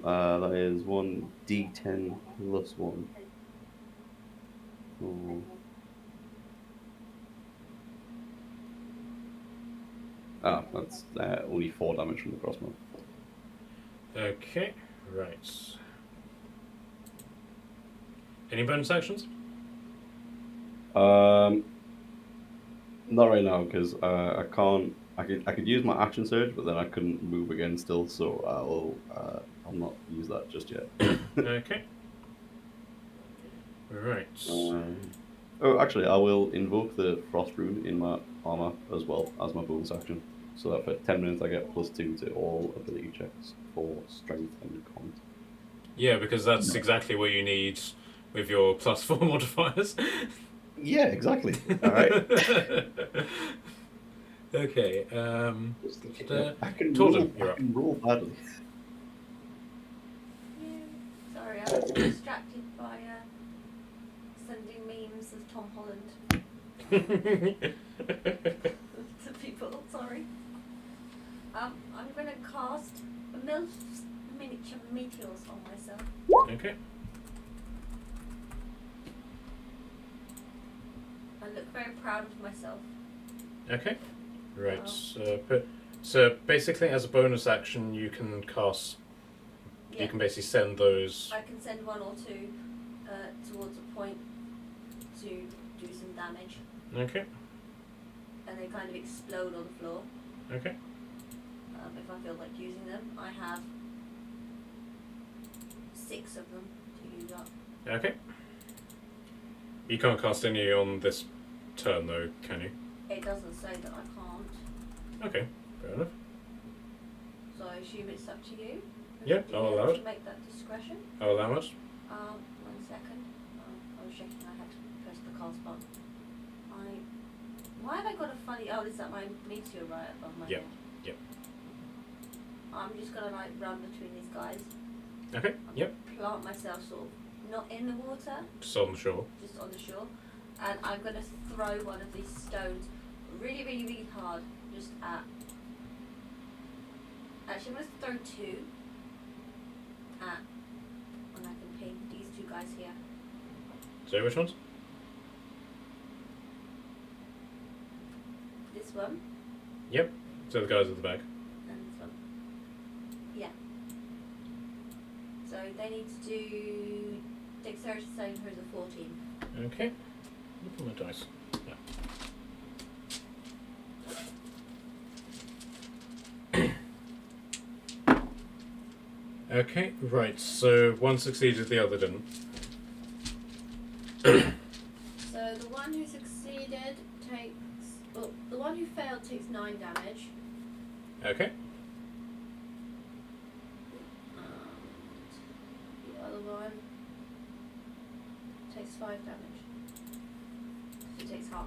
That is 1d10 plus 1. Oh. That's only 4 damage from the crossbow. Okay, right. Any bonus actions? Not right now because I can't. I could use my action surge, but then I couldn't move again still, so I'll not use that just yet. Okay. Right. Oh, actually, I will invoke the frost rune in my armor as well as my bonus action, so that for 10 minutes I get +2 to all ability checks for strength and con. Yeah, because that's exactly what you need with your +4 modifiers. Yeah, exactly. All right. Okay. I can Torden, you're I up. can roll badly. Yeah. Sorry, I was distracted by sending memes of Tom Holland to people. Sorry. I'm gonna cast miniature meteors on myself. Okay. I look very proud of myself. Okay. Right. Wow. So basically, as a bonus action, you can cast. Yeah. You can basically send those. I can send 1 or 2 towards a point to do some damage, Okay. and they kind of explode on the floor. Okay. If I feel like using them, I have 6 of them to use up. Okay. You can't cast any on this turn, though, can you? It doesn't say that I can't, Okay. Fair enough. so I assume it's up to you. Yeah, Do you I'll want allow to it. make that discretion. I'll allow it. 1 second. I was checking I had to press the cast button. Why have I got a funny... Oh, is that my meteor right above my Yep, head? yep. I'm just going to like run between these guys. Okay. Yep. Plant myself sort of not in the water, Just on the shore. just on the shore. And I'm going to throw one of these stones really, really, really hard just at... Actually, I'm going to throw 2 at... And I can ping these 2 guys here. So which ones? This one Yep. So the guys at the back. and this one. Yeah. So they need to do dexterity saving throws of 14. Okay. Look at my dice. Yeah. Okay, right, so one succeeded, the other didn't. one who succeeded takes. Well, the one who failed takes 9 damage. Okay. And the other one takes 5 damage. He takes half.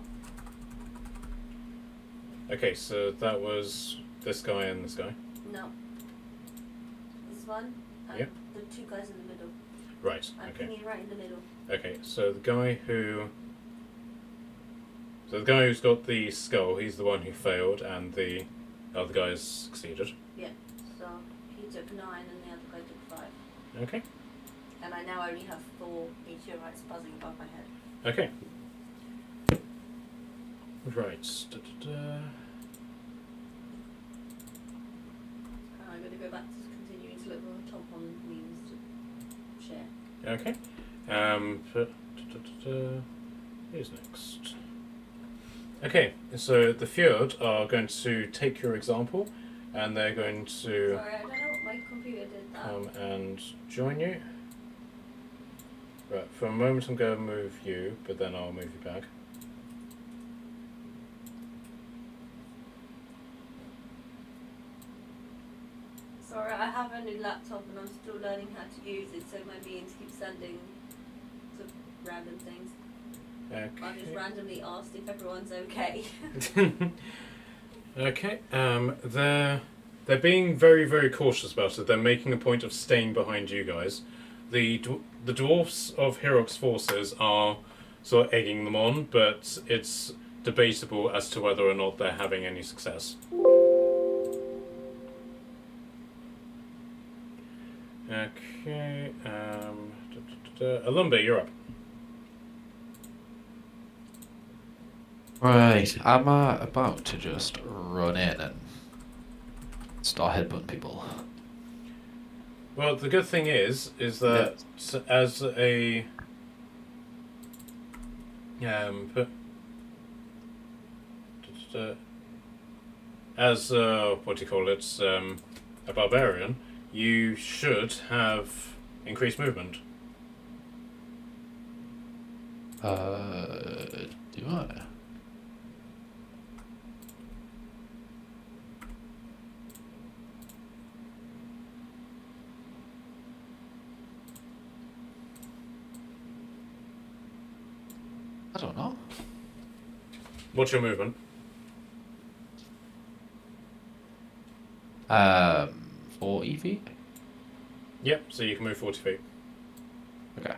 Okay, so that was this guy and this guy. No. This one and Yep. the 2 guys in the middle. Right. I'm Okay. pinging right in the middle. Okay. So the guy who. So the guy who's got the skull, he's the one who failed, and the other guys succeeded. Yeah. So he took 9 and the other guy took 5. Okay. And I now only have 4 meteorites buzzing above my head. Okay. Right. Da-da-da. I'm going to go back to continuing to look for top on means to share. Okay. Da-da-da. Who's next? Okay, so the Fjord are going to take your example, and they're going to Sorry, I don't know what my computer did that. come and join you. Right, for a moment I'm going to move you, but then I'll move you back. Sorry, I have a new laptop and I'm still learning how to use it, so my means keep sending sort of random things. I just Okay. randomly asked if everyone's okay. Okay. They're being very, very cautious about it. They're making a point of staying behind you guys. The dwarfs of Hirok's forces are sort of egging them on, but it's debatable as to whether or not they're having any success. Okay. Alumbe, you're up. Right, I'm about to just run in and start headbutting people. Well, the good thing is that as a what do you call it? A barbarian, you should have increased movement. Do I? I don't know. What's your movement? 40 feet? Yep, so you can move 40 feet. Okay.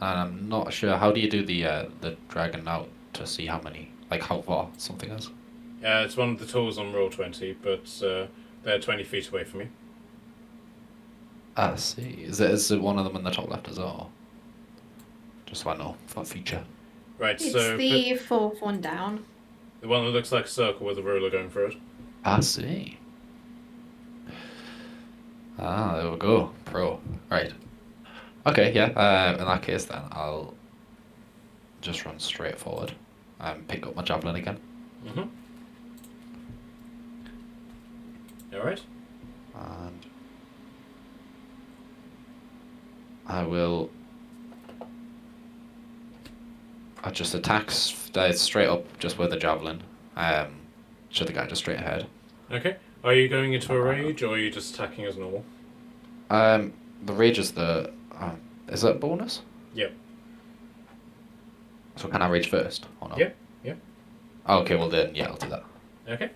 And I'm not sure, how do you do the dragon out to see how many, like how far something is? It's one of the tools on roll 20, but they're 20 feet away from you. I see. Is it one of them in the top left as well? Just so I know, for feature. Right, It's so the fourth one down. the one that looks like a circle with a ruler going through it. I see. Ah, there we go. Pro. Right. Okay, yeah. In that case, then I'll just run straight forward and pick up my javelin again. Mm-hmm. Alright. And I will. I just attack straight up just with the javelin. Should the guy just straight ahead. Okay. Are you going into a rage, or are you just attacking as normal? The rage is the. Is that a bonus? Yep. So can I rage first or not? Yep. Yep. Okay, well then, yeah, I'll do that. Okay.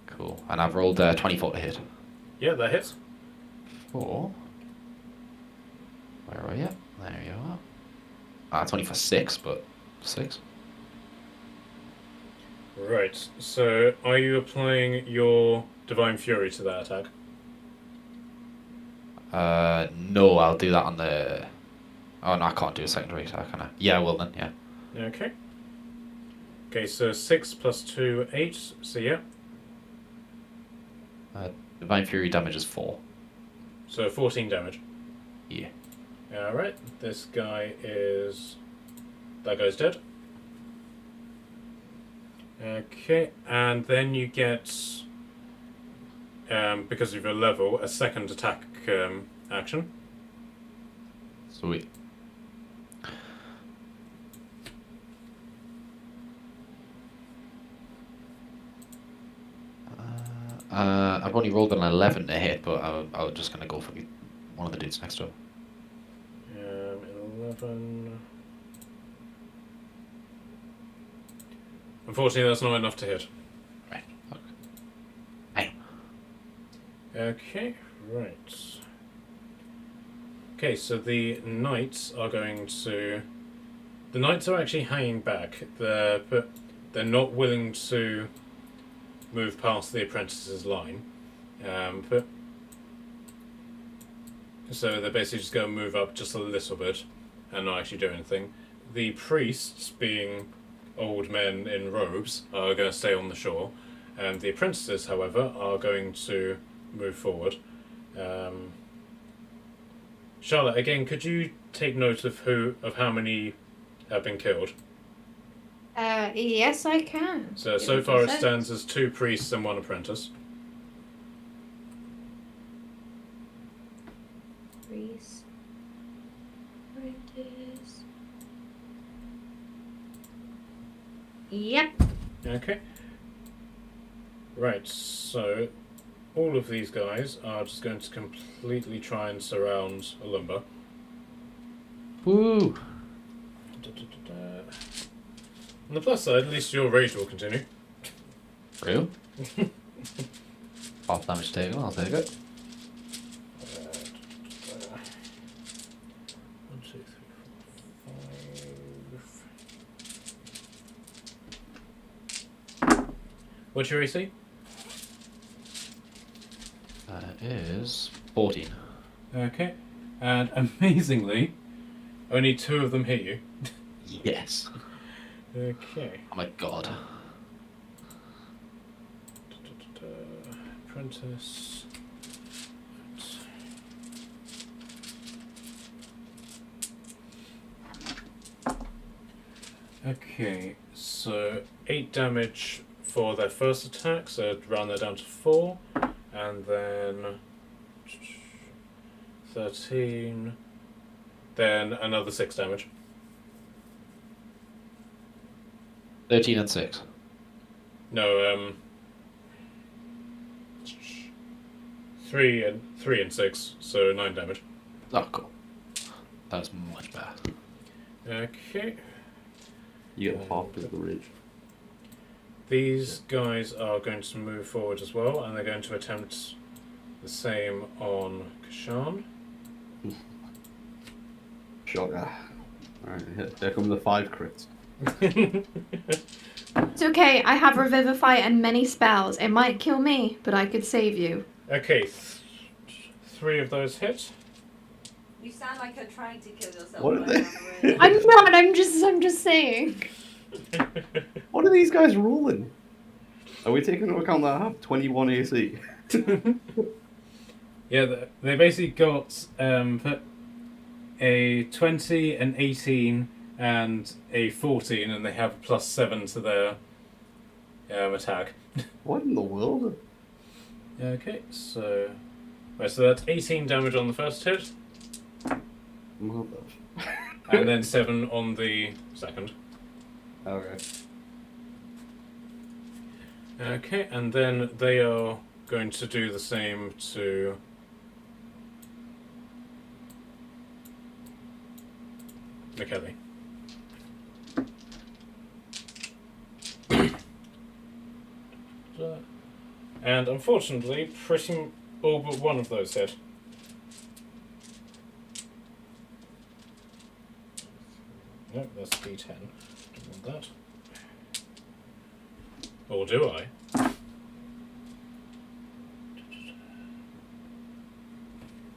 Cool. And I've rolled 24 to hit. Yeah, that hits. 4. Where are you? There you are. It's only for 6, but 6. Right. So, are you applying your Divine Fury to that attack? No, I'll do that on the. Oh no, I can't do a secondary attack, can I? Yeah, I will then. Yeah. Okay. Okay, so 6 plus 2, 8. So, yeah. Divine Fury damage is 4. So, 14 damage. Yeah. Alright. This guy is. That guy's dead. Okay, and then you get, because of your level, a second attack action. Sweet. I've only rolled an 11 to hit, but I was just gonna go for one of the dudes next to him. 11. Unfortunately, that's not enough to hit. Right. Okay. Hey. Okay, right. Okay, so the knights are going to... The knights are actually hanging back. They're not willing to move past the apprentice's line. So they're basically just going to move up just a little bit and not actually do anything. The priests, being old men in robes, are going to stay on the shore. And the apprentices, however, are going to move forward. Charlotte, again, could you take note of how many have been killed? Yes, I can. So Give me far it 2 stands as 2 priests and 1 apprentice. Priest. Apprentice. Yep. Okay. Right, so all of these guys are just going to completely try and surround Olumba. Woo! On the plus side, at least your rage will continue. Real? Half damage taken, I'll take it. 1, 2, 3, 4, 5. What's your AC? That is 14. Okay. And amazingly, only 2 of them hit you. Yes. Okay. Oh my god. Apprentice. Okay, so 8 damage for their first attack, so round that down to 4, and then 13, then another 6 damage. 13 and 6. No, 3 and 6, so 9 damage. Oh, cool. That's much better. Okay. You get half of the rage. These guys are going to move forward as well, and they're going to attempt the same on Kashan. Shocker. Alright, there come the 5 crits. It's okay, I have Revivify and many spells. It might kill me, but I could save you. Okay, 3 of those hit. You sound like you're trying to kill yourself. What are right they- down the road. I'm not, I'm just saying. What are these guys rolling? Are we taking into account that I have 21 AC? Yeah, they basically got a 20, an 18, and a 14, and they have +7 to their attack. What in the world? Okay, so that's 18 damage on the first hit, Mother. and then 7 on the second. Okay. Okay, and then they are going to do the same to McKelly. And unfortunately, pretty all but one of those hit. Nope, that's D10. Don't want that. Or do I?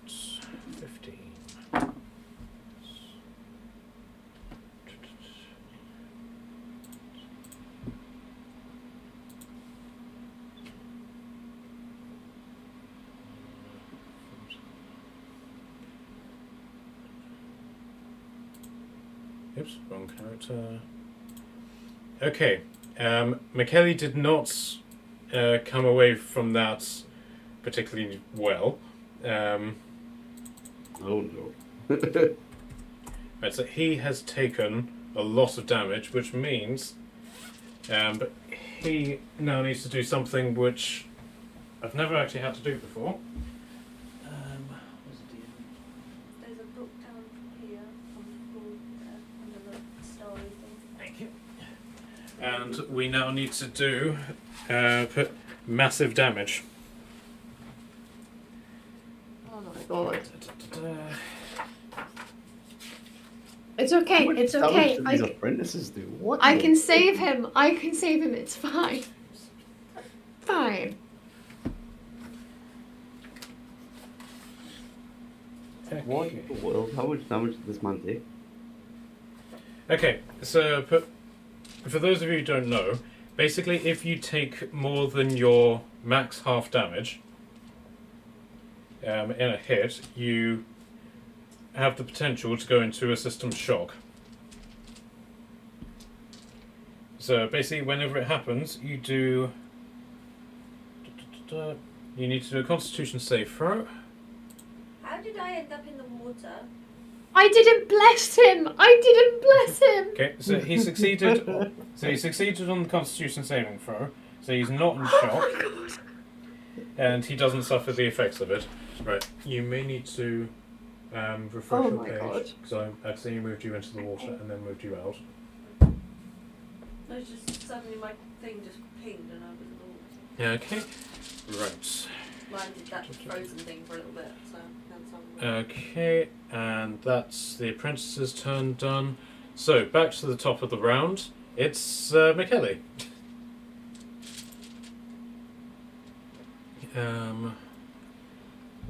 It's 15. Oops, wrong character. Okay, McKelly did not come away from that particularly well. Oh no. Right, so he has taken a lot of damage, which means but he now needs to do something which I've never actually had to do before. There's a book down here on the floor there, under the story thing. Thank you. And we now need to do put massive damage. Oh my god. It's okay, it's How much okay. do these apprentices do? What? I can save him. I can save him. It's fine. Fine. What in the world? How much damage did this man take? Okay, so for those of you who don't know, basically if you take more than your max half damage in a hit, you have the potential to go into a system shock. So basically whenever it happens, you do... You need to do a Constitution save throw. How did I end up in the water? I didn't bless him. I didn't bless him. Okay, so he succeeded. So he succeeded on the Constitution saving throw. So he's not in shock, and he doesn't suffer the effects of it. Right, you may need to refresh Oh your my page God. because I accidentally moved you into the water and then moved you out. No, it's just suddenly my thing just pinged and I was in the water. Yeah. Okay. Right. Mine did that frozen thing for a little bit, so that's all. Okay, and that's the apprentice's turn done. So back to the top of the round. It's McKelly. I'm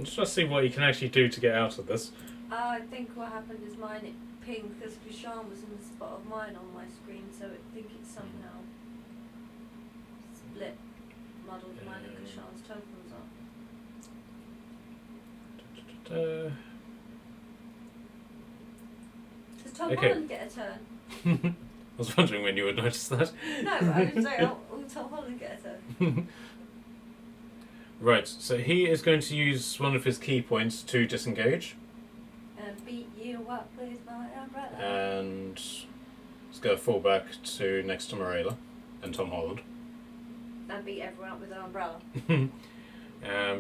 just trying to see what you can actually do to get out of this. I think what happened is mine it pinged because Kushan was in the spot of mine on my screen, so I think it somehow split, muddled mine and Kushan's tokens up. Does Tom Okay. Holland get a turn? I was wondering when you would notice that. No, I didn't say, oh, will Tom Holland get a turn? Right, so he is going to use one of his key points to disengage, And beat you up with my umbrella. and he's going to fall back to next to Morella and Tom Holland. And beat everyone up with an umbrella.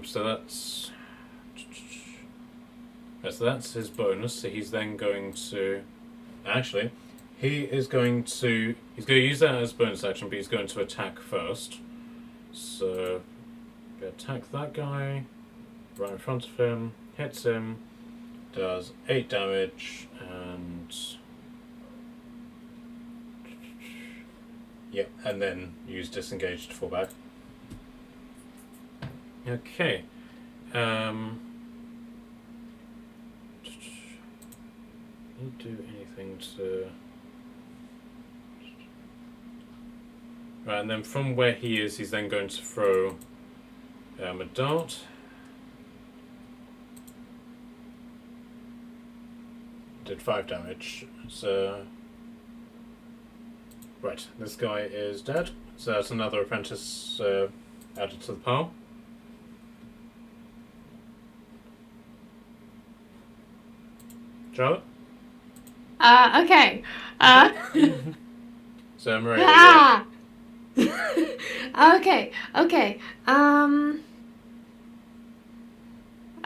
So that's his bonus. So he's then going to he's going to use that as bonus action, but he's going to attack first. So attack that guy right in front of him, hits him, does 8 damage, and and then use disengage to fall back. Okay. Can you do anything to... Right, and then from where he is, he's then going to throw a dart. Did 5 damage. So... Right, this guy is dead. So that's another apprentice added to the pile. Charlotte? Okay. So Maria, yeah. Okay. Okay.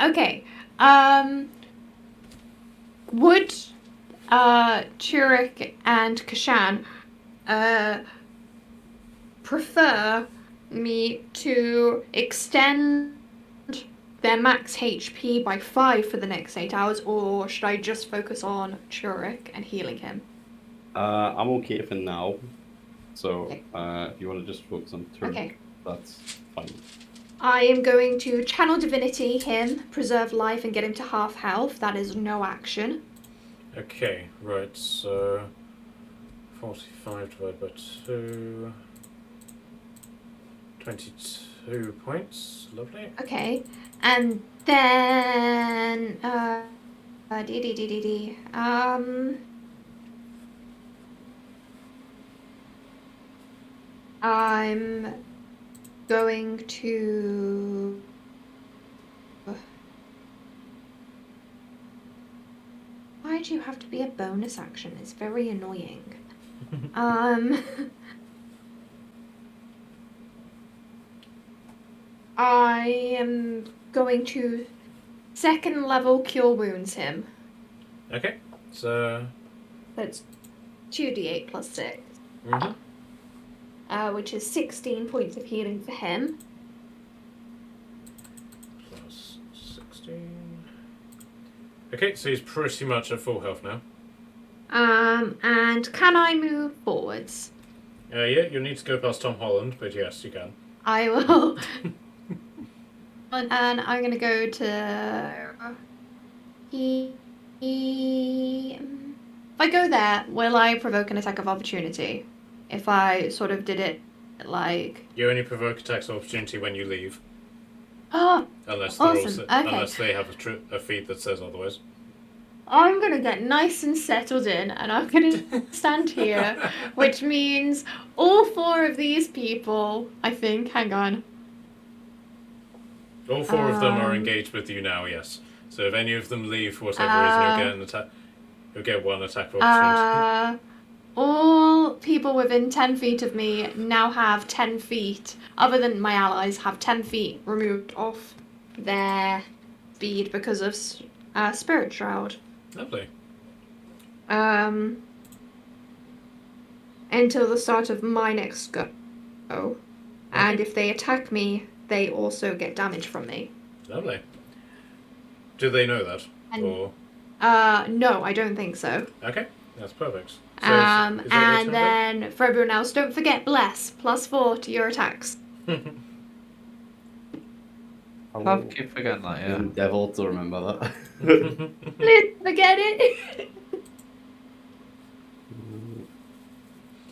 Okay. Would Turek and Kashan prefer me to extend their max HP by 5 for the next 8 hours, or should I just focus on Turek and healing him? I'm okay for now. So Okay. if you want to just focus on Turk, Okay. that's fine. I am going to Channel Divinity him, preserve life, and get him to half health. That is no action. Okay, right, so 45 divided by 2, 22 points, lovely. Okay, and then I'm going to why do you have to be a bonus action? It's very annoying. I am going to second level cure wounds him. Okay, so. That's 2d8 plus 6. Which is 16 points of healing for him. Plus 16. Okay, so he's pretty much at full health now. And can I move forwards? Yeah, you'll need to go past Tom Holland, but yes, you can. I will. And I'm gonna go to. If I go there, will I provoke an attack of opportunity? If I sort of did it like. You only provoke attacks of opportunity when you leave. Oh, Unless they're awesome. Okay. unless they have a feat that says otherwise. I'm gonna get nice and settled in, and I'm gonna stand here, which means all 4 of these people, I think, hang on. All 4 of them are engaged with you now, yes. So if any of them leave for whatever reason, you'll get an attack. You'll get 1 attack of opportunity. All people within 10 feet of me now have 10 feet, other than my allies, have 10 feet removed off their speed because of Spirit Shroud. Lovely. Until the start of my next go. And if they attack me, they also get damage from me. Lovely. Do they know that? And- or... No, I don't think so. Okay, that's perfect. So is And that your turn, then for everyone else, don't forget Bless, +4 to your attacks. I keep forgetting that, yeah. Devil to remember that. Please forget it.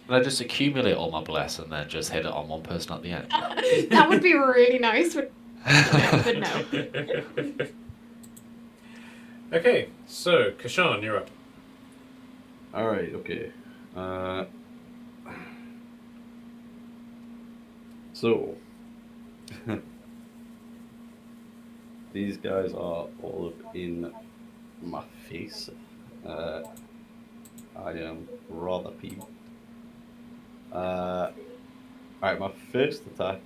Can I just accumulate all my bless and then just hit it on one person at the end? That would be really nice, but no. Okay, so Kashan, you're up. Alright, okay. So, these guys are all up in my face. I am rather peeved. Alright, my first attack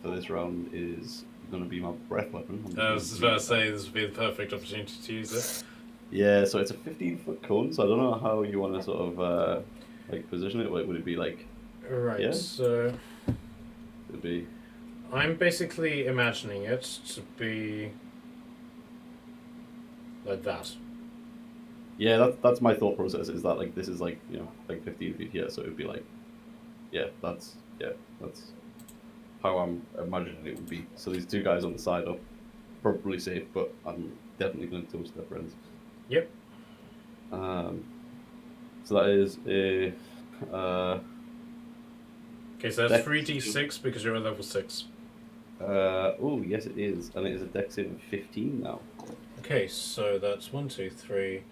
for this round is going to be my breath weapon. I was about to say this would be the perfect opportunity to use it. Yeah, so it's a 15-foot cone, so I don't know how you want to sort of like position it. Would it be like? Right, Yeah. so It'd be. I'm basically imagining it to be like that. Yeah, that's my thought process. Is that like this is like like 15 feet here, so it would be like, that's how I'm imagining it would be. So these 2 guys on the side are probably safe, but I'm definitely going to toast their friends. Yep. So that is a. Okay, so that's 3d6 because you're at level 6. Oh yes, it is, and it is a dex save of 15 now. Okay, so that's 1, 2, 3,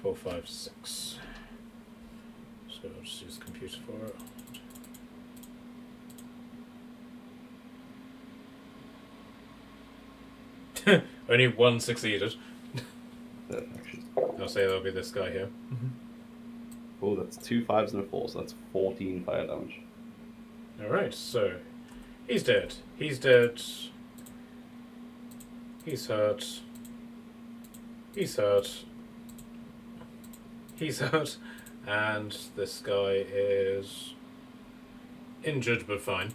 4, 5, 6. So I'll just use the computer for it. Only 1 succeeded. I'll say that'll be this guy here. Oh, that's 2 5s and a 4, so that's 14 fire damage. Alright, so he's dead. He's dead. He's hurt. He's hurt. He's hurt. And this guy is injured but fine.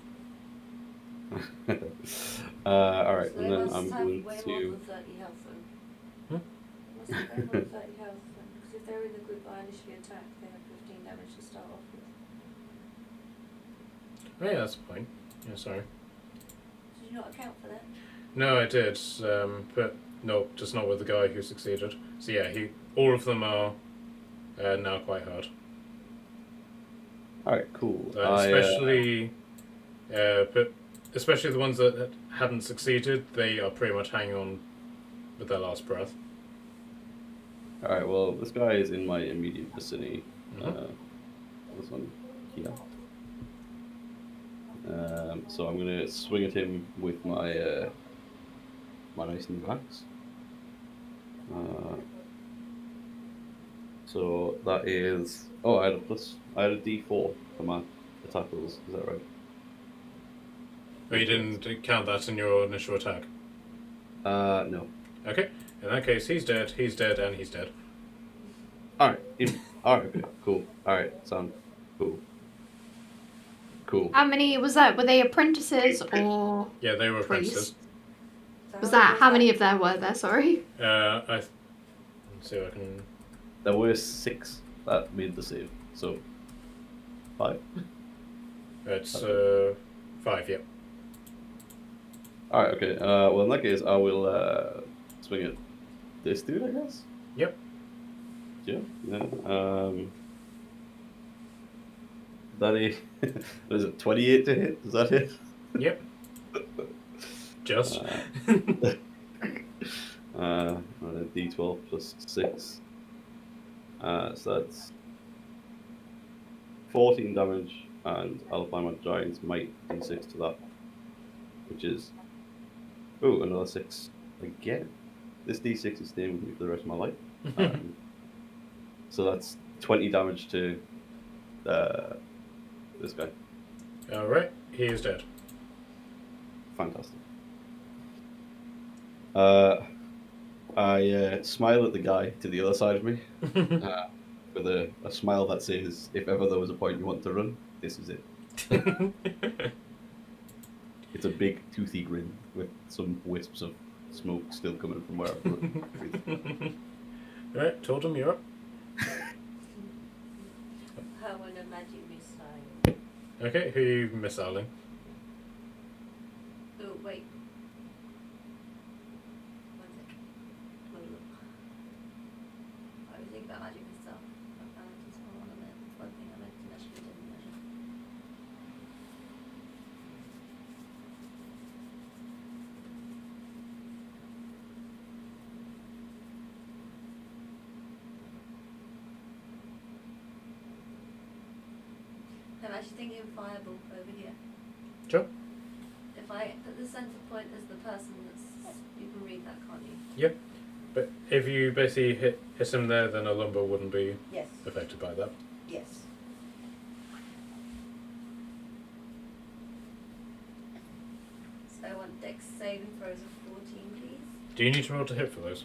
Alright, So and they then must I'm have going way more to. than 30 health then. They must have way more than 30 health then. Because if they're in the group I initially attacked, they have 15 damage to start off with. Oh yeah, that's a point. Yeah, sorry. Did you not account for that? No, I did, but no, just not with the guy who succeeded. So yeah, all of them are now quite hard. Alright, cool. Especially the ones that hadn't succeeded, they are pretty much hanging on with their last breath. Alright, well, this guy is in my immediate vicinity. This one here. So I'm going to swing at him with my my nice new axe. So that is... Oh, I had a D4 for my attack rolls. Is that right? Oh, you didn't count that in your initial attack? No. Okay. In that case, he's dead, and he's dead. Alright. Alright, okay, cool. Alright, sound cool. Cool. How many was that? Were they apprentices or Yeah, they were priests? apprentices. So Was many that how many of there were there? Sorry. Let's see if I can... There were 6 that made the save, so 5. It's 5, yep. Alright, okay. Well, in that case, I will swing at this dude, I guess? Yep. Yeah. That a... what is it, 28 to hit? Is that it? Yep. Just. D12 plus 6. So that's 14 damage, and I'll apply my Giant's Might D6 to that, which is... Oh, another 6 again. This D6 is staying with me for the rest of my life. So that's 20 damage to this guy. Alright, he is dead. Fantastic. I smile at the guy to the other side of me with a smile that says, if ever there was a point you want to run, this is it. It's a big, toothy grin with some wisps of smoke still coming from where I've Alright, Totem, you're up. Her and a magic missile. Okay, who are you missiling? Oh, wait. One sec. One look. I was thinking about magic missile. I found this one on it. One thing I meant to measure, but didn't measure. I'm actually thinking fireball over here. Sure. If I put the center point as the person that's... You can read that, can't you? Yep. But if you basically hit him there, then a lumber wouldn't be Yes. affected by that. Yes. So I want dex saving throws of 14, please. Do you need to roll to hit for those?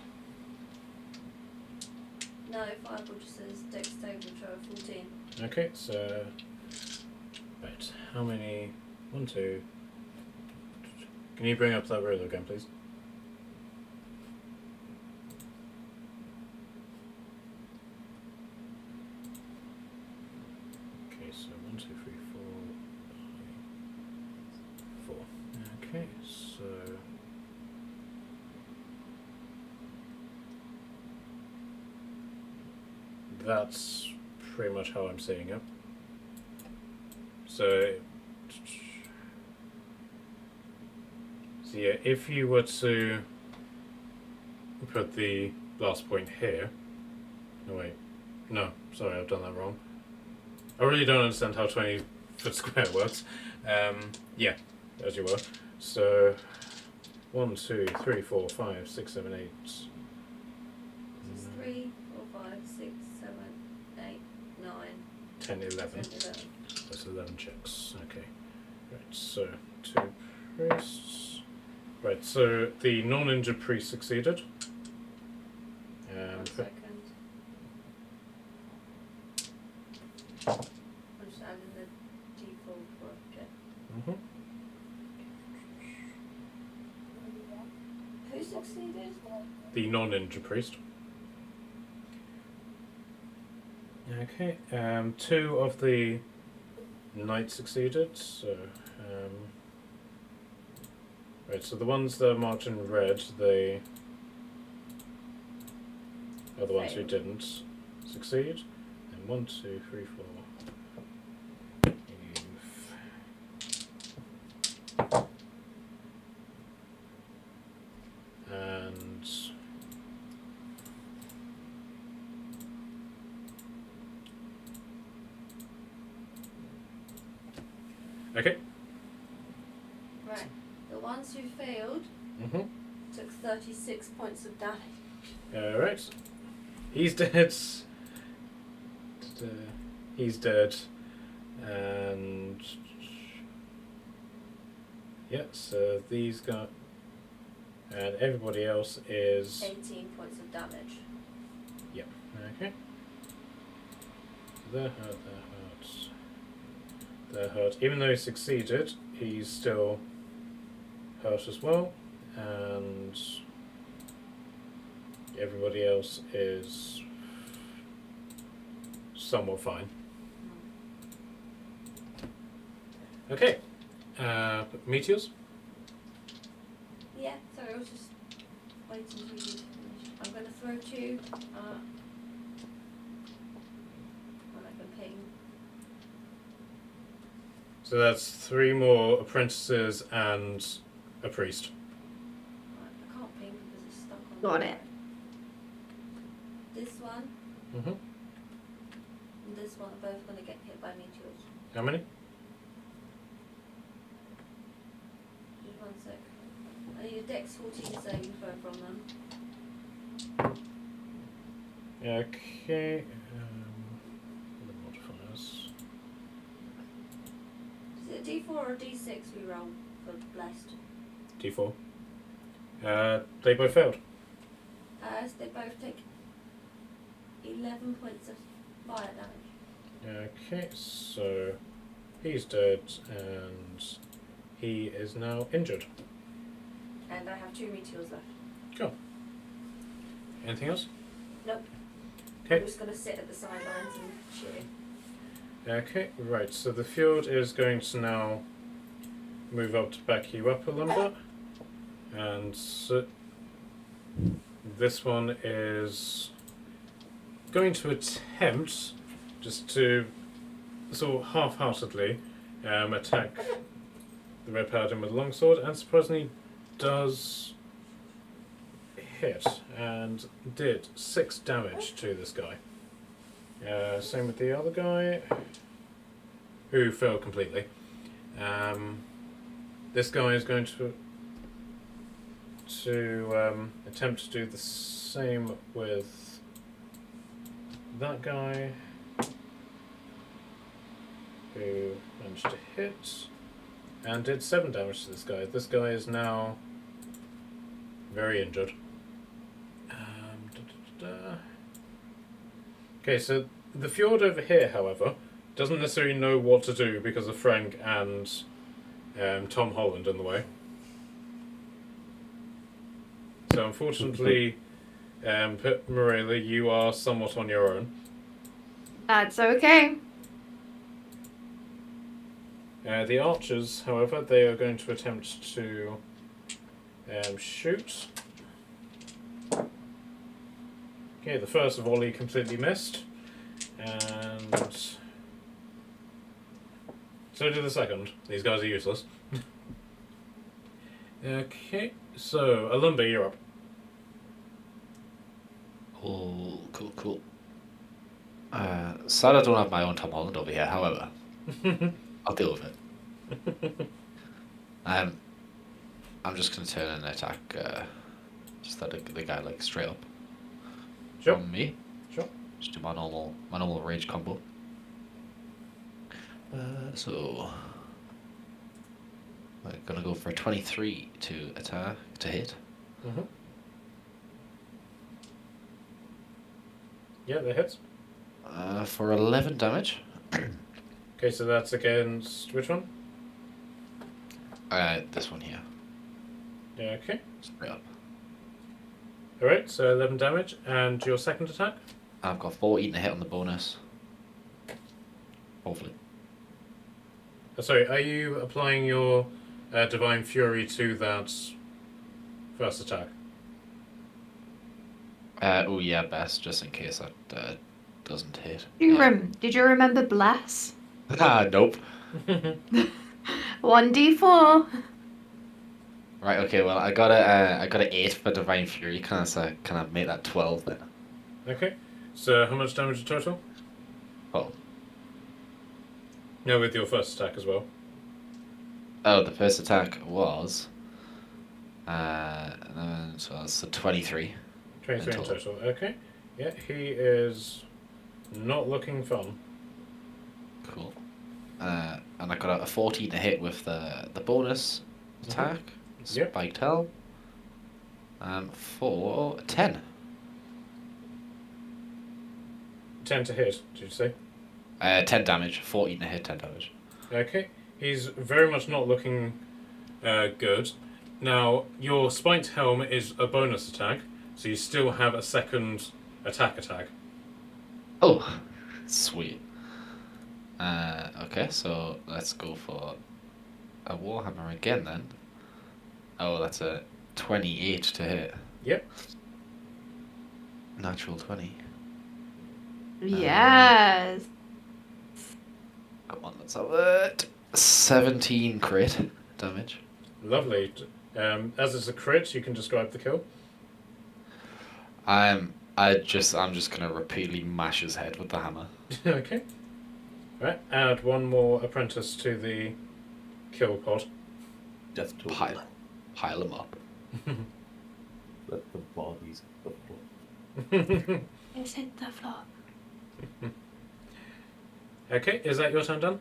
No, fireball just says dex saving throw of 14. Okay, so... Right, how many... 1, 2... Can you bring up that ruler again, please? Okay, so 1, 2, 3, 4, 5, 4. Okay, so... That's pretty much how I'm seeing it. So yeah, if you were to put the blast point here... No, wait. No, sorry, I've done that wrong. I really don't understand how 20 foot square works. Yeah, as you were. So 1, 2, 3, 4, 5, 6, 7, 8. This is 3, 4, 5, 6, 7, 8, 9, 10, 11. 10, 11. That's 11 checks. Okay. Right, so 2 priests. Right, so the non-injured priest succeeded. One second. I'm just adding the default for object. Mm-hmm. Who succeeded? The non-injured priest. Okay, 2 of the knights succeeded, so right, so the ones that are marked in red, they are the ones who Failed. didn't succeed. And 1, 2, 3, 4. And okay. Right. The ones who failed Mm-hmm. took 36 points of damage. Alright. He's dead. He's dead. And Yeah, so these guys and everybody else is 18 points of damage. okay. They're hurt. They're hurt. Even though he succeeded, he's still hurt as well, and everybody else is somewhat fine. Okay. Meteors? Yeah, sorry, I was just waiting for you to finish. I'm going to throw 2 when I can ping. So that's 3 more apprentices and a priest. Right, I can't ping because it's stuck on. Got the it. rope. This one Mm-hmm. and this one are both going to get hit by meteors. How many? Just 1 sec. I need a dex 14 saving throw from them. Okay. The modifiers. Is it a d4 or a d6 we roll for blessed? D4. They both failed. So they both take 11 points of fire damage. Okay, so he's dead and he is now injured. And I have 2 meteors left. Cool. Anything else? Nope. Okay. I'm just going to sit at the sidelines and cheer. Okay, right, so the field is going to now move up to back you up a little bit. And so this one is going to attempt just to sort of half-heartedly attack the Red Paladin with a longsword, and surprisingly does hit and did 6 damage to this guy. Same with the other guy, who failed completely. This guy is going to attempt to do the same with that guy, who managed to hit and did 7 damage to this guy. This guy is now very injured. Okay, so the fjord over here, however, doesn't necessarily know what to do because of Frank and Tom Holland in the way. So unfortunately, Morella, you are somewhat on your own. That's okay. The archers, however, they are going to attempt to shoot. Okay, the first volley completely missed, and so did the second. These guys are useless. Okay, so Alumba, you're up. Oh, cool. Sad I don't have my own Tom Holland over here, however. I'll deal with it. I'm just gonna turn and attack just the guy like straight up. Sure. From me. Sure. Just do my normal rage combo. So I'm gonna go for a 23 to attack to hit. Mm-hmm. Yeah, that hits. For 11 damage. Okay, so that's against which one? This one here. Yeah, okay. Straight up. Alright, so 11 damage, and your second attack? I've got 14 to hit on the bonus. Hopefully. Sorry, are you applying your Divine Fury to that first attack? Oh yeah, best, just in case that doesn't hit. Did you remember bless? Nope. 1d4. Right, okay, well I got a 8 for Divine Fury, can I make that 12 then? Okay, so how much damage in total? Oh. No, with your first attack as well. Oh, the first attack was so that's a 23. 23 in total, okay. Yeah, he is not looking fun. Cool. And I got a 14 to hit with the bonus, attack. Yep. Spiked helm. For 10. 10 to hit, did you say? 10 damage. 14 to hit, 10 damage. Okay. He's very much not looking good. Now, your spiked helm is a bonus attack, so you still have a second attack. Oh, sweet. Okay, so let's go for a Warhammer again then. Oh, that's a 28 to hit. Yep. Natural 20. Yes. Come on, let's have it. 17 crit damage. Lovely. As it's a crit, you can describe the kill. I'm just gonna repeatedly mash his head with the hammer. Okay. Right. Add one more apprentice to the kill pod. Death to Pile him up. Let the bodies hit the floor. It's hit the floor. Okay. Is that your turn done?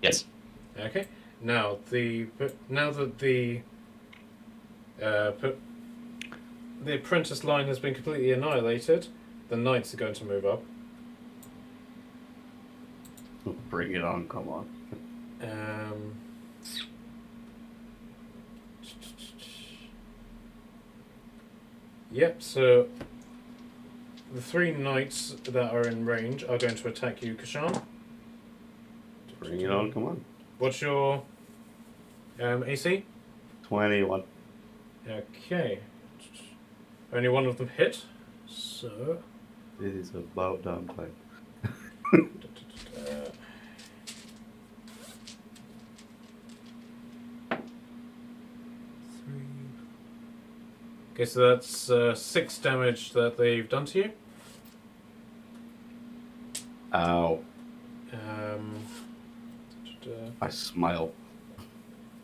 Yes. Okay. Now that the apprentice line has been completely annihilated, the knights are going to move up. Bring it on, come on. Yep, so the 3 knights that are in range are going to attack you, Kashan. Bring it on, come on. What's your AC? 21. Okay. Only one of them hit, so... It is about damn time. Okay, so that's 6 damage that they've done to you. Ow. Uh, I smile.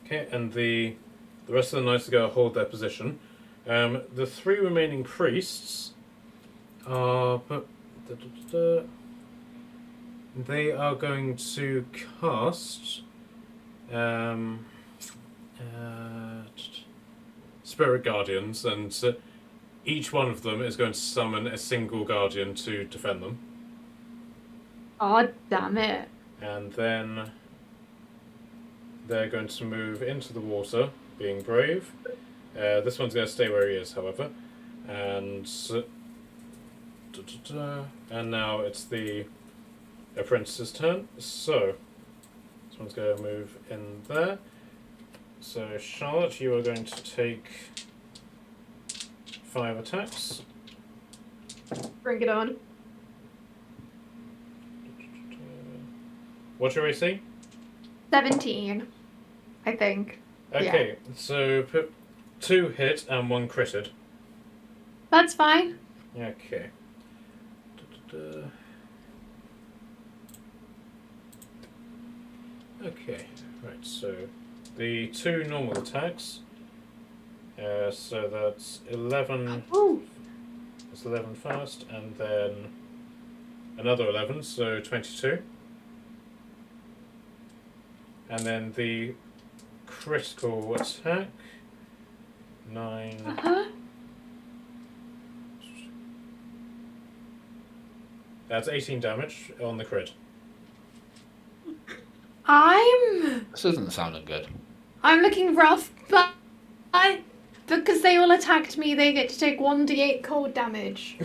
Okay, and the rest of the knights are going to hold their position. The 3 remaining priests are... They are going to cast... Spirit Guardians, and each one of them is going to summon a single Guardian to defend them. Oh, damn it. And then they're going to move into the water, being brave. This one's going to stay where he is, however. And now it's the apprentice's turn. So this one's going to move in there. So Charlotte, you are going to take 5 attacks. Bring it on. What's your AC? 17, I think. Okay, so put 2 hit and 1 critted. That's fine. Okay. Okay, right, so the 2 normal attacks. So that's 11. Ooh. That's 11 first, and then another 11, so 22. And then the critical attack, 9. Uh-huh. That's 18 damage on the crit. This isn't sounding good. I'm looking rough, but because they all attacked me, they get to take 1d8 cold damage.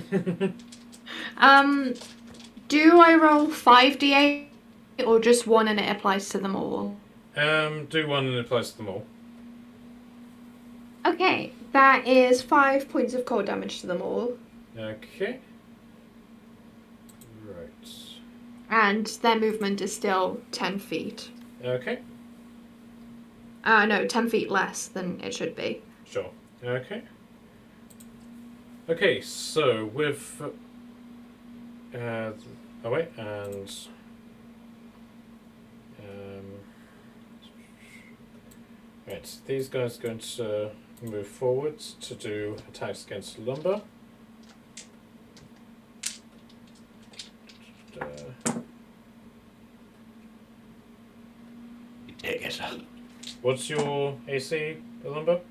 Do I roll 5d8 or just 1 and it applies to them all? Do 1 and it applies to them all. Okay, that is 5 points of cold damage to them all. Okay. Right. And their movement is still 10 feet. Okay. No, 10 feet less than it should be. Sure. Okay. Okay, so with... oh wait, and... right, these guys are going to move forwards to do attacks against lumber. Take it. What's your AC, Palumbo?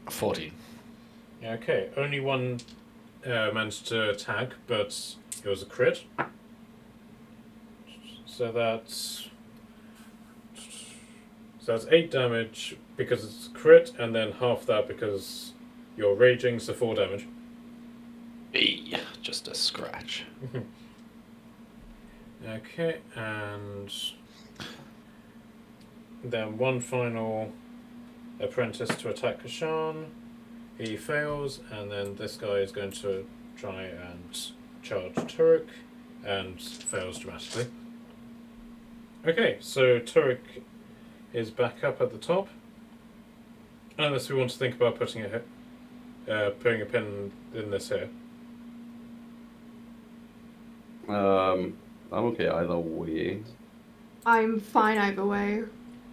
14. Okay, only one managed to attack, but it was a crit. So that's 8 damage because it's a crit, and then half that because you're raging, so 4 damage. B. Just a scratch. Okay, and then one final apprentice to attack Kashan. He fails, and then this guy is going to try and charge Turek, and fails dramatically. Okay, so Turek is back up at the top. Unless we want to think about putting a pin in this here. I'm okay either way. I'm fine either way.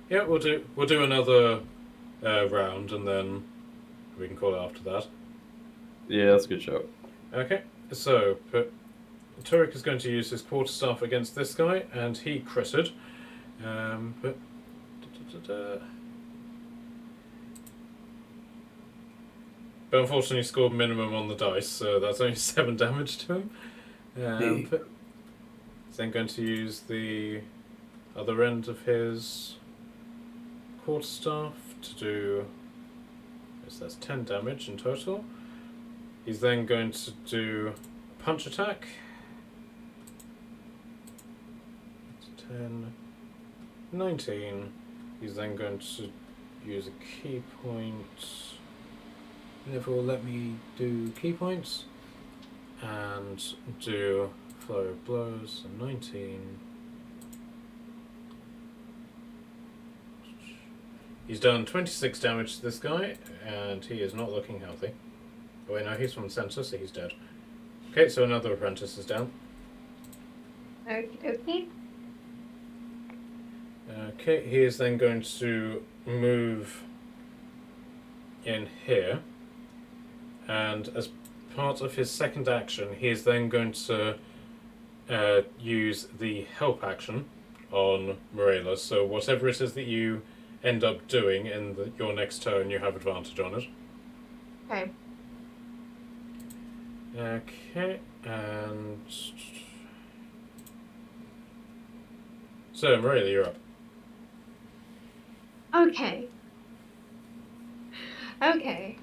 Yeah, we'll do another round, and then we can call it after that. Yeah, that's a good shout. Okay, so Turek is going to use his quarterstaff against this guy, and he critted. But unfortunately scored minimum on the dice, so that's only 7 damage to him. But he's then going to use the other end of his quarterstaff to do. So that's 10 damage in total. He's then going to do a punch attack. 10, 19. He's then going to use a key point. Never will let me do key points. And do flow of blows. So 19. He's done 26 damage to this guy, and he is not looking healthy. Oh wait, no, he's from the center, so he's dead. Okay, so another apprentice is down. Okay. Okay, he is then going to move in here, and as part of his second action, he is then going to use the help action on Morela. So whatever it is that you end up doing in your next turn, you have advantage on it. Okay. Okay, and so Morela, you're up. Okay. Okay.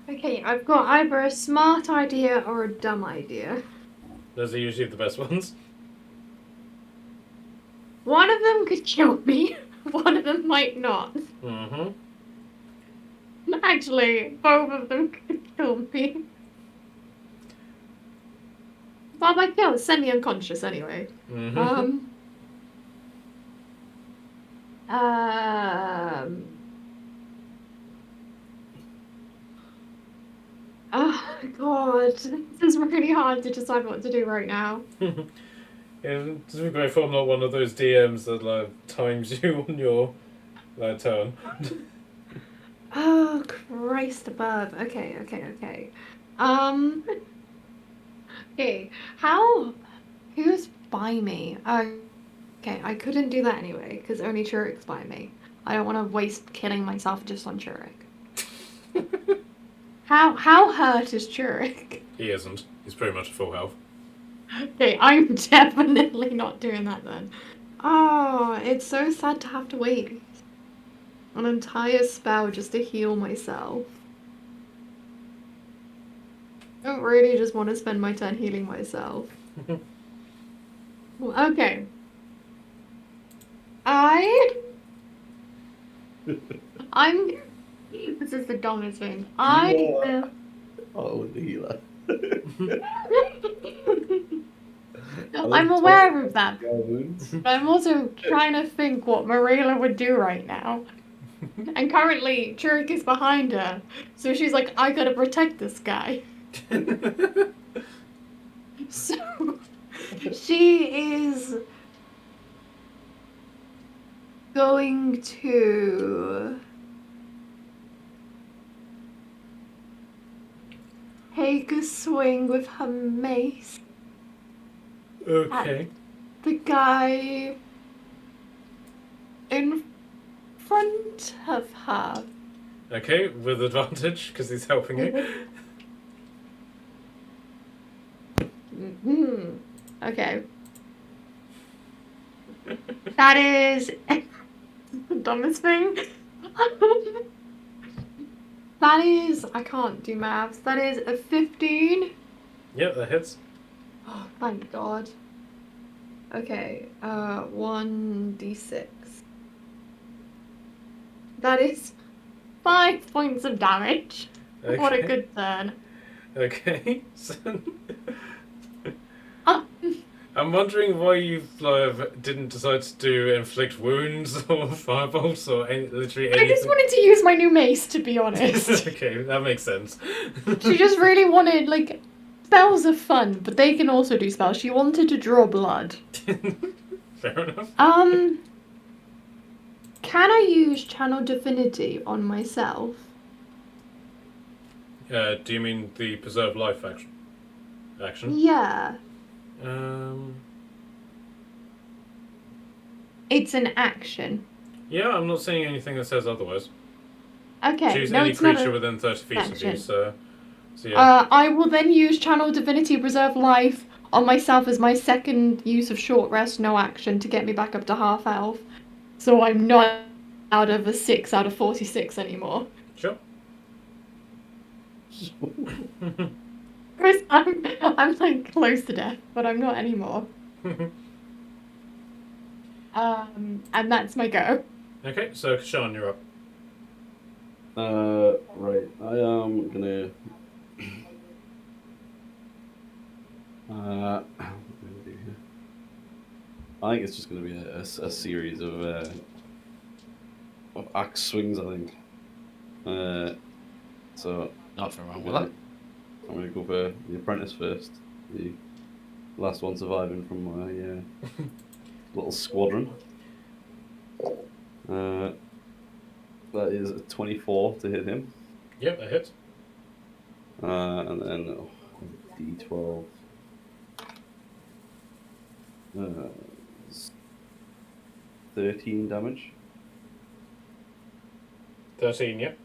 Okay, I've got either a smart idea or a dumb idea. Those are usually the best ones. One of them could kill me. One of them might not. Mm-hmm. Actually, both of them could kill me. Well, by kill, it's semi-unconscious anyway. Mm-hmm. Oh god, this is really hard to decide what to do right now. Yeah, to be grateful I'm not one of those DMs that times you on your turn. Oh Christ above. Okay. Okay. Who's by me? Okay, I couldn't do that anyway, because only Churek's by me. I don't want to waste killing myself just on Churek. How hurt is Churek? He isn't. He's pretty much full health. Okay, I'm definitely not doing that then. Oh, it's so sad to have to wait an entire spell just to heal myself. I don't really just want to spend my turn healing myself. Well, okay. This is the dumbest thing. Oh, the healer. I'm aware of that, Wounds. but I'm also trying to think what Marilla would do right now. And currently, Churek is behind her, so she's like, I gotta protect this guy. So, she is going to take a swing with her mace. Okay. The guy in front of her. Okay, with advantage because he's helping you. Okay. That is the dumbest thing. That is, I can't do maths. That is a 15. Yep, that hits. Oh, thank God. Okay, 1d6. That is 5 points of damage. Okay. What a good turn. Okay. So, Uh, I'm wondering why you didn't decide to do inflict wounds or firebolts or literally I anything. just wanted to use my new mace, to be honest. Okay, that makes sense. She just really wanted, like, spells are fun, but they can also do spells. She wanted to draw blood. Fair enough. Can I use Channel Divinity on myself? Do you mean the preserve life action? Yeah. It's an action. Yeah, I'm not seeing anything that says otherwise. Okay, Choose no, any it's not creature a within 30 feet of you, action. so yeah. I will then use Channel Divinity Preserve Life on myself as my second use of short rest, no action, to get me back up to half health. So I'm not out of a 6 out of 46 anymore. Sure. Because I'm like close to death, but I'm not anymore. And that's my go. Okay, so Sean, you're up. Right. I am gonna. What am I gonna do here? I think it's just gonna be a series of axe swings. I think. So Nothing wrong I'm with gonna, that. I'm gonna go for the apprentice first. The last one surviving from my little squadron. That is a 24 to hit him. Yep, that hits. And then D12. 13 damage. 13, yep.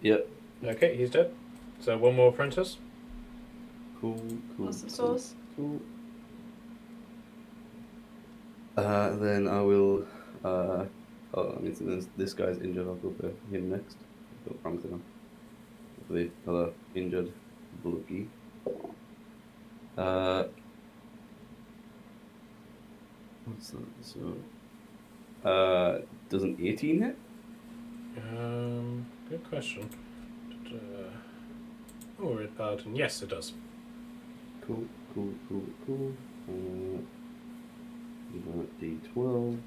Yep. Okay, he's dead. So one more apprentice. Cool. What's the source? Cool. Then I will. Since this guy's injured, I'll go for him next. Go for the other injured Blookie. What's that? So, does an 18 hit? Good question. Oh, Red Paladin. Yes, it does. Cool. D12.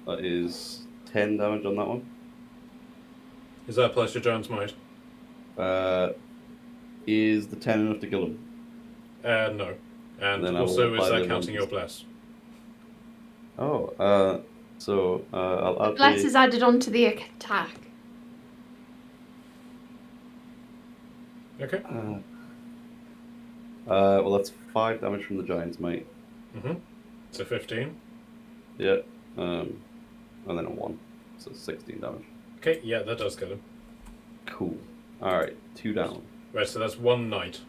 That is 10 damage on that one. Is that plus your Giant's Might? Is the 10 enough to kill him? No. And Then I will also, is apply that the counting your ones. bless? Oh, so I'll add Bless the... is added onto the attack. Okay. Well, that's 5 damage from the Giant's Might. So 15. Yeah. And then a 1. So 16 damage. Okay, yeah, that does kill him. Cool. Alright, 2 down. Right, so that's one knight.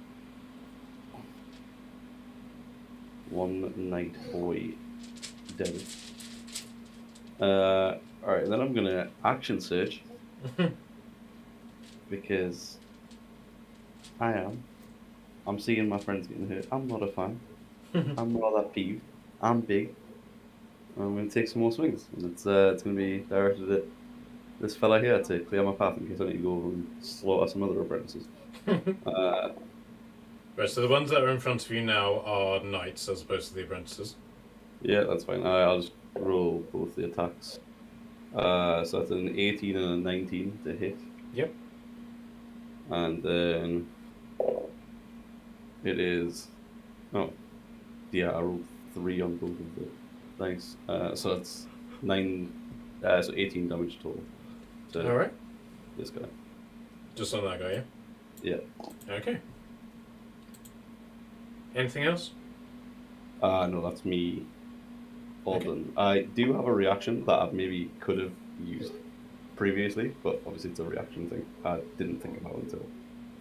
1 knight boy dead. Alright, then I'm gonna action search. Because I'm seeing my friends getting hurt. I'm not a fan. I'm not that peeved. I'm big. I'm gonna take some more swings. And it's gonna be directed at this fella here to clear my path in case I need to go over and slaughter some other apprentices. Right, so the ones that are in front of you now are knights as opposed to the apprentices. Yeah, that's fine. I'll just roll both the attacks. So that's an 18 and a 19 to hit. Yep. And then it is... Oh, yeah, I rolled 3 on both of the dice. So that's 18 damage total. To Alright. this guy. Just on that guy, yeah? Yeah. Okay. Anything else? No, that's me. All Okay. done. I do have a reaction that I maybe could have used previously, but obviously it's a reaction thing. I didn't think about until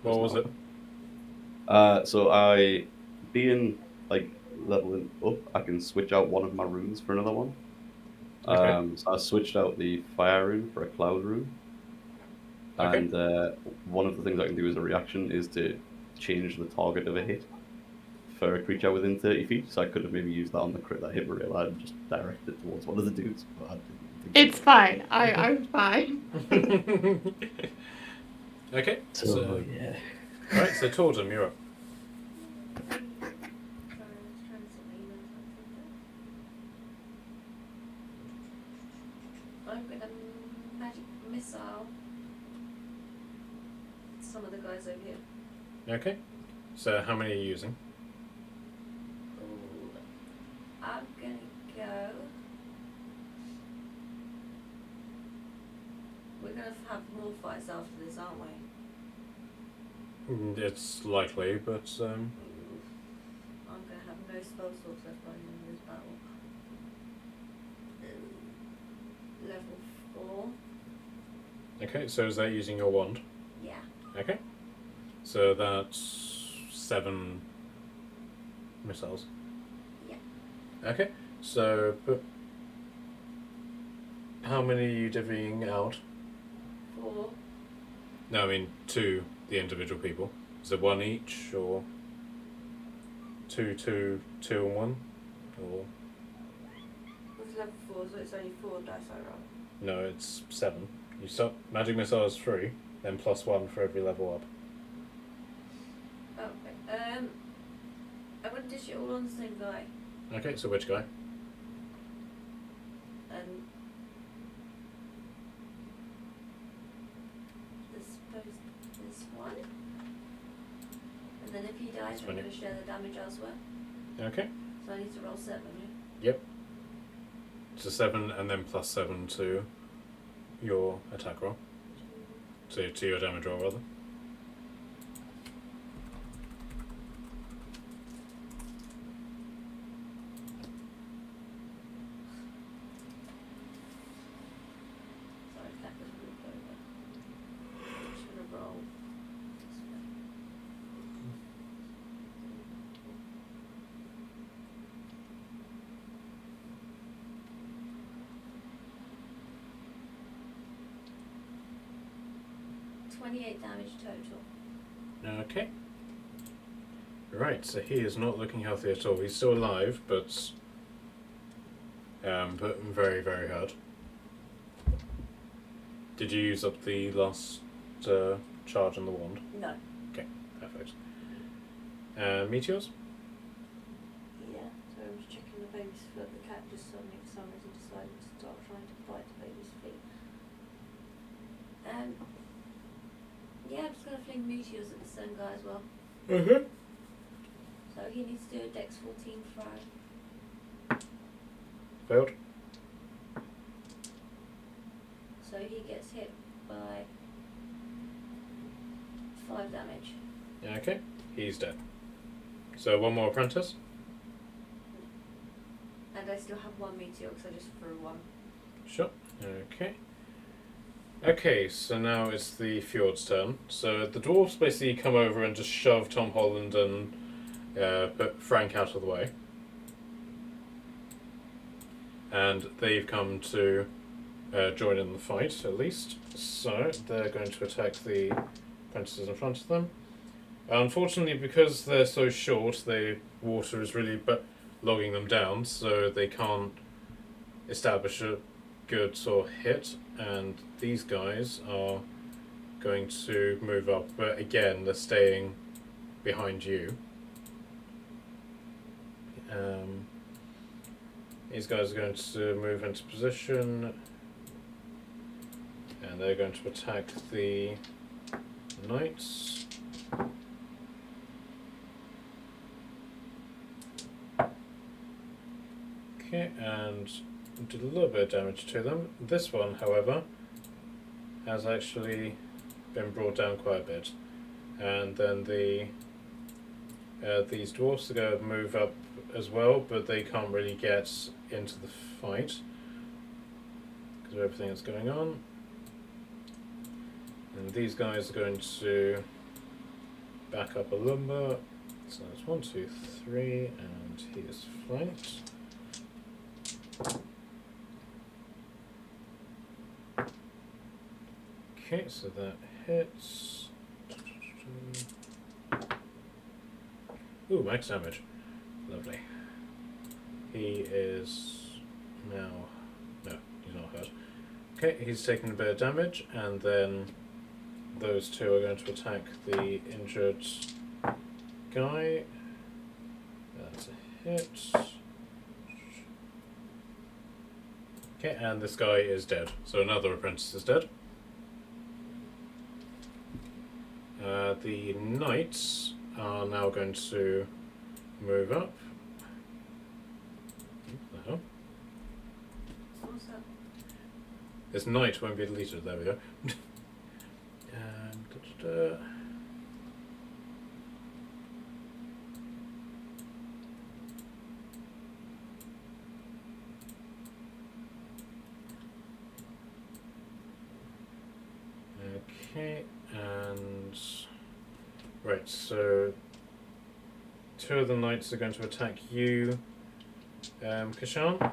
What just was now. it? So I, being like leveling up, I can switch out one of my runes for another one. Okay. So I switched out the fire rune for a cloud rune, Okay. and one of the things I can do as a reaction is to change the target of a hit for a creature within 30 feet. So I could have maybe used that on the crit that hit real. I'd just direct it towards one of the dudes, but I didn't think It's about fine. I'm fine. Okay. it. So yeah. Right. So Tordum, you're up. Trying to sort my emails out. I'm gonna magic missile some of the guys over here. Okay. So how many are you using? Ooh. I'm gonna go. We're gonna have more fights after this, aren't we? It's likely, but I'm gonna have no spell sorts left by the end of this battle. Level 4. okay. So is that using your wand? Yeah. Okay. So that's 7 missiles. Yeah. Okay. So, but how many are you divvying out? 4. No, I mean to the individual people. Is it 1 each, or 2, 2, 2 and 1, or What's level 4? So it's only 4 dice I roll. no? It's 7. You start magic missile is 3, then +1 for every level up. Okay. I would dish it all on the same guy. Okay. So which guy? And I suppose this one. And then if he dies, I'm 20. going to share the damage elsewhere. Okay. So I need to roll 7, yeah? Yep. So 7 and then +7 to your attack roll. So to your damage roll rather. Sorry, that was moved over. I'm just going to roll this way. $28 damage total. Okay. Right, so he is not looking healthy at all. He's still alive, but very, very hurt. Did you use up the last charge on the wand? No. Okay, perfect. Meteors? Yeah, so I was checking the baby's foot. The cat just suddenly, for some reason, decided to start trying to bite the baby's feet. Yeah, I'm just going to fling meteors at the same guy as well. Mm-hmm. So he needs to do a dex 14 throw. Failed. So he gets hit by 5 damage. Yeah, okay. He's dead. So one more apprentice. And I still have 1 meteor because I just threw 1. Sure. Okay. Okay, so now it's the Fjord's turn. So the dwarves basically come over and just shove Tom Holland and put Frank out of the way. And they've come to join in the fight, at least. So they're going to attack the apprentices in front of them. Unfortunately, because they're so short, the water is really logging them down, so they can't establish a good sort of hit. And these guys are going to move up, but again, they're staying behind you. These guys are going to move into position, and they're going to attack the knights. Okay, and did a little bit of damage to them. This one, however, has actually been brought down quite a bit. And then these dwarfs are going to move up as well, but they can't really get into the fight because of everything that's going on. And these guys are going to back up a lumber. So that's 1, 2, 3, and he is flanked. Okay, so that hits. Ooh, max damage. Lovely. He is now... No, he's not hurt. Okay, he's taken a bit of damage, and then those two are going to attack the injured guy. That's a hit. Okay, and this guy is dead. So another apprentice is dead. The knights are now going to move up. What the hell? What's that? This knight won't be deleted. There we go. And da-da-da. Okay, and right, so two of the knights are going to attack you, Kashan.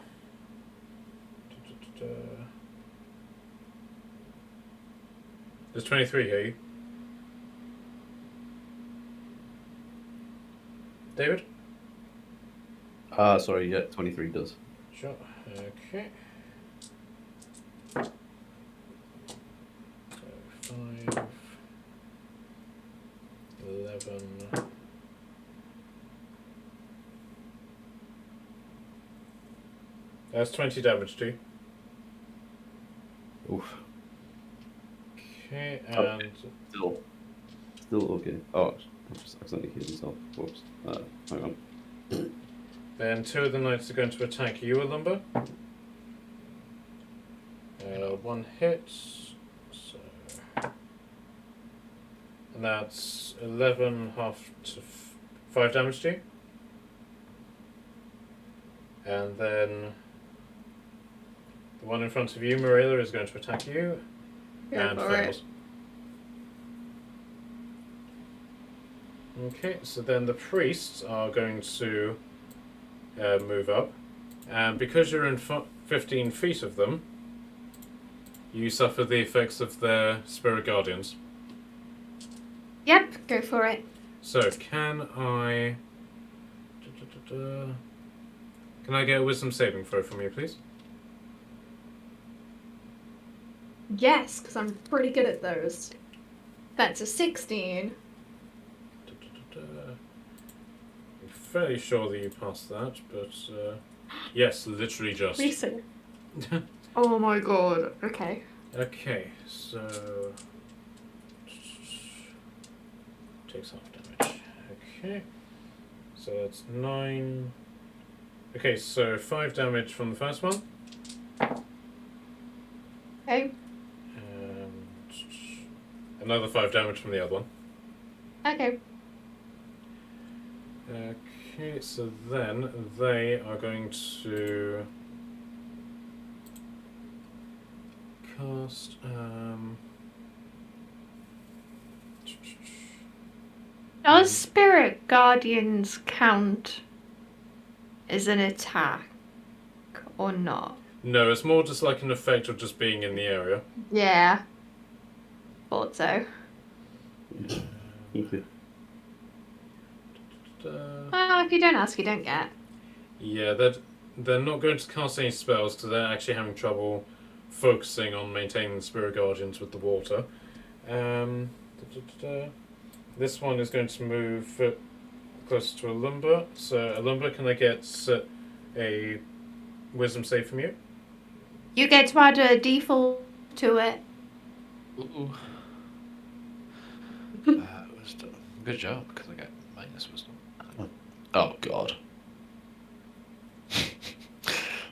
There's 23 here. You. David? Sorry, yeah, 23 does. Sure. Okay. So 5, 11. That's 20 damage to you. Oof. Okay, and Okay. Still okay. Oh, I just accidentally hit myself. Whoops. Hang on. then two of the knights are going to attack you, Alumba. One hit. So, and that's 11, half to 5 damage to you. And then the one in front of you, Marilla, is going to attack you. And fails. Okay, so then the priests are going to move up. And because you're in 15 feet of them, you suffer the effects of their spirit guardians. Yep, go for it. So, can I... Can I get a wisdom saving throw from you, please? Yes, because I'm pretty good at those. That's a 16. I'm fairly sure that you passed that, but yes, literally just. Recent. Oh my god. Okay. Okay, so takes half damage. Okay, so that's 9. Okay, so 5 damage from the first one. Okay. And another 5 damage from the other one. Okay. Okay, so then they are going to cast. Does Spirit Guardians count as an attack or not? No, it's more just like an effect of just being in the area. Yeah. Thought so. Okay. Well, if you don't ask, you don't get. Yeah, they're not going to cast any spells because they're actually having trouble focusing on maintaining the spirit guardians with the water. This one is going to move closer to Alumba. So, Alumba, can I get a wisdom save from you? You get to add a default to it. Ooh. Wisdom. Good job, because I get minus wisdom. Oh, God.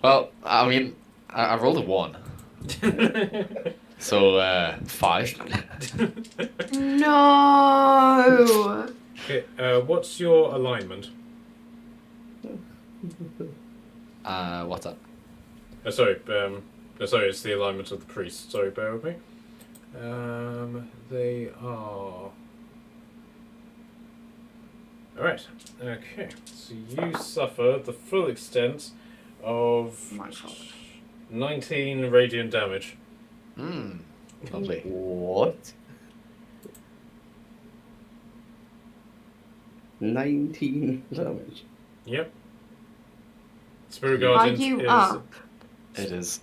Well, I mean, I rolled a 1. So, 5. No. Okay, what's your alignment? What's that? Sorry, sorry, it's the alignment of the priest. Sorry, bear with me. They are. Alright, okay. So you suffer the full extent of 19 radiant damage. Hmm. Lovely. What? 19 damage. Yep. Spirit Are Guardians you is. up? It is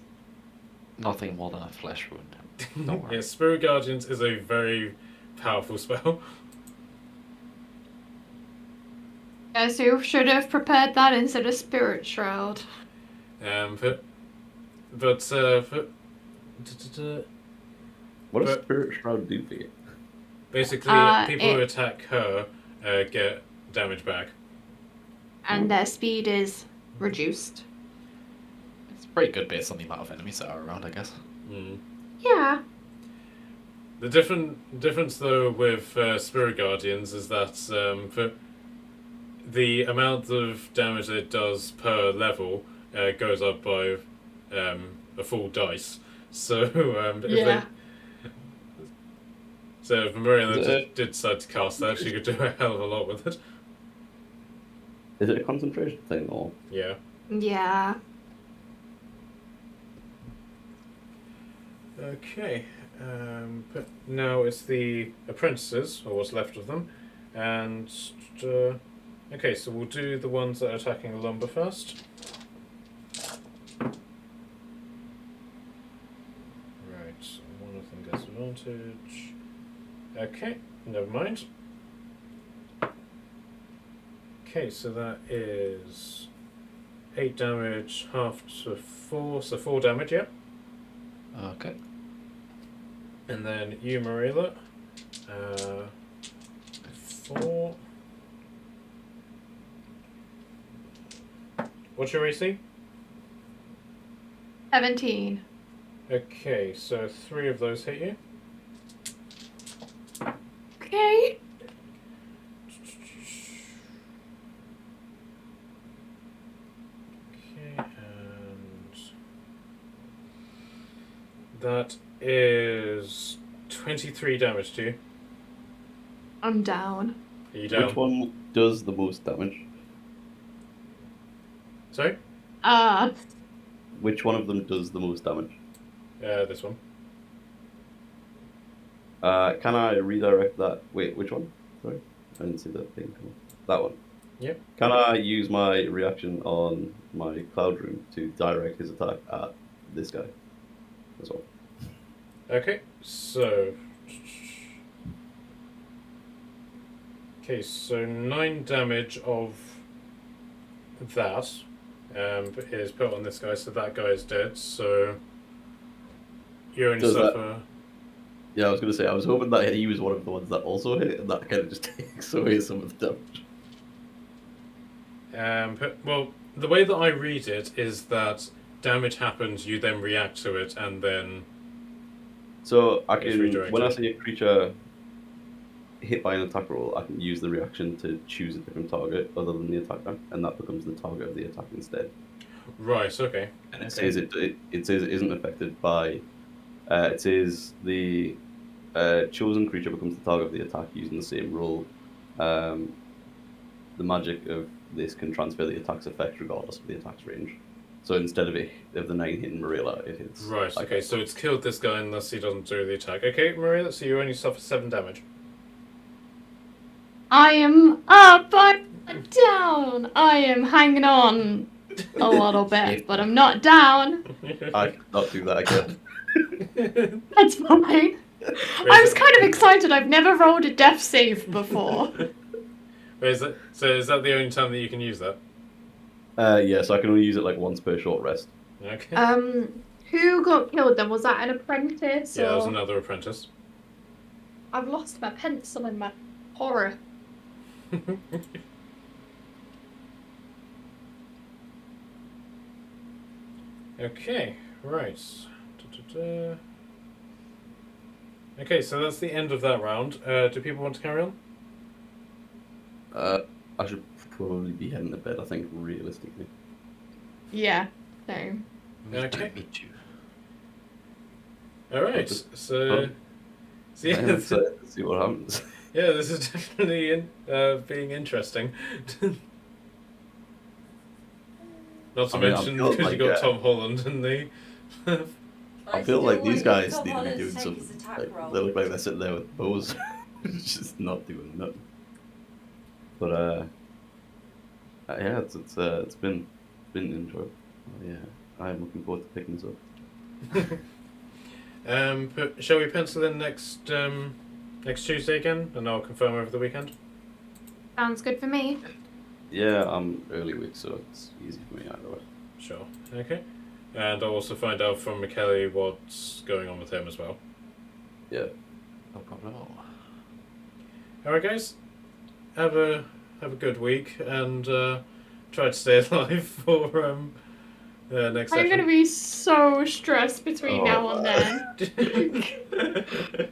nothing more than a flesh wound. Don't worry. Yeah, Spirit Guardians is a very powerful spell. Yes, you should have prepared that instead of Spirit Shroud. But What does But- Spirit Shroud do for you? basically, people who it- attack her get damage back. And their speed is reduced. It's pretty good based on the amount of enemies that are around, I guess. Mm. Yeah. The difference though with Spirit Guardians is that for the amount of damage it does per level goes up by a full dice. So if Marilla did decide to cast that, she could do a hell of a lot with it. Is it a concentration thing or? Yeah. Yeah. Okay. But now it's the apprentices, or what's left of them, and okay, so we'll do the ones that are attacking the lumber first. Right, so one of them gets advantage. Okay, never mind. Okay, so that is 8 damage, half to 4, so 4 damage, yeah. Okay. And then you, Marilla, 4. What's your AC? 17. Okay, so 3 of those hit you. Okay. Okay, and that is 23 damage to you. I'm down. Are you down? Which one does the most damage? Sorry? Which one of them does the most damage? This one. Can I redirect that? Wait, which one? Sorry, I didn't see that thing come up. That one. Yep. Can I use my reaction on my Cloud Room to direct his attack at this guy as well? Okay, so. Okay, so 9 damage of that is put on this guy, so that guy is dead, so. You only Does that- suffer. Yeah, I was going to say, I was hoping that he was one of the ones that also hit, and that kind of just takes away some of the damage. Well, the way that I read it is that damage happens, you then react to it, and then. So I It's can, redirected. when I see a creature hit by an attack roll, I can use the reaction to choose a different target other than the attacker, and that becomes the target of the attack instead. Right, okay. And it says it says it isn't affected by. It says the chosen creature becomes the target of the attack using the same roll. The magic of this can transfer the attack's effect regardless of the attack's range. So instead of the 9 hitting Marilla, it hits. Right, like okay, so it's killed this guy unless he doesn't do the attack. Okay, Maria, so you only suffer 7 damage. I am up. I'm down. I am hanging on a little bit, but I'm not down. I cannot do that again. That's fine. I was kind of excited. I've never rolled a death save before. Wait, is that the only time that you can use that? Yeah, so I can only use it like once per short rest. Okay. Who got killed then? Was that an apprentice? Yeah, or... that was another apprentice. I've lost my pencil in my horror. Okay, right. Da-da-da. Okay, so that's the end of that round. Do people want to carry on? I should probably be heading to bed, I think, realistically. Yeah, same. Okay. Me too. All right. Just- So yeah, Let's see what happens. yeah, this is definitely being interesting. Not to I mean, I mention feel because you like, got Tom Holland in the. I feel like these guys Tom need to be Holland doing take some. his attack Like, roll. they look like they're sitting there with bows, just not doing nothing. But yeah, it's been enjoyable. Yeah, I'm looking forward to picking this up. But shall we pencil in next Tuesday again, and I'll confirm over the weekend. Sounds good for me. Yeah, I'm early week, so it's easy for me either way. Sure. Okay. And I'll also find out from McKelly what's going on with him as well. Yeah. No problem. Alright, guys. Have a good week and try to stay alive for next I'm session. gonna be so stressed between Oh. now and then.